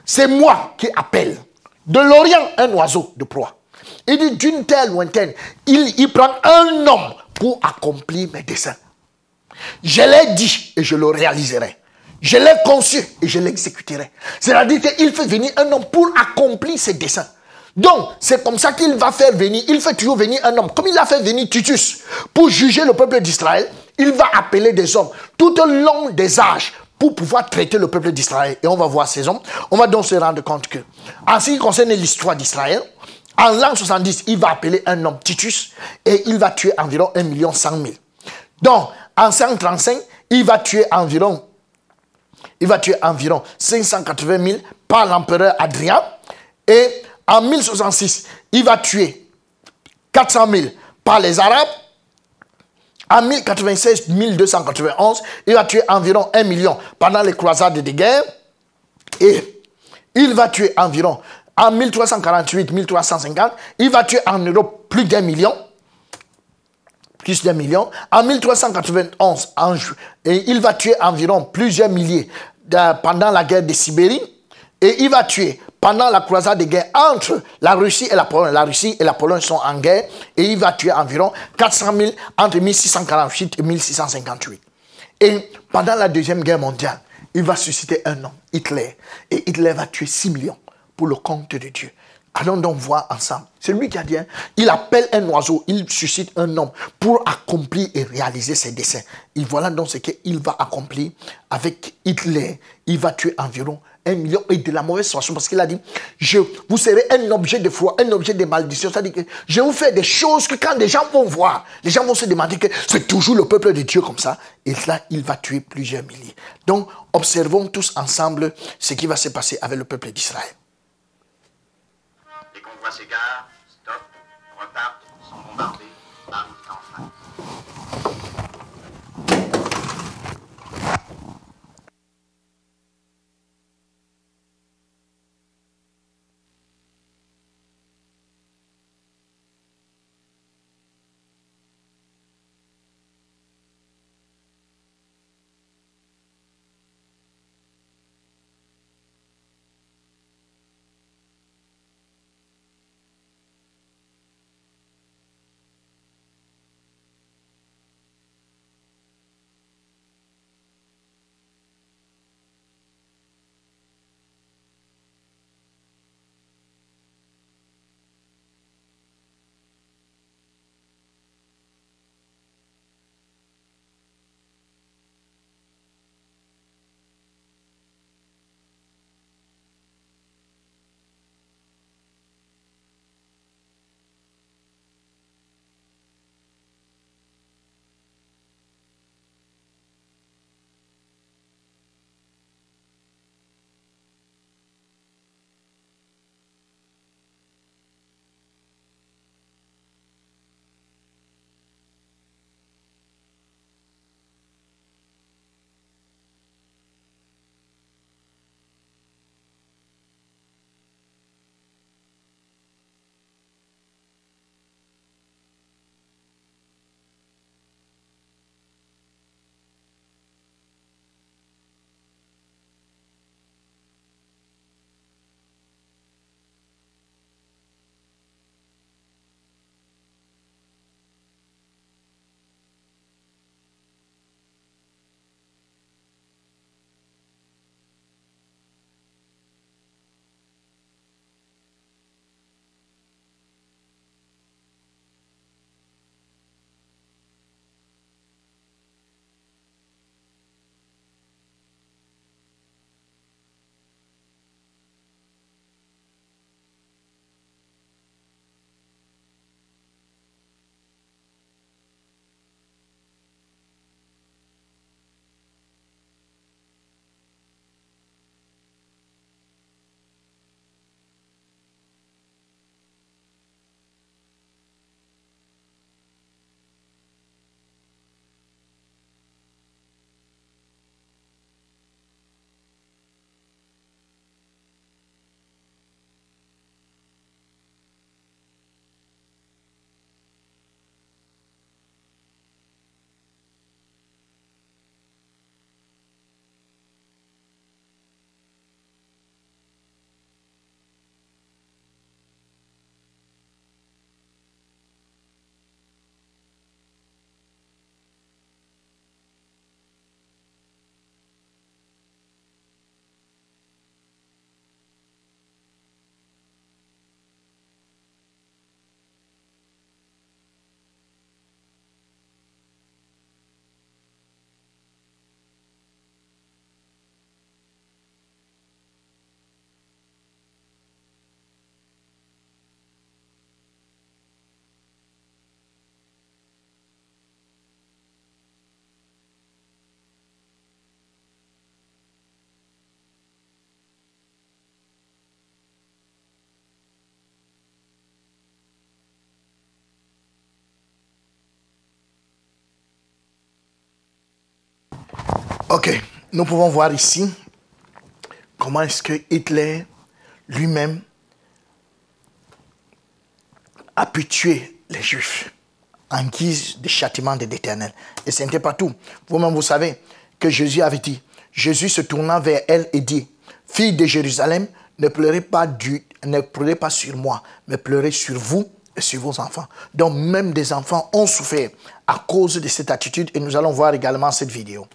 c'est moi qui appelle de l'Orient un oiseau de proie. Il dit d'une terre lointaine, il prend un homme pour accomplir mes desseins. Je l'ai dit et je le réaliserai. Je l'ai conçu et je l'exécuterai. C'est-à-dire qu'il fait venir un homme pour accomplir ses desseins. Donc, c'est comme ça qu'il va faire venir, il fait toujours venir un homme. Comme il a fait venir Titus pour juger le peuple d'Israël, il va appeler des hommes tout au long des âges pour pouvoir traiter le peuple d'Israël. Et on va voir ces hommes. On va donc se rendre compte que, en ce qui concerne l'histoire d'Israël, en l'an 70, il va appeler un homme Titus et il va tuer environ 1 100 000. Donc, en 135, il va tuer environ 580 000 par l'empereur Adrien. Et en 1066, il va tuer 400 000 par les Arabes. En 1096, 1291, il va tuer environ 1 million pendant les croisades de guerre. Et il va tuer environ, en 1348, 1350, il va tuer en Europe plus d'1 million. Plus d'1 million. En 1391, et il va tuer environ plusieurs milliers pendant la guerre de Sibérie. Et il va tuer pendant la croisade de guerre entre la Russie et la Pologne. La Russie et la Pologne sont en guerre. Et il va tuer environ 400 000 entre 1648 et 1658. Et pendant la Deuxième Guerre mondiale, il va susciter un homme, Hitler. Et Hitler va tuer 6 millions pour le compte de Dieu. Allons donc voir ensemble. C'est lui qui a dit, hein, il appelle un oiseau, il suscite un homme pour accomplir et réaliser ses desseins. Et voilà donc ce qu'il va accomplir avec Hitler. Il va tuer environ 1 million et de la mauvaise façon parce qu'il a dit, vous serez un objet de foi, un objet de malédiction. C'est-à-dire que je vais vous faire des choses que quand les gens vont voir, les gens vont se demander que c'est toujours le peuple de Dieu comme ça. Et là, il va tuer plusieurs milliers. Donc, observons tous ensemble ce qui va se passer avec le peuple d'Israël. Les convois s'égarent, stoppent, repartent, sont bombardés, arrivent enfin. Ok, nous pouvons voir ici comment est-ce que Hitler lui-même a pu tuer les Juifs en guise de châtiment de l'Éternel. Et ce n'était pas tout. Vous-même, vous savez que Jésus avait dit, Jésus se tourna vers elle et dit, fille de Jérusalem, ne pleurez pas sur moi, mais pleurez sur vous et sur vos enfants. Donc même des enfants ont souffert à cause de cette attitude et nous allons voir également cette vidéo.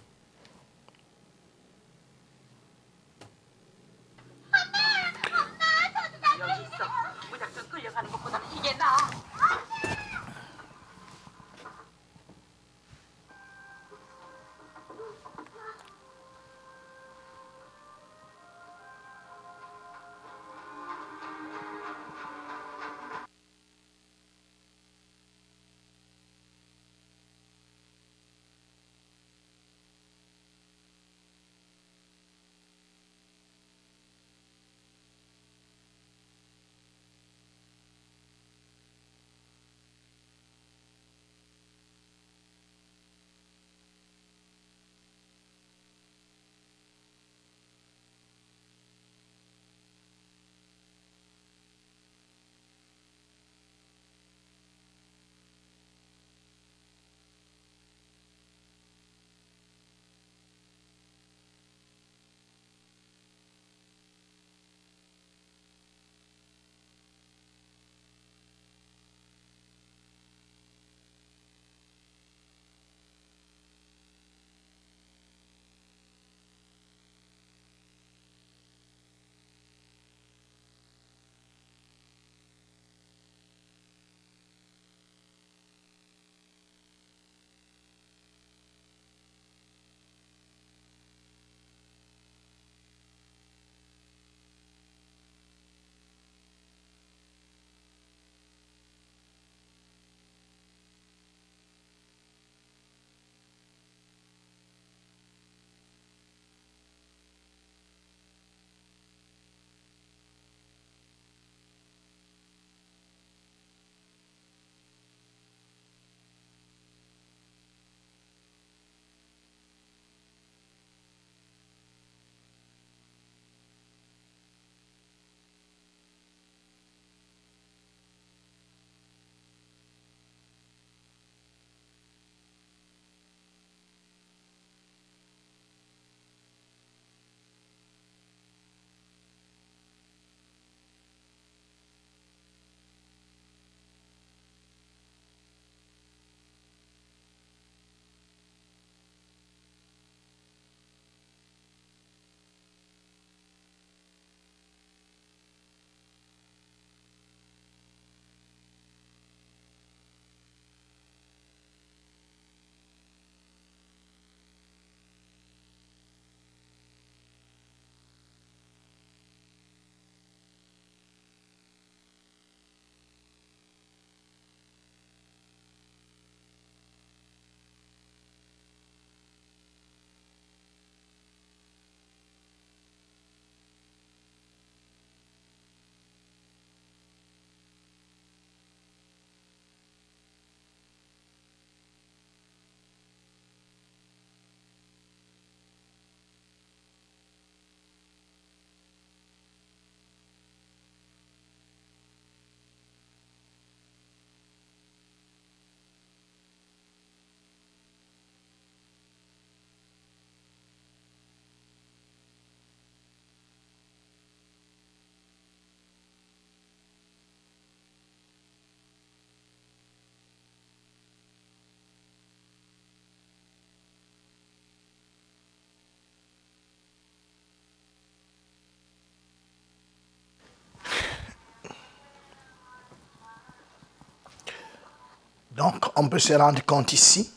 Donc, on peut se rendre compte ici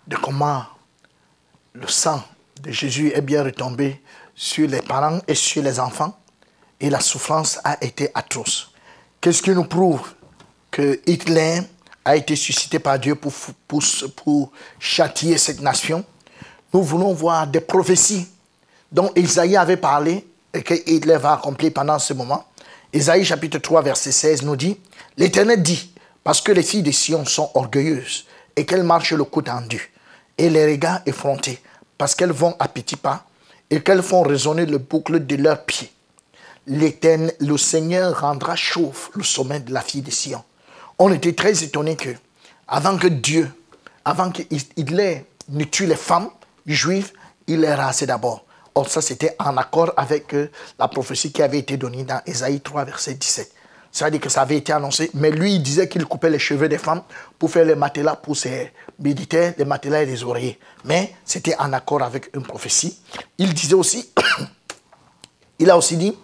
de comment le sang de Jésus est bien retombé sur les parents et sur les enfants et la souffrance a été atroce. Qu'est-ce qui nous prouve que Hitler a été suscité par Dieu pour châtier cette nation? Nous voulons voir des prophéties dont Isaïe avait parlé et que Hitler va accomplir pendant ce moment. Isaïe chapitre 3 verset 16 nous dit, « L'Éternel dit, parce que les filles de Sion sont orgueilleuses et qu'elles marchent le cou tendu et les regards effrontés, parce qu'elles vont à petits pas et qu'elles font résonner le boucle de leurs pieds. Le Seigneur rendra chauve le sommet de la fille de Sion. On était très étonnés que, avant qu'il ne tue les femmes juives, il les rasait d'abord. Or, ça, c'était en accord avec la prophétie qui avait été donnée dans Ésaïe 3, verset 17. C'est-à-dire que ça avait été annoncé, mais lui, il disait qu'il coupait les cheveux des femmes pour faire les matelas pour ses militaires, les matelas et les oreillers. Mais c'était en accord avec une prophétie. Il disait aussi, il a aussi dit,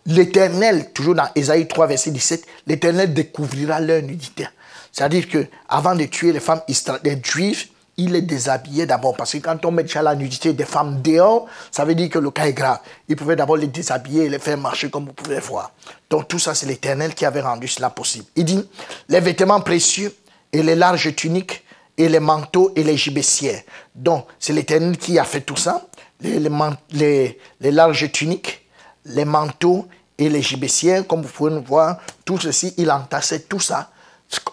l'Éternel, toujours dans Ésaïe 3, verset 17, l'Éternel découvrira leur nudité. C'est-à-dire qu'avant de tuer les femmes les juives, il les déshabillait d'abord. Parce que quand on met déjà la nudité des femmes dehors, ça veut dire que le cas est grave. Il pouvait d'abord les déshabiller et les faire marcher comme vous pouvez voir. Donc tout ça, c'est l'Éternel qui avait rendu cela possible. Il dit, les vêtements précieux et les larges tuniques et les manteaux et les gibecières. Donc c'est l'Éternel qui a fait tout ça. Les larges tuniques, les manteaux et les gibecières, comme vous pouvez nous voir, tout ceci, il entassait tout ça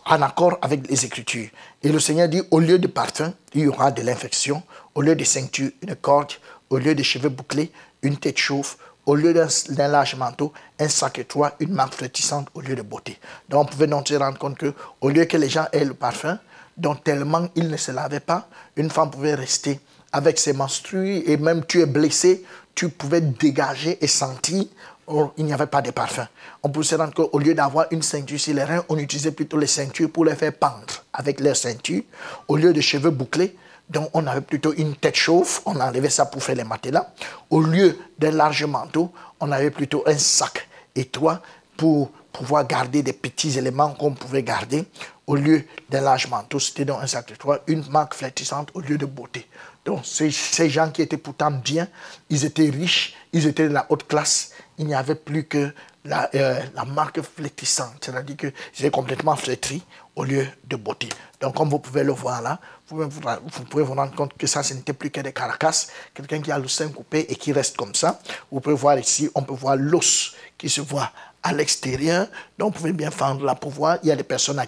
en accord avec les Écritures. Et le Seigneur dit, au lieu de parfum, il y aura de l'infection. Au lieu de ceinture, une corde. Au lieu de cheveux bouclés, une tête chauve. Au lieu d'un large manteau, un sac étroit, une marque flottissante au lieu de beauté. Donc on pouvait donc se rendre compte qu'au lieu que les gens aient le parfum, dont tellement ils ne se lavaient pas, une femme pouvait rester avec ses menstrues et même tu es blessé, tu pouvais dégager et sentir. Or, il n'y avait pas de parfum. On peut se rendre compte qu'au lieu d'avoir une ceinture sur les reins, on utilisait plutôt les ceintures pour les faire pendre avec leurs ceintures. Au lieu de cheveux bouclés, donc on avait plutôt une tête chauve, on enlevait ça pour faire les matelas. Au lieu d'un large manteau, on avait plutôt un sac étroit pour pouvoir garder des petits éléments qu'on pouvait garder. Au lieu d'un large manteau, c'était donc un sac étroit, une marque flottissante au lieu de beauté. Donc ces gens qui étaient pourtant bien, ils étaient riches, ils étaient de la haute classe. Il n'y avait plus que la marque flétrissante, c'est-à-dire qu'ils étaient complètement flétris au lieu de beauté. Donc comme vous pouvez le voir là, vous pouvez vous rendre compte que ça, ce n'était plus que des carcasses, quelqu'un qui a le sein coupé et qui reste comme ça. Vous pouvez voir ici, on peut voir l'os qui se voit à l'extérieur. Donc vous pouvez bien fendre là pour voir. Il y a des personnes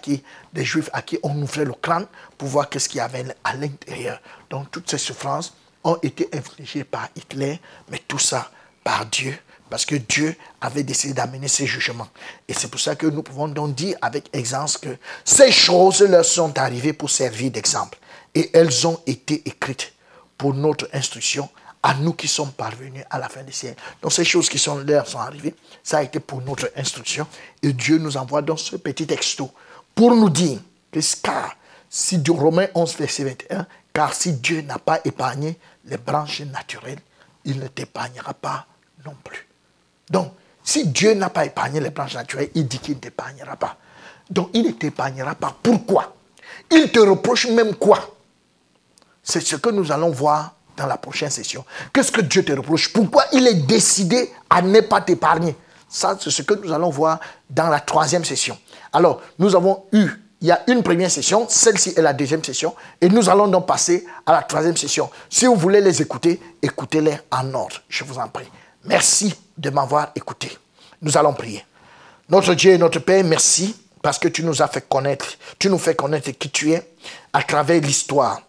des juifs à qui on ouvrait le crâne pour voir qu'est-ce qu'il y avait à l'intérieur. Donc toutes ces souffrances ont été infligées par Hitler, mais tout ça par Dieu. Parce que Dieu avait décidé d'amener ses jugements. Et c'est pour ça que nous pouvons donc dire avec aisance que ces choses leur sont arrivées pour servir d'exemple. Et elles ont été écrites pour notre instruction, à nous qui sommes parvenus à la fin des siècles. Donc ces choses qui sont arrivées, ça a été pour notre instruction. Et Dieu nous envoie dans ce petit texto pour nous dire que si du Romains 11, verset 21, car si Dieu n'a pas épargné les branches naturelles, il ne t'épargnera pas non plus. Donc, si Dieu n'a pas épargné les branches naturelles, il dit qu'il ne t'épargnera pas. Donc, il ne t'épargnera pas. Pourquoi? Il te reproche même quoi? C'est ce que nous allons voir dans la prochaine session. Qu'est-ce que Dieu te reproche? Pourquoi il est décidé à ne pas t'épargner? Ça, c'est ce que nous allons voir dans la troisième session. Alors, nous avons eu, il y a une première session, celle-ci est la deuxième session, et nous allons donc passer à la troisième session. Si vous voulez les écouter, écoutez-les en ordre, je vous en prie. Merci de m'avoir écouté. Nous allons prier. Notre Dieu et notre Père, merci parce que tu nous as fait connaître, tu nous fais connaître qui tu es à travers l'histoire,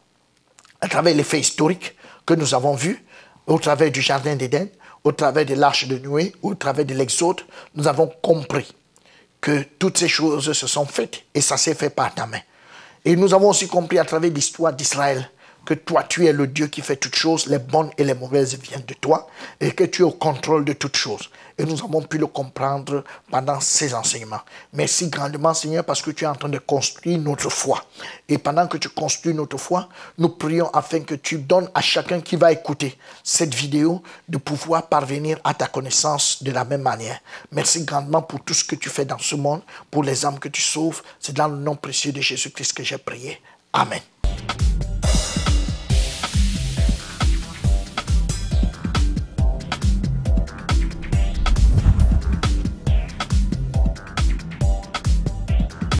à travers les faits historiques que nous avons vus, au travers du jardin d'Éden, au travers de l'arche de Noé, au travers de l'Exode. Nous avons compris que toutes ces choses se sont faites et ça s'est fait par ta main. Et nous avons aussi compris à travers l'histoire d'Israël que toi, tu es le Dieu qui fait toutes choses, les bonnes et les mauvaises viennent de toi, et que tu es au contrôle de toutes choses. Et nous avons pu le comprendre pendant ces enseignements. Merci grandement, Seigneur, parce que tu es en train de construire notre foi. Et pendant que tu construis notre foi, nous prions afin que tu donnes à chacun qui va écouter cette vidéo de pouvoir parvenir à ta connaissance de la même manière. Merci grandement pour tout ce que tu fais dans ce monde, pour les âmes que tu sauves. C'est dans le nom précieux de Jésus-Christ que j'ai prié. Amen.